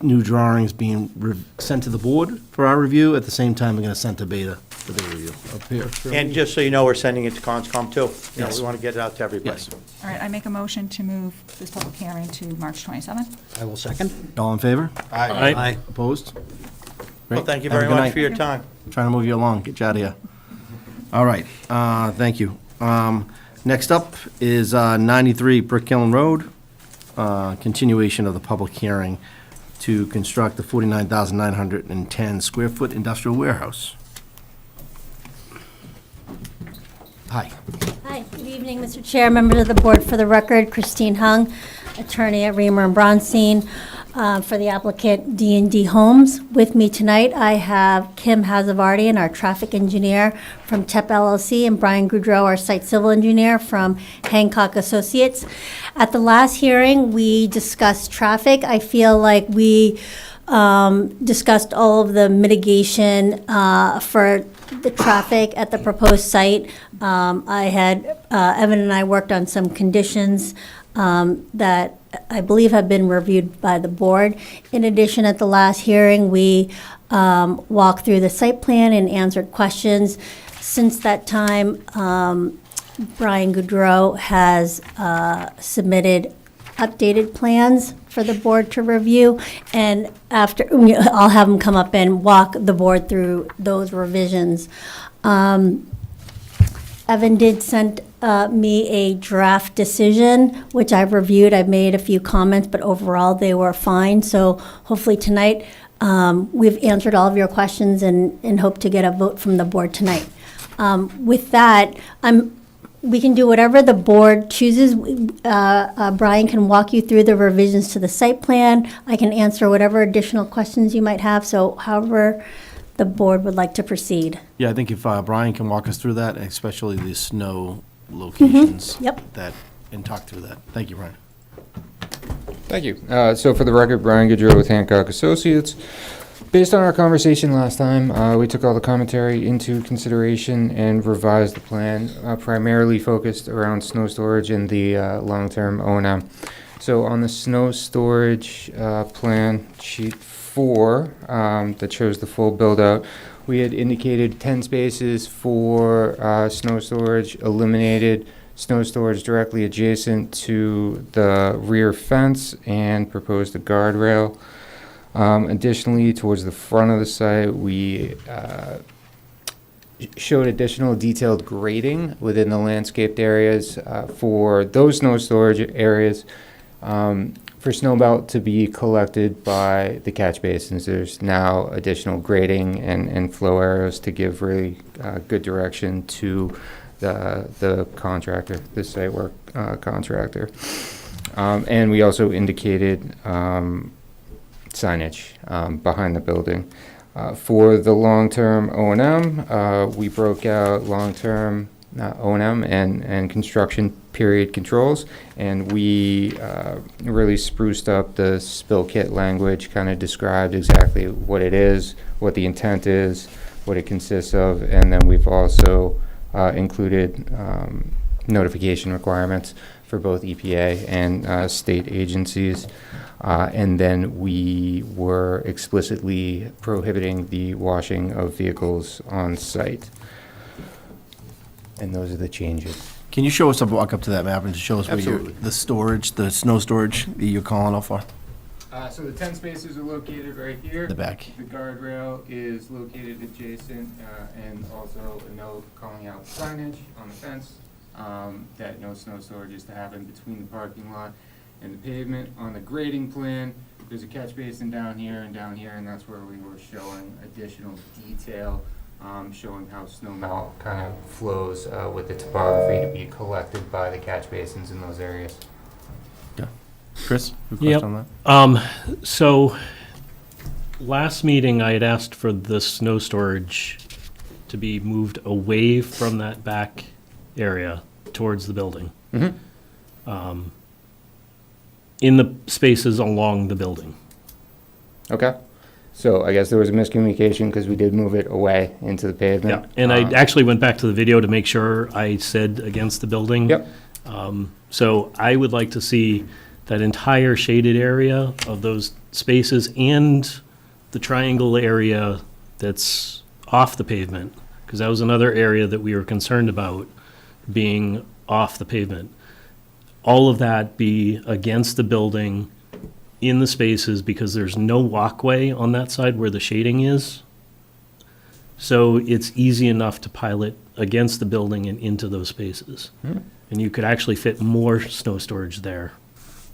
new drawings being sent to the board for our review. At the same time, we're going to send to Beta for their review up here. And just so you know, we're sending it to Conscom too. Yes. We want to get it out to everybody. Yes. All right, I make a motion to move this public hearing to March 27th. I will second. All in favor? Aye. Opposed? Well, Great. thank you Have a very good much night. for your time. Trying to move you along, get you out of here. All right, thank you. Next up is 93 Brick Hill Road, continuation of the public hearing to construct the 49,910 square foot industrial warehouse. Hi. Hi, good evening, Mr. Chair, members of the board. For the record, Christine Hung, attorney at Reamer and Bronstein, for the applicant D&D Homes. With me tonight, I have Kim Hazavardian, our traffic engineer from TEP LLC, and Brian Goudreau, our site civil engineer from Hancock Associates. At the last hearing, we discussed traffic. I feel like we discussed all of the mitigation for the traffic at the proposed site. Evan and I worked on some conditions that I believe have been reviewed by the board. In addition, at the last hearing, we walked through the site plan and answered questions. Since that time, Brian Goudreau has submitted updated plans for the board to review, and after, I'll have him come up and walk the board through those revisions. Evan did send me a draft decision, which I've reviewed. I've made a few comments, but overall they were fine. So hopefully tonight, we've answered all of your questions and hope to get a vote from the board tonight. With that, we can do whatever the board chooses. Brian can walk you through the revisions to the site plan. I can answer whatever additional questions you might have. So however the board would like to proceed. Yeah, I think if Brian can walk us through that, especially the snow locations. Yep. And talk through that. Thank you, Brian. Thank you. So for the record, Brian Goudreau with Hancock Associates. Based on our conversation last time, we took all the commentary into consideration and revised the plan, primarily focused around snow storage and the long-term O&M. So on the snow storage plan, sheet 4, that shows the full build-out, we had indicated 10 spaces for snow storage, eliminated snow storage directly adjacent to the rear fence, and proposed a guardrail. Additionally, towards the front of the site, we showed additional detailed grading within the landscaped areas for those snow storage areas for snowmelt to be collected by the catch basins. There's now additional grading and flow arrows to give really good direction to the contractor, the site work contractor. And we also indicated signage behind the building. For the long-term O&M, we broke out long-term O&M and construction period controls, and we really spruced up the spill kit language, kind of described exactly what it is, what the intent is, what it consists of, and then we've also included notification requirements for both EPA and state agencies. And then we were explicitly prohibiting the washing of vehicles on site. And those are the changes. Can you show us walk up to that map and show us where Absolutely. the storage, the snow storage that you're calling out for? So the 10 spaces are located right here. The back. The guardrail is located adjacent, and also a note calling out signage on the fence that no snow storage is to happen between the parking lot and the pavement. On the grading plan, there's a catch basin down here, and that's where we were showing additional detail, showing how snow melt kind of flows with the topography to be collected by the catch basins in those areas. Chris, you have a Yep. question on that? So, last meeting, I had asked for the snow storage to be moved away from that back area towards the building. In the spaces along the building. Okay. So I guess there was a miscommunication because we did move it away into the pavement. Yeah, and I actually went back to the video to make sure I said against the building. Yep. So I would like to see that entire shaded area of those spaces and the triangle area that's off the pavement, because that was another area that we were concerned about being off the pavement. All of that be against the building in the spaces, because there's no walkway on that side where the shading is. So it's easy enough to pile it against the building and into those spaces. And you could actually fit more snow storage there.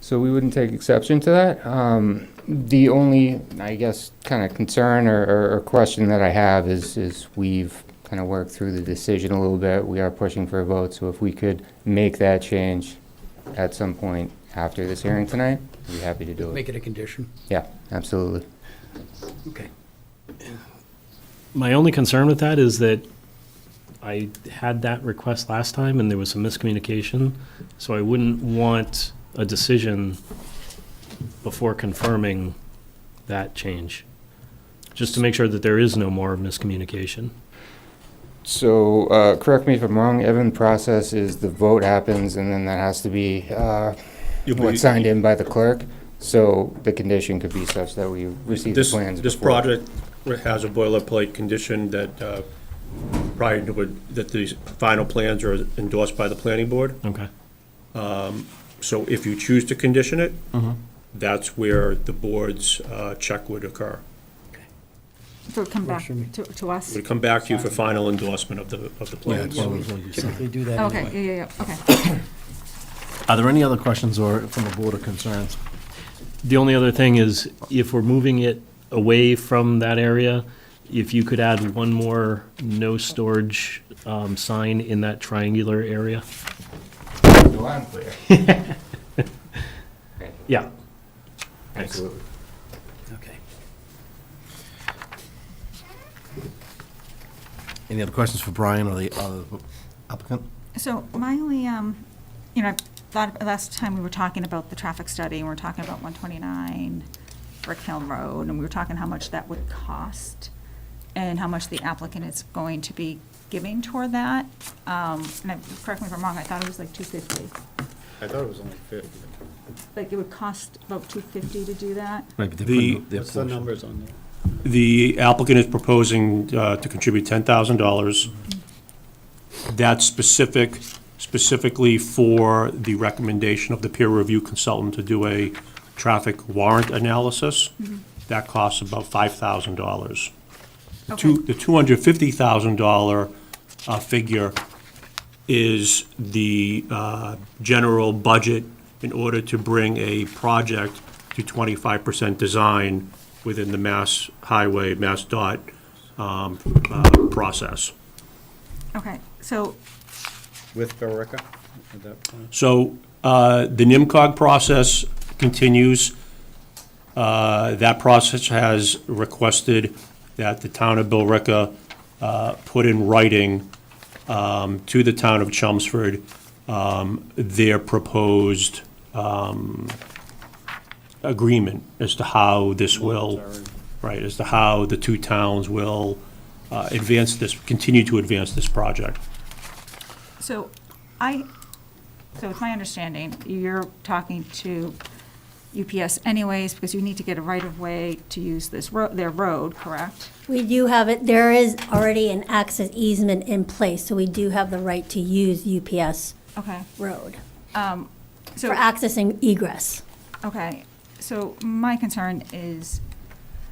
So we wouldn't take exception to that. The only, I guess, kind of concern or question that I have is we've kind of worked through the decision a little bit. We are pushing for a vote, so if we could make that change at some point after this hearing tonight, I'd be happy to do it. Make it a condition. Yeah, absolutely. Okay. My only concern with that is that I had that request last time and there was some miscommunication, so I wouldn't want a decision before confirming that change, just to make sure that there is no more miscommunication. So, correct me if I'm wrong, Evan, process is the vote happens and then that has to be, what's signed in by the clerk. So the condition could be such that we receive the plans This before. project has a boilerplate condition that prior to it, that the final plans are endorsed by the planning board. Okay. So if you choose to condition it, that's where the board's check would occur. So it come back to us? It would come back to you for final endorsement of the plans. Typically do that Okay, anyway. yeah, okay. Are there any other questions or from the board or concerns? The only other thing is, if we're moving it away from that area, if you could add one more no storage sign in that triangular area. So I'm clear. Yeah. Absolutely. Okay. Any other questions for Brian or the other applicant? So my only, I thought last time we were talking about the traffic study, and we were talking about 129 Brick Hill Road, and we were talking how much that would cost and how much the applicant is going to be giving toward that. Correct me if I'm wrong, I thought it was like $250. I thought it was only 50. Like it would cost about $250 to do that? Right, but What's the numbers on there? The applicant is proposing to contribute $10,000. That's specifically for the recommendation of the peer review consultant to do a traffic warrant analysis. That costs about $5,000. Okay. The $250,000 figure is the general budget in order to bring a project to 25% design within the Mass Highway, Mass DOT process. Okay, so, With Berica at that point? So the NIMCOG process continues. That process has requested that the town of Billerica put in writing to the town of Chelmsford their proposed agreement as to how this will, right, as to how the two towns will continue to advance this project. so it's my understanding, you're talking to UPS anyways, because you need to get a right-of-way to use this their road, correct? We do have it, there is already an access easement in place, so we do have the right to use UPS Okay. road So for accessing egress. Okay, so my concern is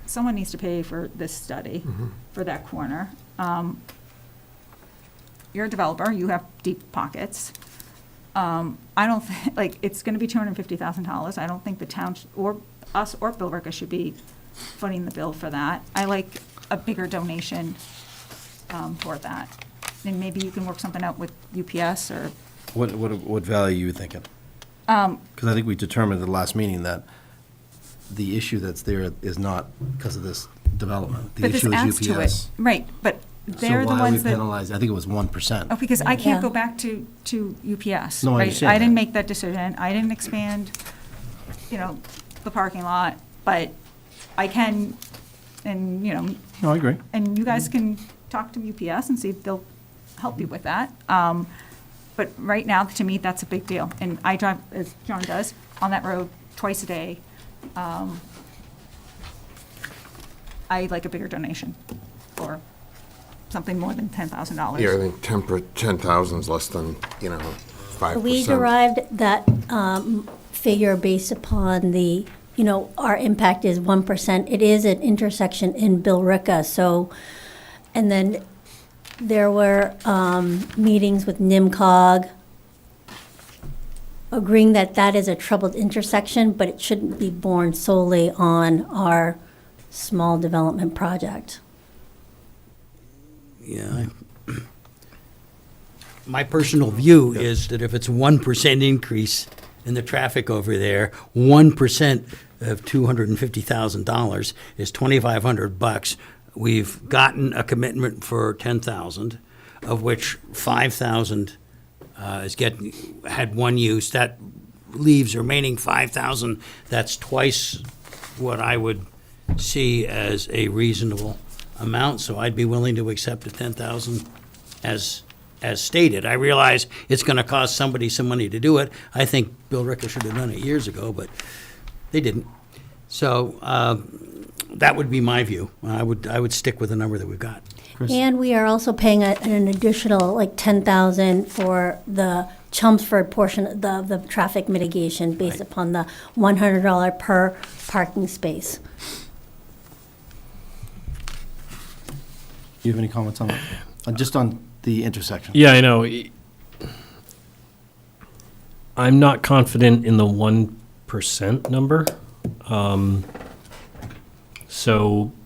someone needs to pay for this study for that corner. You're a developer, you have deep pockets. I don't think, like, it's gonna be $250,000. I don't think the town, or us or Bill Ricka should be footing the bill for that. I like a bigger donation for that. And maybe you can work something out with UPS or, What value are you thinking? um, Because I think we determined at the last meeting that the issue that's there is not because of this development. The but this issue adds is to it. UPS. Right, but they're the So why are we ones that. penalized? I think it was 1%. Oh, because I Yeah. can't go back to UPS, No, I right? understand I didn't that. make that decision. I didn't expand, the parking lot, but I can, and, No, I agree. and you guys can talk to UPS and see if they'll help you with that. But right now, to me, that's a big deal. And I drive, as John does, on that road twice a day. I like a bigger donation or something more than $10,000. Yeah, I think 10,000 is less than, 5%. We derived that figure based upon the, our impact is 1%. It is an intersection in Billerica, so, and then there were meetings with NIMCOG agreeing that that is a troubled intersection, but it shouldn't be borne solely on our small development project. Yeah. My personal view is that if it's 1% increase in the traffic over there, 1% of $250,000 is $2,500. We've gotten a commitment for 10,000, of which 5,000 had one use. That leaves remaining 5,000. That's twice what I would see as a reasonable amount. So I'd be willing to accept the 10,000 as stated. I realize it's going to cost somebody some money to do it. I think Bill Ricka should have done it years ago, but they didn't. So that would be my view. I would stick with the number that we've got. And we are also paying an additional like 10,000 for the Chelmsford portion of the traffic mitigation based upon the $100 per parking space. Do you have any comments on that? Just on the intersection? Yeah, I know. I'm not confident in the 1% number.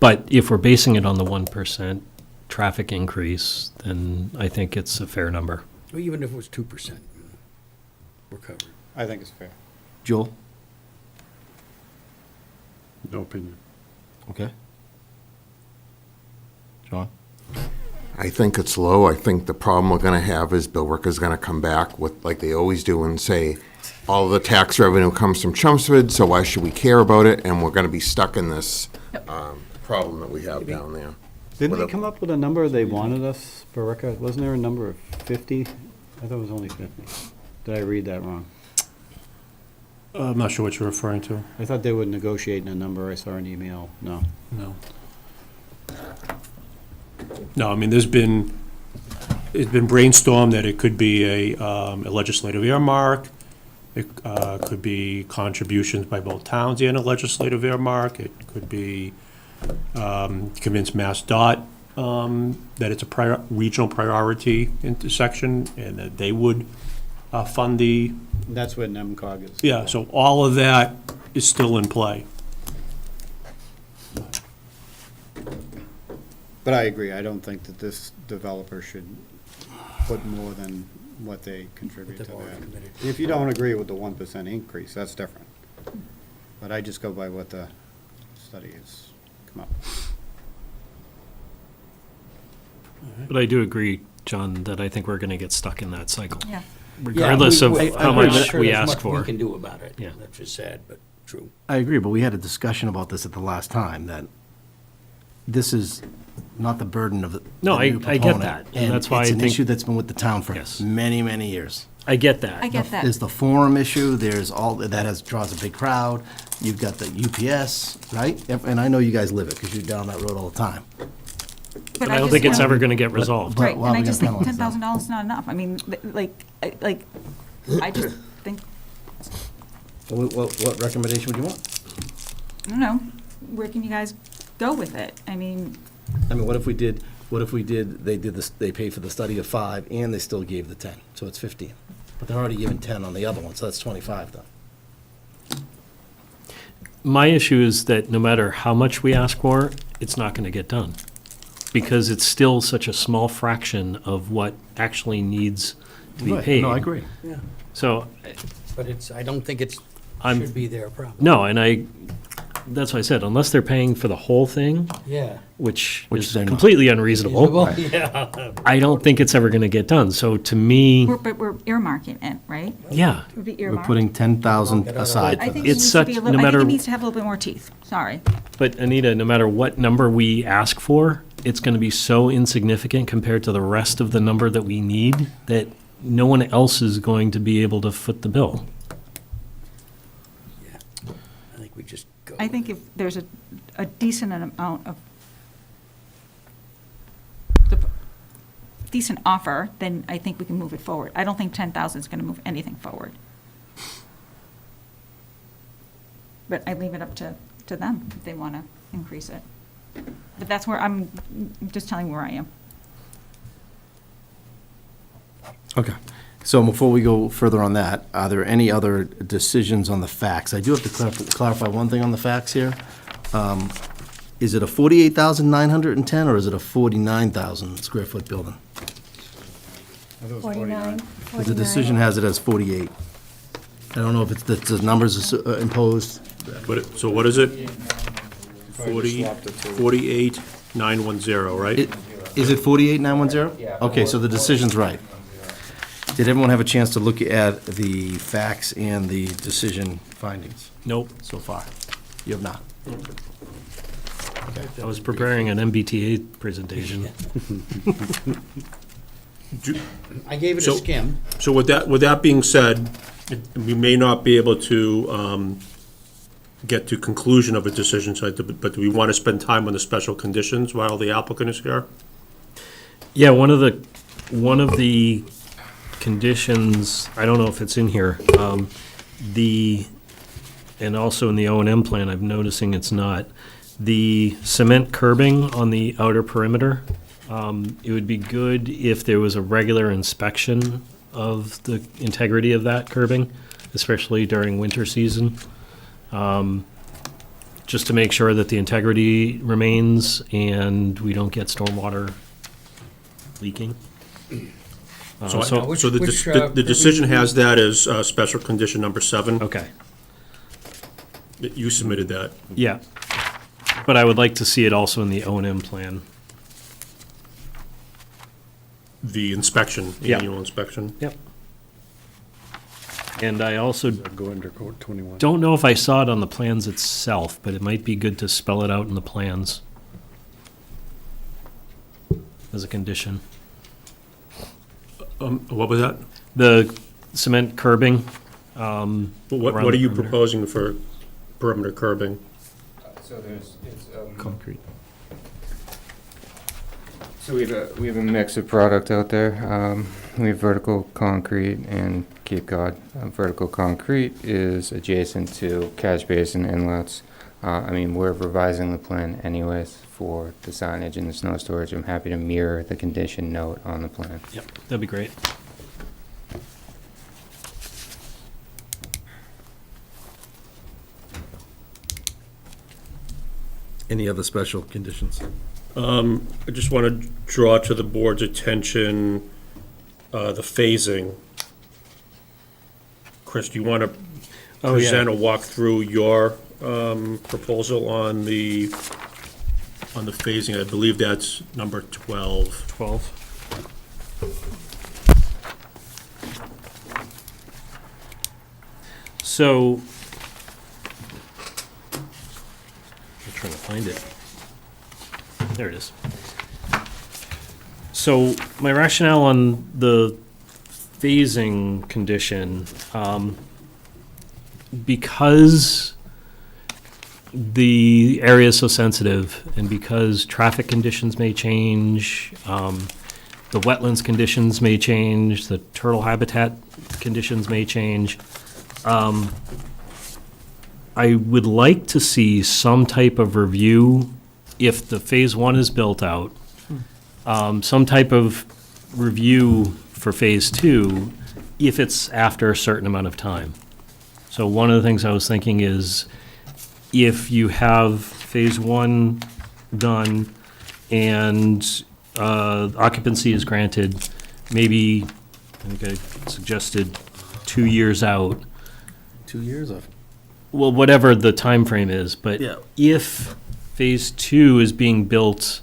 But if we're basing it on the 1% traffic increase, then I think it's a fair number. Well, even if it was 2%, we're covered. I think it's fair. Joel? No opinion. Okay. John? I think it's low. I think the problem we're going to have is Bill Ricka's going to come back with, like they always do, and say, all the tax revenue comes from Chelmsford, so why should we care about it? And we're going to be stuck in this problem that we have down there. Didn't they come up with a number they wanted us, Barica? Wasn't there a number of 50? I thought it was only 50. Did I read that wrong? I'm not sure what you're referring to. I thought they were negotiating a number. I saw an email. No. No, I mean, it's been brainstormed that it could be a legislative earmark. It could be contributions by both towns and a legislative earmark. It could be convince MassDOT that it's a regional priority intersection and that they would fund the. That's what NEMCOG is. Yeah, so all of that is still in play. But I agree, I don't think that this developer should put more than what they contribute to that. If you don't agree with the 1% increase, that's different. But I just go by what the study has come up. But I do agree, John, that I think we're going to get stuck in that cycle. Yeah. Regardless of how much we There's ask much for. we can do about it. Yeah. That's just sad, but true. I agree, but we had a discussion about this at the last time, that this is not the burden of the No, the new I get proponent. that, and that's why it's I an think- issue that's been with the town for Yes. many, many years. I get that. I get that. There's the forum issue, there's all, draws a big crowd, you've got the UPS, right? And I know you guys live it, because you're down that road all the time. But I don't think it's ever going to get resolved. Right, why and are I we just gonna think penalize them? $10,000 is not enough. I mean, like, I just think, What recommendation would you want? I don't know, where can you guys go with it? I mean, What if we did, they paid for the study of 5 and they still gave the 10, so it's 15. But they're already giving 10 on the other one, so that's 25 then. My issue is that no matter how much we ask for, it's not going to get done. Because it's still such a small fraction of what actually needs to be Right. paid. No, I agree. Yeah. So, But I don't think it I'm- should be their problem. no, and that's why I said, unless they're paying for the whole thing, Yeah. which Which is they're not. completely unreasonable, Yeah. I don't think it's ever going to get done. So to me, but we're earmarking it, right? yeah, It would be We're earmarked. putting 10,000 aside I for think it this. It's needs to be such- a no little, I think matter- it needs to have a little bit more teeth, sorry. but Anita, no matter what number we ask for, it's going to be so insignificant compared to the rest of the number that we need that no one else is going to be able to foot the bill. I think we just go. I think if there's a decent amount of, decent offer, then I think we can move it forward. I don't think 10,000 is going to move anything forward. But I leave it up to them if they want to increase it. But that's where I'm just telling you where I am. Okay. So before we go further on that, are there any other decisions on the facts? I do have to clarify one thing on the facts here. Is it a 48,910 or is it a 49,000 square foot building? 49. Because the decision has it as 48. I don't know if it's the numbers imposed. So what is it? 48,910, right? Is it 48,910? Yeah. Okay, so the decision's right. Did everyone have a chance to look at the facts and the decision findings Nope. so far? You have not? I was preparing an MBTA presentation. I gave it a So- skim. So with that being said, we may not be able to get to conclusion of a decision, but do we want to spend time on the special conditions while the applicant is here? Yeah, one of the conditions, I don't know if it's in here, and also in the O&M plan, I'm noticing it's not, the cement curbing on the outer perimeter, it would be good if there was a regular inspection of the integrity of that curbing, especially during winter season, just to make sure that the integrity remains and we don't get stormwater leaking. So which, the decision has that as special condition number 7. Okay, You submitted that. yeah. But I would like to see it also in the O&M plan. The inspection, the Yeah. annual inspection. Yep. And I also Go under code 21. don't know if I saw it on the plans itself, but it might be good to spell it out in the plans as a condition. What was that? The cement curbing. What around are the you perimeter. proposing for perimeter curbing? So it's Concrete. So we have a mix of product out there. We have vertical concrete and Cape Cod. Vertical concrete is adjacent to catch basin inlets. We're revising the plan anyways for the signage and the snow storage. I'm happy to mirror the condition note on the plan. Yep, that'd be great. Any other special conditions? I just want to draw to the board's attention the phasing. Chris, do you want to Oh, yeah. present or walk through your proposal on the phasing? I believe that's number 12. 12. So, I'm trying to find it. There it is. So, my rationale on the phasing condition, because the area is so sensitive and because traffic conditions may change, the wetlands conditions may change, the turtle habitat conditions may change. I would like to see some type of review if the phase one is built out. Some type of review for phase two if it's after a certain amount of time. So one of the things I was thinking is if you have phase one done and occupancy is granted, maybe, I think I suggested 2 years out. 2 years of? Well, whatever the time frame is, but Yeah. if phase two is being built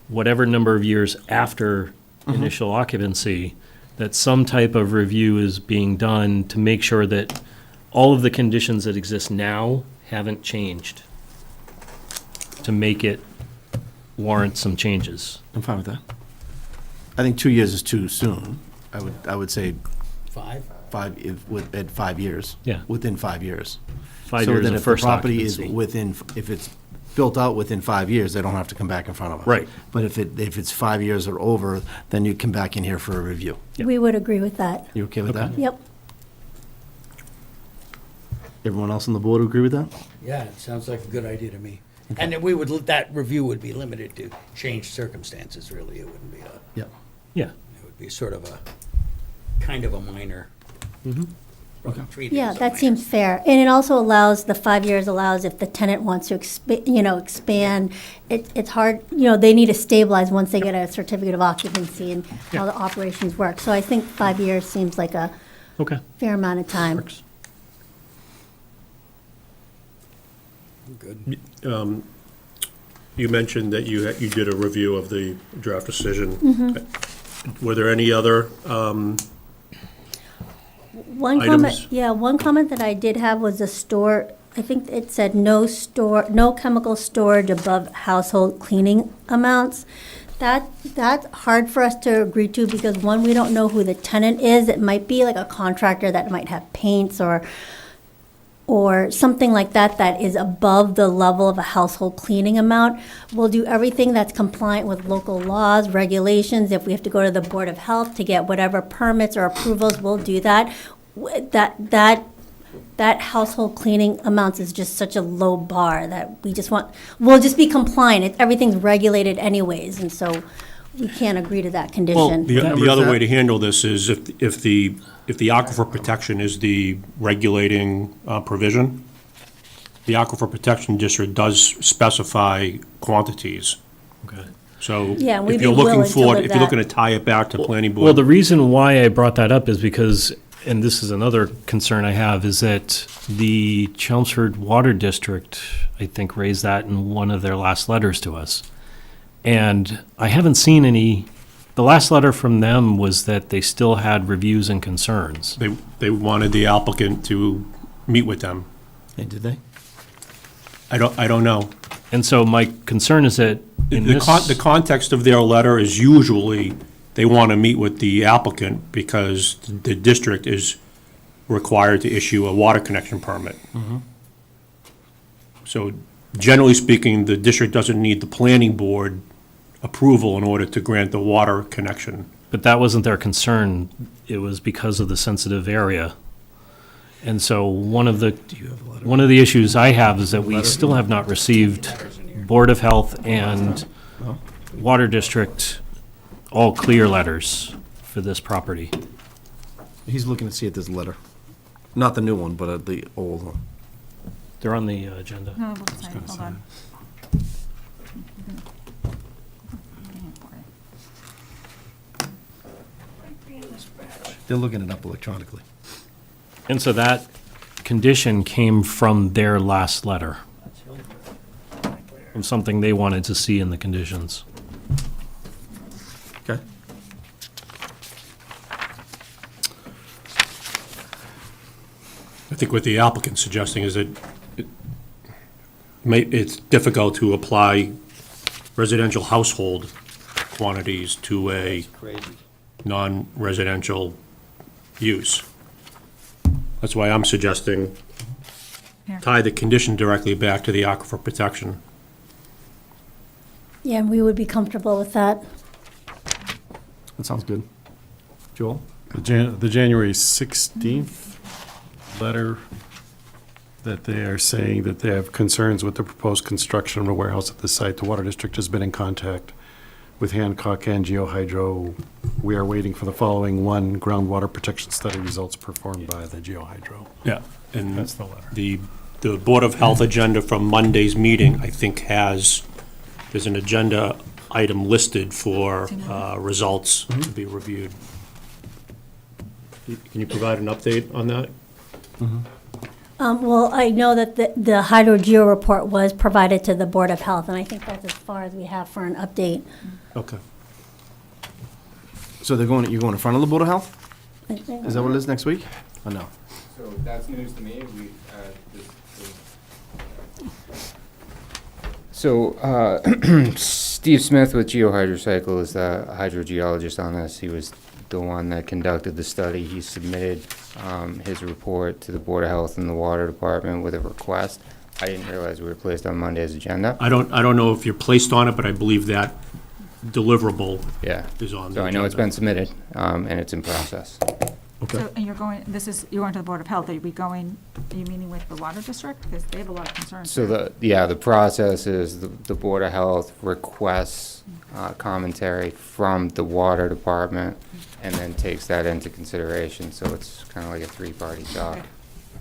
whatever number of years after initial occupancy, that some type of review is being done to make sure that all of the conditions that exist now haven't changed, to make it warrant some changes. I'm fine with that. I think 2 years is too soon. I would say 5? at 5 years. Yeah. Within 5 years. 5 So years that of if the first property is occupancy. within, if it's built out within 5 years, they don't have to come back in front of us. Right. But if it's 5 years or over, then you come back in here for a review. We would agree with that. You okay with that? Yep. Everyone else on the board agree with that? Yeah, it sounds like a good idea to me. And that we would, that review would be limited to changed circumstances, really. It wouldn't be a, Yeah. Yeah. it would be sort of a, kind of a minor. Treated Yeah, as a that minor. seems fair. And it also allows, the 5 years allows if the tenant wants to expand, it's hard, they need to stabilize once they get a certificate of occupancy and how the operations work. So I think 5 years seems like a Okay. fair amount of time. Good. You mentioned that you did a review of the draft decision. Mm-hmm. Were there any other, One items? one comment that I did have was the store, I think it said no chemical storage above household cleaning amounts. That's hard for us to agree to because one, we don't know who the tenant is. It might be like a contractor that might have paints or something like that that is above the level of a household cleaning amount. We'll do everything that's compliant with local laws, regulations. If we have to go to the Board of Health to get whatever permits or approvals, we'll do that. That household cleaning amounts is just such a low bar that we'll just be compliant. Everything's regulated anyways, and so we can't agree to that well, condition. the other way to handle this is if the aquifer protection is the regulating provision, the aquifer protection district does specify quantities. Okay. So Yeah, and we'd if be you're looking willing to for, live if you're looking to that. tie it back to planning board. Well, the reason why I brought that up is because, and this is another concern I have, is that the Chelmsford Water District, I think, raised that in one of their last letters to us. And I haven't seen any, the last letter from them was that they still had reviews and concerns. They wanted the applicant to meet with them. Hey, did they? I don't know. And so my concern is that in The this. the context of their letter is usually they want to meet with the applicant because the district is required to issue a water connection permit. So generally speaking, the district doesn't need the planning board approval in order to grant the water connection. But that wasn't their concern. It was because of the sensitive area. And so one of the issues I have is that we still have not received Board of Health and Water District all clear letters for this property. He's looking to see if there's a letter. Not the new one, but the old one. They're on the agenda. No, it looks like, hold on. They're looking it up electronically. And so that condition came from their last letter, from something they wanted to see in the conditions. Okay. I think what the applicant's suggesting is that it's difficult to apply residential household quantities to a non-residential use. That's why I'm suggesting tie the condition directly back to the aquifer protection. Yeah, and we would be comfortable with that. That sounds good. Joel? The January 16th letter that they are saying that they have concerns with the proposed construction of a warehouse at the site. The Water District has been in contact with Hancock and GeoHydro. We are waiting for the following: one, groundwater protection study results performed by the GeoHydro. Yeah, and That's the letter. The Board of Health agenda from Monday's meeting, I think, there's an agenda item listed for results to be reviewed. Can you provide an update on that? Well, I know that the hydrogeo report was provided to the Board of Health, and I think that's as far as we have for an update. Okay. So you're going in front of the Board of Health? I think. Is that what it is next week? Or no? So that's news to me. Steve Smith with GeoHydrocycle is the hydrogeologist on this. He was the one that conducted the study. He submitted his report to the Board of Health and the Water Department with a request. I didn't realize we were placed on Monday's agenda. I don't know if you're placed on it, but I believe that deliverable is on So the I know it's agenda. been submitted, and it's in process. Okay. So, and you're going to the Board of Health, are you meeting with the Water District? Because they have a lot of concerns. So the process is the Board of Health requests commentary from the Water Department and then takes that into consideration. So it's kind of like a three-party talk.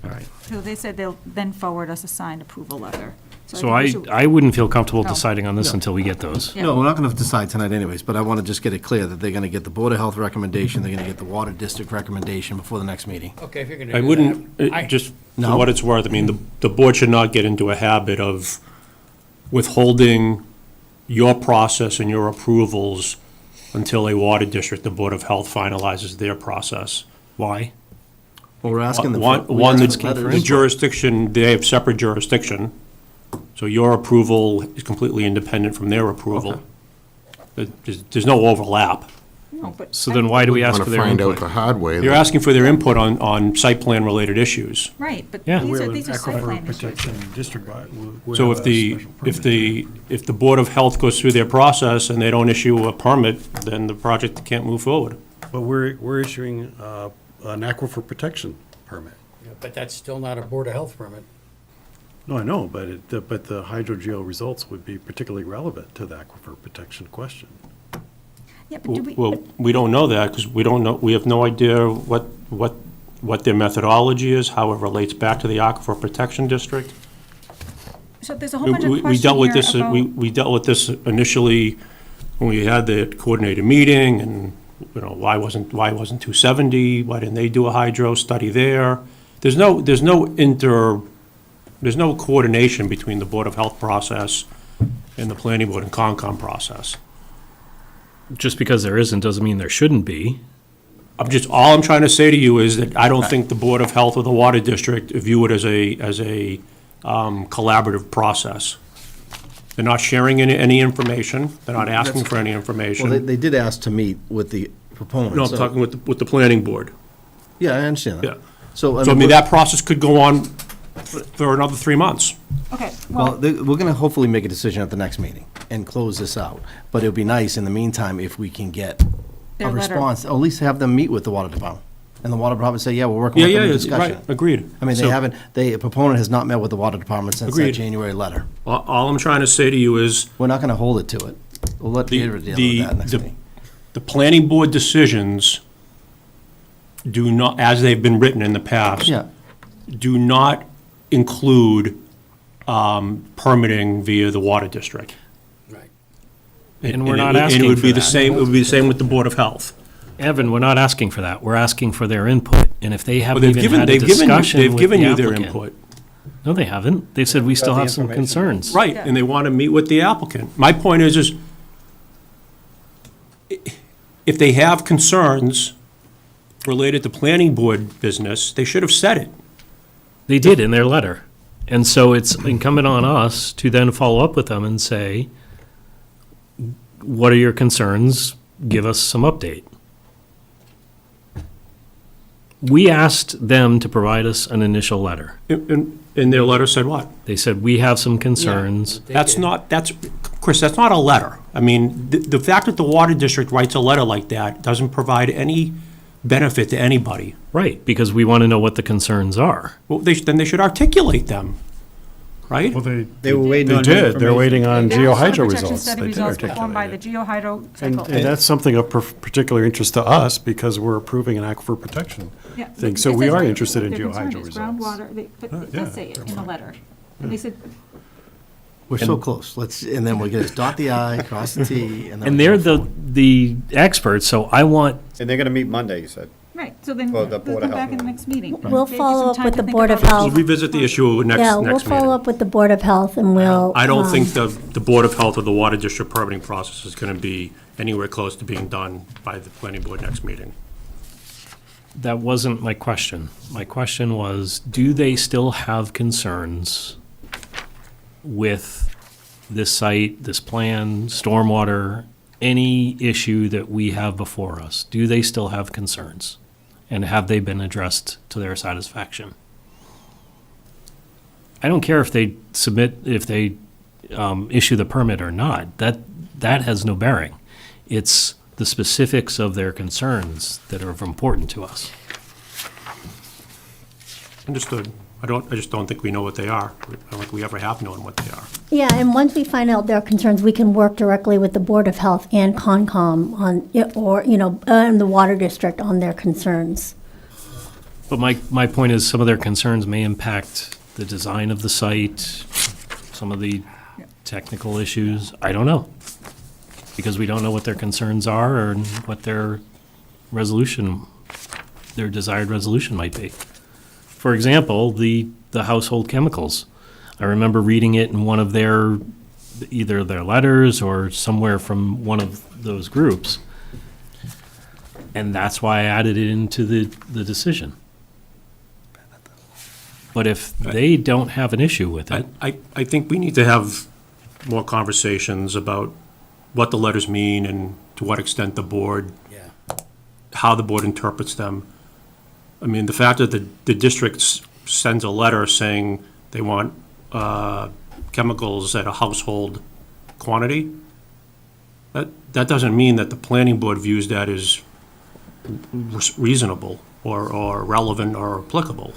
All right. So they said they'll then forward us a signed approval letter. So think we should- I wouldn't feel comfortable No. deciding on this No. until we get those. Yeah. No, we're not gonna decide tonight anyways, but I wanna just get it clear that they're gonna get the Board of Health recommendation, they're gonna get the Water District recommendation before the next meeting. Okay, if you're going to I do wouldn't, that. just No. for what it's worth, I mean, the board should not get into a habit of withholding your process and your approvals until a water district, the Board of Health finalizes their process. Why? Well, we're asking them. One, the jurisdiction, they have separate jurisdiction, so your approval is completely independent from their approval. There's no overlap. No, but So then why do we ask Want for to their find out input? the hard way. You're asking for their input on site plan-related issues. Right, but Yeah. these are site plan issues. District. So if the Board of Health goes through their process and they don't issue a permit, then the project can't move forward. But we're issuing an aquifer protection permit. But that's still not a Board of Health permit. No, I know, but the hydrogeo results would be particularly relevant to the aquifer protection question. Yeah, but do we, Well, we don't know that because we have no idea what their methodology is, how it relates back to the Aquifer Protection District. so there's a whole bunch of We questions dealt with here this, about. we dealt with this initially when we had the coordinated meeting and, why wasn't 270? Why didn't they do a hydro study there? There's no coordination between the Board of Health process and the Planning Board and Concom process. Just because there isn't doesn't mean there shouldn't be. All I'm trying to say to you is that I don't think the Board of Health or the Water District view it as a collaborative process. They're not sharing any information, they're not asking for any Well, information. they did ask to meet with the proponent. No, I'm so- talking with the Planning Board. Yeah, I understand that. Yeah. So, So, I mean, that process could go on for another 3 months. Okay, Well, we're gonna hopefully make a decision at the next meeting and close this out. But it would be nice in the meantime if we can get Their a letter. response, or at least have them meet with the Water Department. And the Water Department say, yeah, we're working with them in discussion. Right, agreed. I mean, So- the proponent has not met with the Water Department since that Agreed. January letter. All I'm trying to say to you is, We're not gonna hold it to it. We'll let David deal with that next meeting. the Planning Board decisions do not, as they've been written in the past, Yeah. do not include permitting via the Water District. Right. And we're not And asking it would for be the that. same, it would be the same with the Board of Health. Evan, we're not asking for that. We're asking for their input. And if they Well, haven't they've even given, had a they've given, discussion they've with given the you their applicant. input. No, they haven't. They've said we still the have some information. concerns. Right, and they want to meet with the applicant. My point is if they have concerns related to planning board business, they should have said it. They did in their letter. And so it's incumbent on us to then follow up with them and say, what are your concerns? Give us some update. We asked them to provide us an initial letter. And their letter said what? They said, we have some concerns. Chris, that's not a letter. I mean, the fact that the water district writes a letter like that doesn't provide any benefit to anybody. Right, because we want to know what the concerns are. Well, then they should articulate them, right? Well, They were waiting they on did. They're information. waiting on There was soil geohydro protection results. study They did results performed by articulate the it. geohydro And cycle. that's something of particular interest to us because we're approving an aquifer protection Yeah, thing. it So we says are right interested in there, their concern geohydro is results. Groundwater, but it yeah, does say it in the letter. And they said, We're so close. And then we're gonna dot the I, cross the T, and then. And we they're go the experts, so I want, And they're gonna meet Monday, you said. right, so then Well, they'll the Board come of back in Health. the next meeting. We'll Give you follow some up time with to the think Board about of it. Health. We'll revisit the issue next Yeah, we'll next follow meeting. up with the Board of Health and we'll. I don't think the Board of Health or the Water District permitting process is going to be anywhere close to being done by the planning board next meeting. that wasn't my question. My question was, do they still have concerns with this site, this plan, stormwater, any issue that we have before us? Do they still have concerns? And have they been addressed to their satisfaction? I don't care if they issue the permit or not. That has no bearing. It's the specifics of their concerns that are important to us. Understood. I just don't think we know what they are. I don't think we ever have known what they are. Yeah, and once we find out their concerns, we can work directly with the Board of Health and Concom on, or, and the Water District on their concerns. But my point is, some of their concerns may impact the design of the site, some of the technical issues. I don't know. Because we don't know what their concerns are or what their desired resolution might be. For example, the household chemicals. I remember reading it in one of either their letters or somewhere from one of those groups. And that's why I added it into the decision. But if they don't have an issue with it. I think we need to have more conversations about what the letters mean and to what extent the board, how the board interprets them. I mean, the fact that the district sends a letter saying they want chemicals at a household quantity, that doesn't mean that the planning board views that as reasonable or relevant or applicable.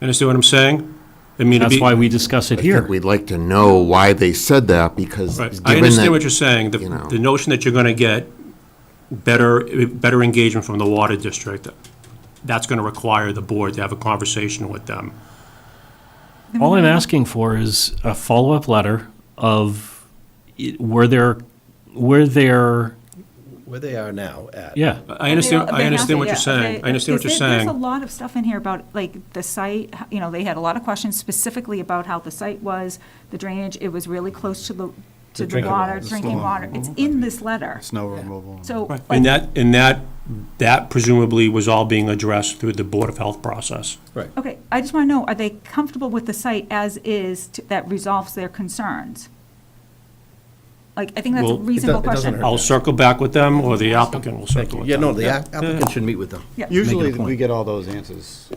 Understand what I'm saying? I mean, That's why we discuss it I here. think we'd like to know why they said that, because Right. given I understand that- what you're saying. you know. The notion that you're going to get better engagement from the water district, that's going to require the board to have a conversation with them. All I'm asking for is a follow-up letter of where they are now at. yeah. I understand what you're saying. I understand what you're There's saying. a lot of stuff in here about, like, the site, they had a lot of questions specifically about how the site was, the drainage, it was really close to the drinking water, water, drinking storm. water. It's in this letter. Snow removal. So, Right. like, And that presumably was all being addressed through the Board of Health process. Right. okay, I just want to know, are they comfortable with the site as is that resolves their concerns? Like, I think that's a Well, reasonable it doesn't question. hurt. I'll circle back with them, or the applicant will circle with Yeah, them. no, the applicant should meet with them. Yeah. Usually, Make it a point. we get all those answers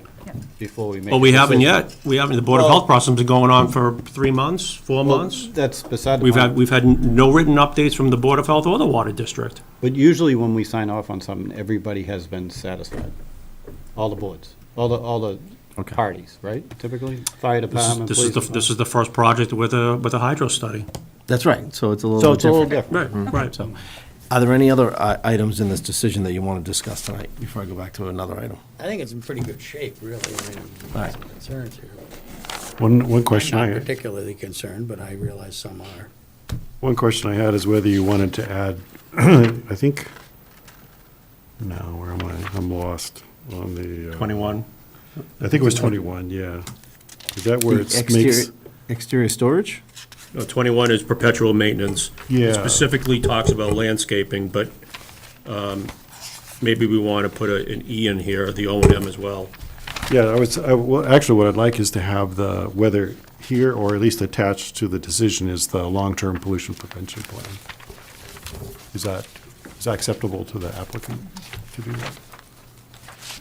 before we make. But a we haven't decision. yet. We haven't. The Board of Health process has been going on for 3 months, 4 Well, months. That's beside the We've point. had no written updates from the Board of Health or the Water District. But usually when we sign off on something, everybody has been satisfied. All the boards, all the parties, right? Typically, fire department, This police. is the first project with a hydro study. That's right, so it's a little So bit it's a little different. different. Right. So, are there any other items in this decision that you want to discuss tonight, before I go back to another item? I think it's in pretty good shape, really. I mean, All right. some concerns here. One question I'm I not had. particularly concerned, but I realize some are. One question I had is whether you wanted to add, I think, no, where am I? I'm lost on the. 21. I think it was 21, yeah. Is that where The it makes, exterior storage? No, 21 is perpetual maintenance. It Yeah. specifically talks about landscaping, but maybe we want to put an E in here, the O and M as well. yeah, well, actually, what I'd like is to have whether here or at least attached to the decision is the long-term pollution prevention plan. Is that acceptable to the applicant to do that?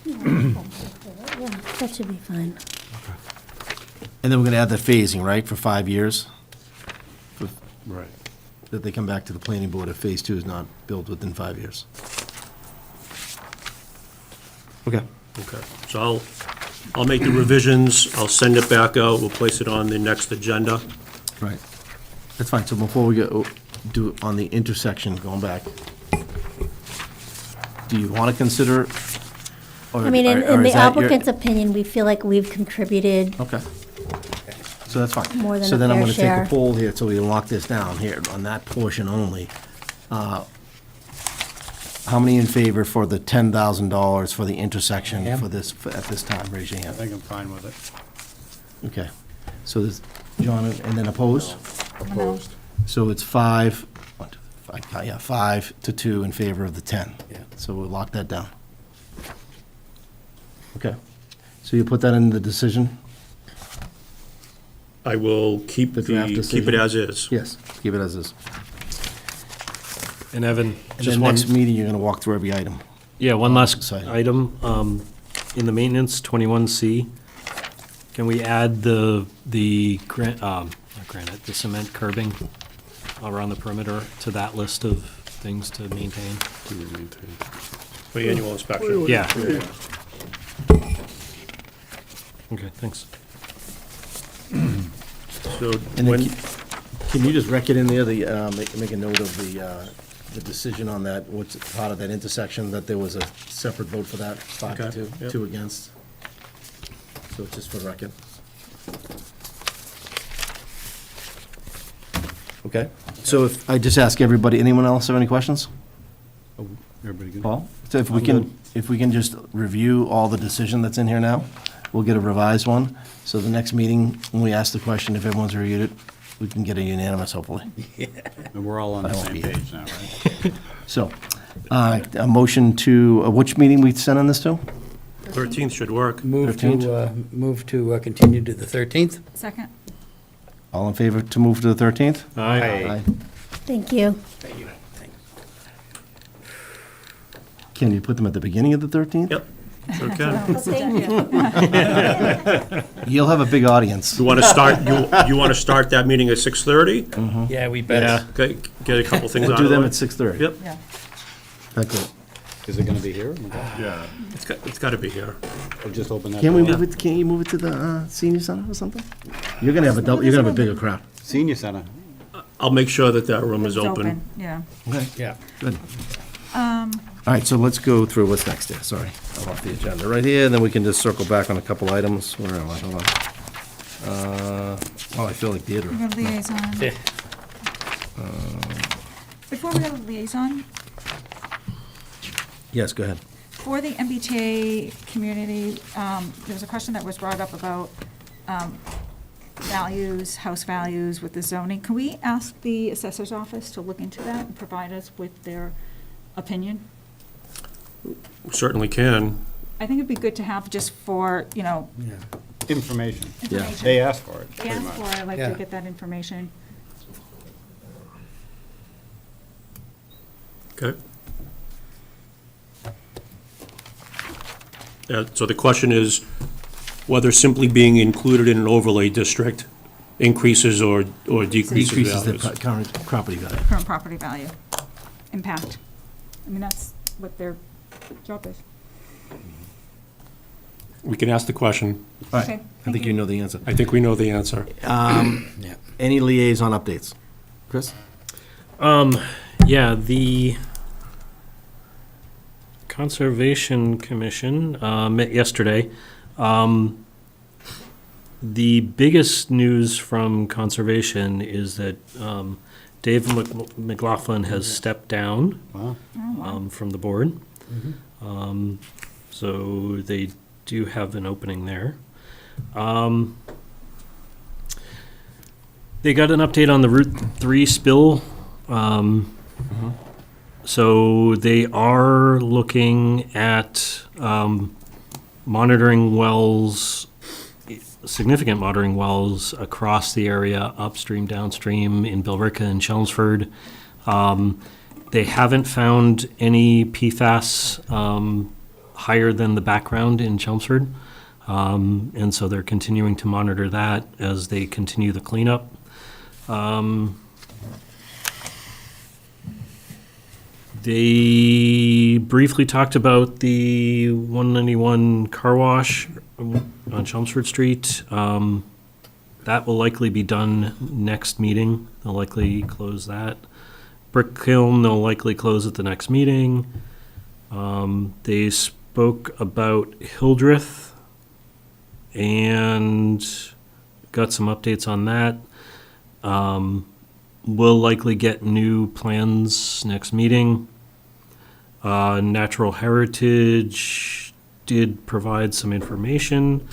Yeah, that should be fine. And then we're going to add the phasing, right, for 5 years? Right. that they come back to the planning board if phase two is not built within 5 years. Okay. Okay, so I'll make the revisions, I'll send it back out, we'll place it on the next agenda. Right. That's fine. So before we go, do on the intersection, going back, do you want to consider? or- I mean, in or the is that your- applicant's opinion, we feel like we've contributed Okay. So that's fine. more than So a then I'm fair going to take share. a poll here, so we can lock this down here on that portion only. How many in favor for the $10,000 for the intersection for this, at this time? Raise your I hand. think I'm fine with it. Okay. So there's John, and then opposed? Opposed? So it's 5 to 2 in favor of the 10. Yeah. So we'll lock that down. Okay. So you put that in the decision? I will keep The draft keep it decision? as is. Yes, keep it as is. And Evan, And just then one, next meeting, you're going to walk through every item. yeah, one last Sorry. item. In the maintenance, 21C, can we add the not granite, the cement curbing around the perimeter to that list of things to maintain? For the annual inspection. Yeah. Okay, thanks. So And when, then can you just rec it in there, make a note of the decision on that, what's part of that intersection, that there was a separate vote for that, 5 to Okay, 2, yep. 2 against? So it's just for record. Okay, so if, I just ask everybody, anyone else have any questions? Everybody good? Paul? So if we I'm can, good. if we can just review all the decision that's in here now, we'll get a revised one. So the next meeting, when we ask the question, if everyone's reviewed it, we can get a unanimous, hopefully. And we're all on the I won't same be here. page now, right? So, a motion to, which meeting we sending this to? 13th should work. Move 13th? to continue to the 13th. Second. All in favor to move to the 13th? Aye. Thank you. Can you put them at the beginning of the 13th? Yep, sure can. You'll have a big audience. You want to start, you want to start that meeting at 6:30? Yeah, we better. Okay, get a couple things We'll out do of the them way. at 6:30. Yep, Yeah. That's it. Is it gonna be here? Yeah. it's got to be here. Or just open that? Can we door? move it, can you move it to the senior center or something? You're gonna have a double, you're gonna have a bigger crowd. Senior Center. I'll make sure that that room is It's open. Yeah. Okay, Yeah. good. All right, so let's go through what's next there, sorry. I'm off the agenda right here, and then we can just circle back on a couple items. Where am I? Hold on. Oh, I feel like theater. We got a liaison. Yeah. Before we go to liaison, Yes, go ahead. for the MBTA community, there was a question that was brought up about values, house values with the zoning. Can we ask the assessor's office to look into that and provide us with their opinion? Certainly can. I think it'd be good to have just for, Information. information. They asked for it, They pretty asked much. for, I'd like Yeah. to get that information. Okay. So the question is whether simply being included in an overlay district increases or decreases Decreases the values. current property value. Current property value, impact. I mean, that's what their job is. We can ask the question. All Okay, right, I thank think you. you know the answer. I think we know the answer. Yeah. Any liaison updates? Chris? Yeah, the Conservation Commission met yesterday. The biggest news from Conservation is that Dave McLaughlin has stepped down Wow. from the board. So they do have an opening there. They got an update on the Route 3 spill. So they are looking at monitoring wells, significant monitoring wells across the area, upstream, downstream, in Billerica and Chelmsford. They haven't found any PFAS higher than the background in Chelmsford. And so they're continuing to monitor that as they continue the cleanup. They briefly talked about the 191 car wash on Chelmsford Street. That will likely be done next meeting. They'll likely close that. Brick Kiln, they'll likely close at the next meeting. They spoke about Hildreth and got some updates on that. We'll likely get new plans next meeting. Natural Heritage did provide some information,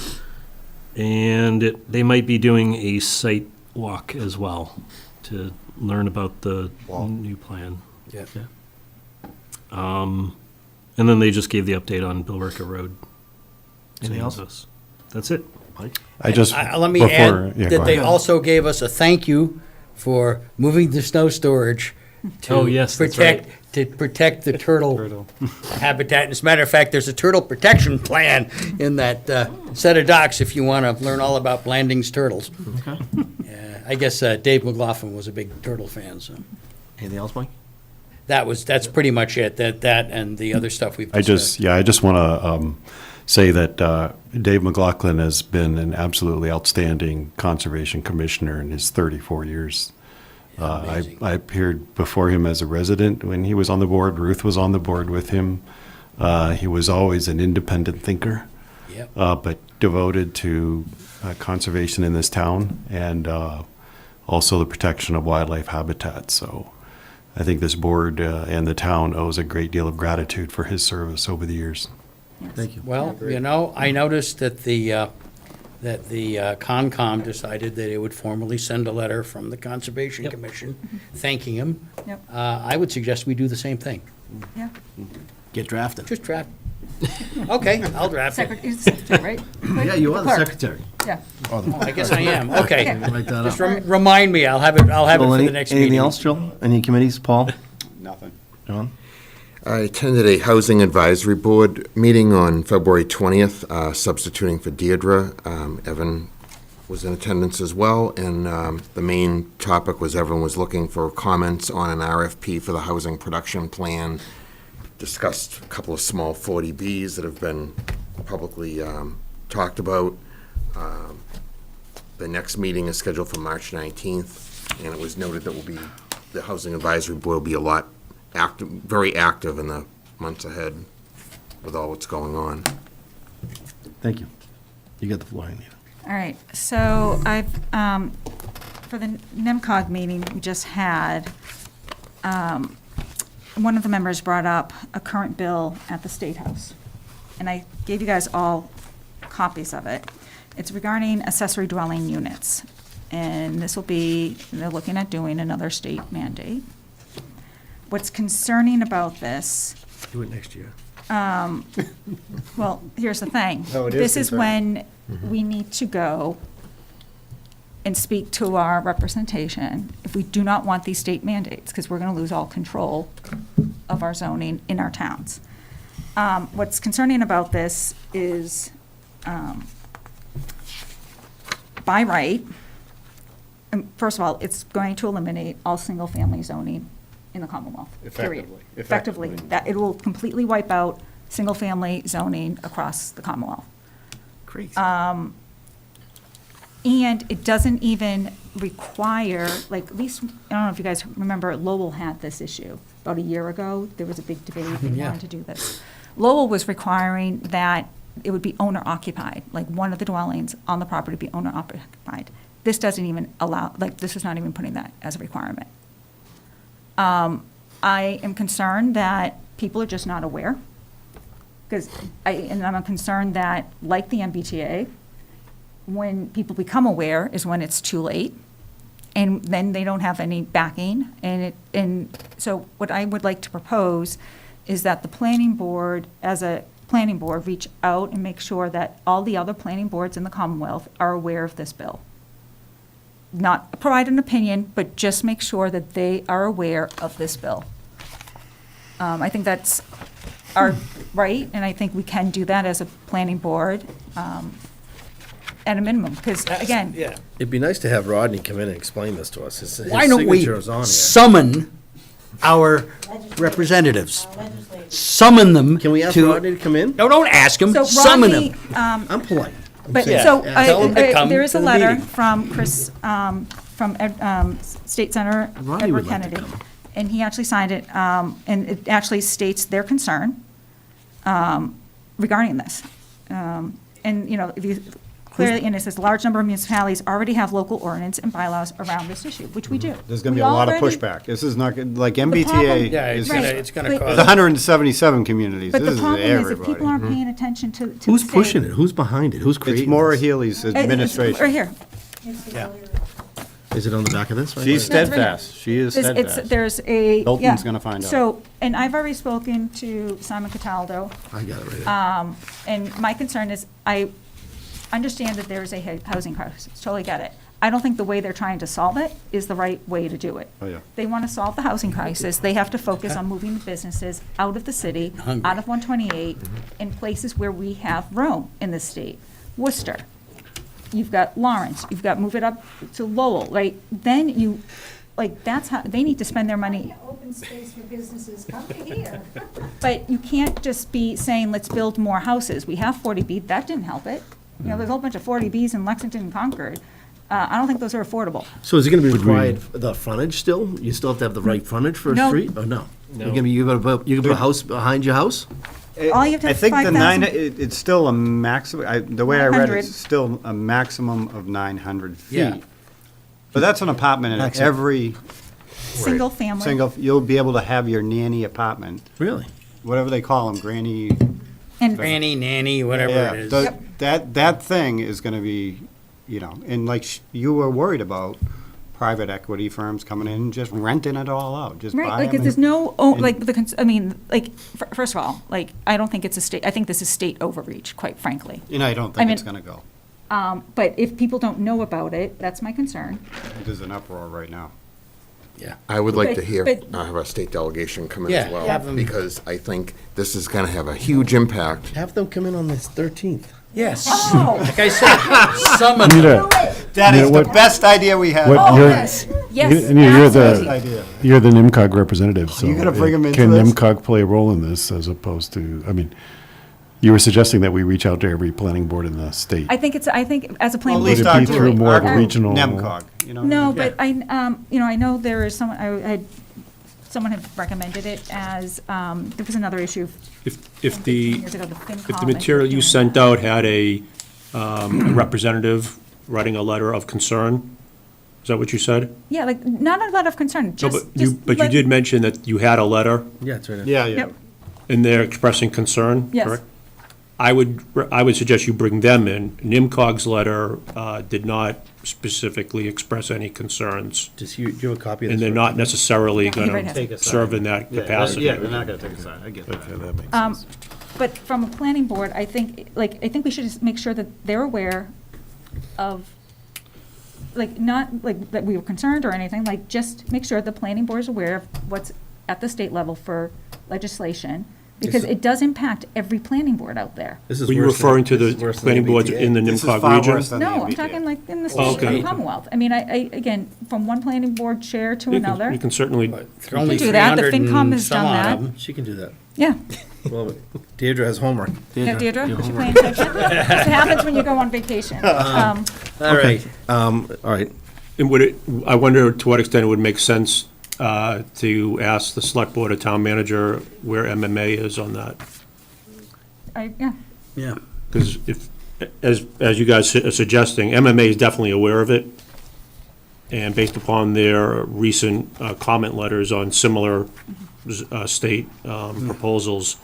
and they might be doing a site walk as well to learn about the new plan. Yeah. And then they just gave the update on Billerica Road. Anything else? Us. That's it, Mike. Let me add that they also gave us a thank you for moving the snow storage to Oh, yes, that's right. protect the turtle habitat. As a matter of fact, there's a turtle protection plan in that set of docs if you want to learn all about Blanding's turtles. Okay. I guess Dave McLaughlin was a big turtle fan, so Anything else, Mike? that's pretty much it. That and the other stuff we've I discussed. just want to say that Dave McLaughlin has been an absolutely outstanding conservation commissioner in his 34 years. I appeared before him as a resident when he was on the board. Ruth was on the board with him. He was always an independent thinker, Yep. but devoted to conservation in this town and also the protection of wildlife habitat. So I think this board and the town owes a great deal of gratitude for his service over the years. Thank you. Well, I noticed that the Concom decided that it would formally send a letter from the Conservation Commission thanking him. Yep. I would suggest we do the same thing. Yeah. Get drafted. Just draft. Okay, I'll draft it. You're the secretary, right? Yeah, you are the Clerk. secretary. Yeah. Oh, the- I guess I am. Okay. Write that Just up. remind me. I'll have it Well, for the next meeting. Anything else, Jill? Any committees? Paul? Nothing. John? I attended a Housing Advisory Board meeting on February 20th, substituting for Deirdre. Evan was in attendance as well, and the main topic was everyone was looking for comments on an RFP for the housing production plan. Discussed a couple of small 40Bs that have been publicly talked about. The next meeting is scheduled for March 19th, and it was noted that the Housing Advisory Board will be a lot very active in the months ahead with all that's going on. Thank you. You get the floor, Anita. All right, so I've, for the NEMCOG meeting we just had, one of the members brought up a current bill at the State House, and I gave you guys all copies of it. It's regarding accessory dwelling units, and this will be, they're looking at doing another state mandate. What's concerning about this, Do it next year. well, here's the thing. Oh, it is This is concerning. when we need to go and speak to our representation if we do not want these state mandates, because we're going to lose all control of our zoning in our towns. What's concerning about this is, by right, first of all, it's going to eliminate all single-family zoning in the Commonwealth, period. Effectively. That, it will completely wipe out single-family zoning across the Commonwealth. Crazy. And it doesn't even require, like, at least, I don't know if you guys remember, Lowell had this issue about a year ago. There was a big debate, they Yeah. wanted to do this. Lowell was requiring that it would be owner-occupied, like one of the dwellings on the property be owner-occupied. This doesn't even allow, like, this is not even putting that as a requirement. I am concerned that people are just not aware. Because I'm concerned that, like the MBTA, when people become aware is when it's too late, and then they don't have any backing. And so what I would like to propose is that the planning board, as a planning board, reach out and make sure that all the other planning boards in the Commonwealth are aware of this bill. Not provide an opinion, but just make sure that they are aware of this bill. I think that's our right, and I think we can do that as a planning board at a minimum, because again. It'd be nice to have Rodney come in and explain this to us. His Why don't we signature is on here. summon our representatives. Summon them. Can we ask to- Rodney to come in? No, don't ask them, So summon Rodney, them. I'm polite. But, Yeah. so, Tell them to come there is to a the letter meeting. from Chris, State Senator Rodney Edward would like to Kennedy. come. And he actually signed it, and it actually states their concern regarding this. And, you know, if you, clearly, and it says, large number of municipalities already have local ordinance and bylaws around this issue, which we do. There's gonna be We a lot of already- pushback. This is not, like problem- MBTA Yeah, is, it's gonna But- cause. there's 177 communities. But This the is problem is, if everybody. people aren't paying attention to the Who's state- pushing it? Who's behind it? Who's creating It's Maura this? Healy's It's administration. Right here. Yeah. Is it on the back of this? Right She's there? No, it's right here. steadfast. She is It's- steadfast. There's a, Dalton's yeah. gonna find out. So, and I've already spoken to Simon Cataldo, I got it right here. and my concern is, I understand that there is a housing crisis, totally get it. I don't think the way they're trying to solve it is the right way to do it. Oh, yeah. They want to solve the housing crisis, they have to focus on moving the businesses out of the city, Hungry. out of 128, in places where we have room in the state. Worcester, you've got Lawrence, you've got move it up to Lowell, right? Then you, like, that's how, they need to spend their money. Open space for businesses, come here. But you can't just be saying, let's build more houses. We have 40B, that didn't help it. You know, there's a whole bunch of 40Bs in Lexington and Concord. I don't think those are affordable. So is it gonna be required, the frontage still? You still have to have the right frontage for a No. street, or no? You're gonna be, you're gonna put a house behind your house? All you have to I have think the 5,000. it's still a maximum, the way I read it, 900. it's still a maximum of 900 feet. Yeah. But that's an apartment in Maximum. every Single family. single, you'll be able to have your nanny apartment, Really? whatever they call them, granny. And Granny, nanny, whatever Yeah, it is. that thing is gonna be, you know, and like you were worried about private equity firms coming in and just renting it all out, just Right, buy like, them. there's no, like, I mean, like, first of all, like, I don't think it's a state, I think this is state overreach, quite frankly. You know, I don't I think mean- it's gonna go. But if people don't know about it, that's my concern. There's an uproar right now. I would like But- to hear, but- have a state delegation come in Yeah, as well, have them- because I think this is gonna have a huge impact. Have them come in on this 13th. Yes. Oh. Like I said, summon them. That Yeah, is the what- best idea we have. What you're- Yes, yes, You're absolutely. Idea. you're the NIMCOG representative, so. You gotta bring 'em into Can this? NIMCOG play a role in this as opposed to, I mean, you were suggesting that we reach out to every planning board in the state. I think as a Well, planning at board. least Would it our be group, through more our of a group, regional- NEMCOG, you know? No, but I, you know, I know there is someone, someone had recommended it as, there was another issue. If the, years ago, the FinCom, if the I think, material you doing sent out had a representative writing a letter of concern, is that what you said? Yeah, like, not a lot of concern, No, just. but you let- did mention that you had a letter Yeah, it's right there. Yeah, yeah. Yep. in there expressing concern, Yes. correct? I would suggest you bring them in. NIMCOG's letter did not specifically express any concerns, Just, you have a copy of this? and they're right? not necessarily Yeah, going right here. Take to a side. serve in that capacity. Yeah, they're not gonna take a side, I get that. Okay, that makes sense. But from a planning board, I think we should just make sure that they're aware of, like, not like that we were concerned or anything, like, just make sure the planning board is aware of what's at the state level for legislation, because it does impact every planning board out there. This is Were you worse than- referring to this is the worse than planning boards MBTA. in the This is NIMCOG far region? worse than the No, I'm MBTA. talking like in the Oh, state, okay. in the Commonwealth. I mean, I, again, from one planning board chair to another. You can certainly, There are only Do that, the 300 FinCom and has some done odd that. of them. She can do that. Yeah. Well, Deirdre has homework. Yeah, Deirdre, you is she homework. paying attention? That's what happens when you go on vacation. All right. All right. and would it, I wonder to what extent it would make sense to ask the select board or town manager where MMA is on that? Yeah. Yeah. Because if, as you guys are suggesting, MMA is definitely aware of it. And based upon their recent comment letters on similar state proposals,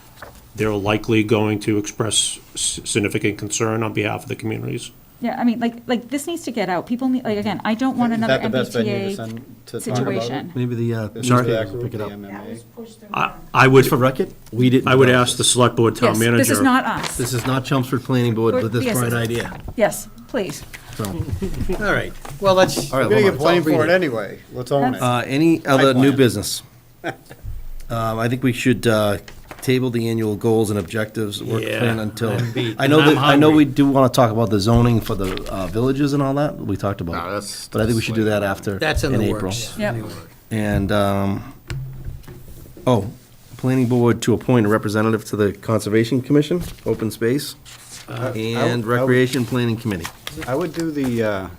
they're likely going to express significant concern on behalf of the communities. Yeah, I mean, like, this needs to get out. People need, like, again, I don't want Is another that the best venue to MBTA send, to talk about it? situation. Maybe the Is newspapers that will group, pick it the up. MMA? I would, For record, we didn't. I would develop ask the this. select board, town Yes, manager. this is not us. This is not Chelmsford Planning Board with this Yes, bright it's- idea. Yes, please. So, All right. Well, let's, all right, We're gonna hold on, get it's blamed all for it reading. anyway. Let's own it. Any other new plan. business? I think we should table the annual goals and objectives work Yeah, plan until, I'm beat. I know I'm that, I know hungry. we do want to talk about the zoning for the villages and all that, we talked about. No, it. that's- But I think we that's should do that after, that's in the April. works. Yep. And Oh, planning board to appoint a representative to the Conservation Commission, Open Space, and Recreation Planning Committee. I would do the,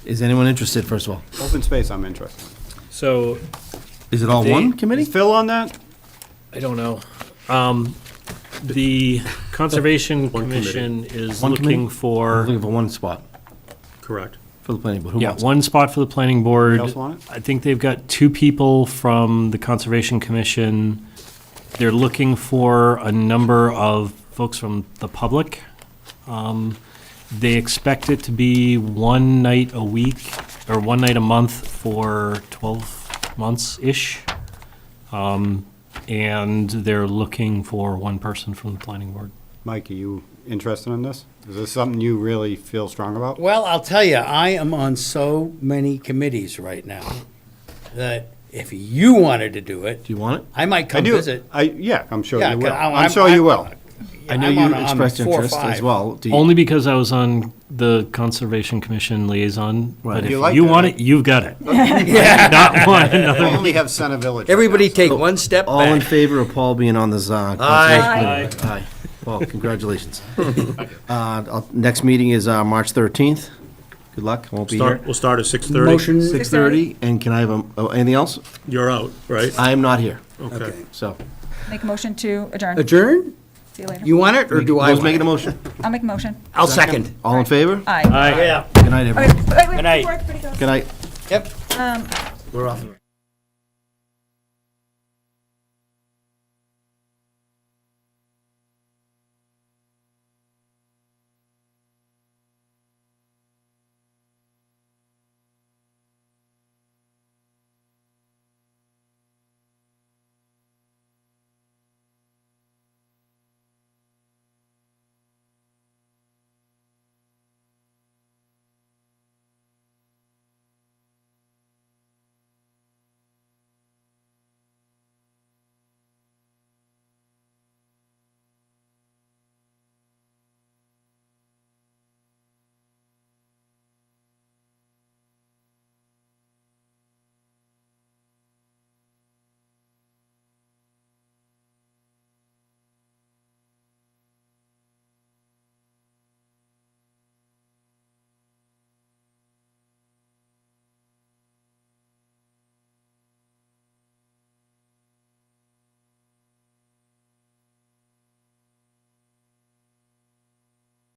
Is anyone interested, first of all? open space I'm interested in. So, Is it all one committee? Is Phil on that? I don't know. The Conservation Commission is One committee? looking for, Looking for one spot Correct. for the planning board. Who yeah, wants it? one spot for the planning board. else want it? I think they've got two people from the Conservation Commission. They're looking for a number of folks from the public. They expect it to be one night a week, or one night a month for 12 months-ish. And they're looking for one person from the planning board. Mike, are you interested in this? Is this something you really feel strong about? Well, I'll tell you, I am on so many committees right now that if you wanted to do it, Do you want it? I might I come do. visit. Yeah, I'm sure Yeah, you will. 'cause I'm sure you will. I know I'm you on expressed 4 or interest as 5. well. Do you- Only because I was on the Conservation Commission liaison, Right. but if You like you that, want right? it, you've got it. Yeah. Not one, I another. only have Center Village. right Everybody now. take one step All in back. favor of Paul being on this, Conservation Aye. Committee? Aye. Well, congratulations. Next meeting is, March 13th. Good luck, won't be here. We'll start at 6:30. Motion, 6:30, and can I have anything else? You're out, right? I am not here, Okay. so. Make a motion to adjourn. adjourn? See you later. You want it, or do I Who's want making a it? motion? I'll make a motion. I'll second. All in favor? Aye. Aye. Yeah. Good night, everyone. Wait, Good night. before everybody goes. Good night. Yep. Um, We're off.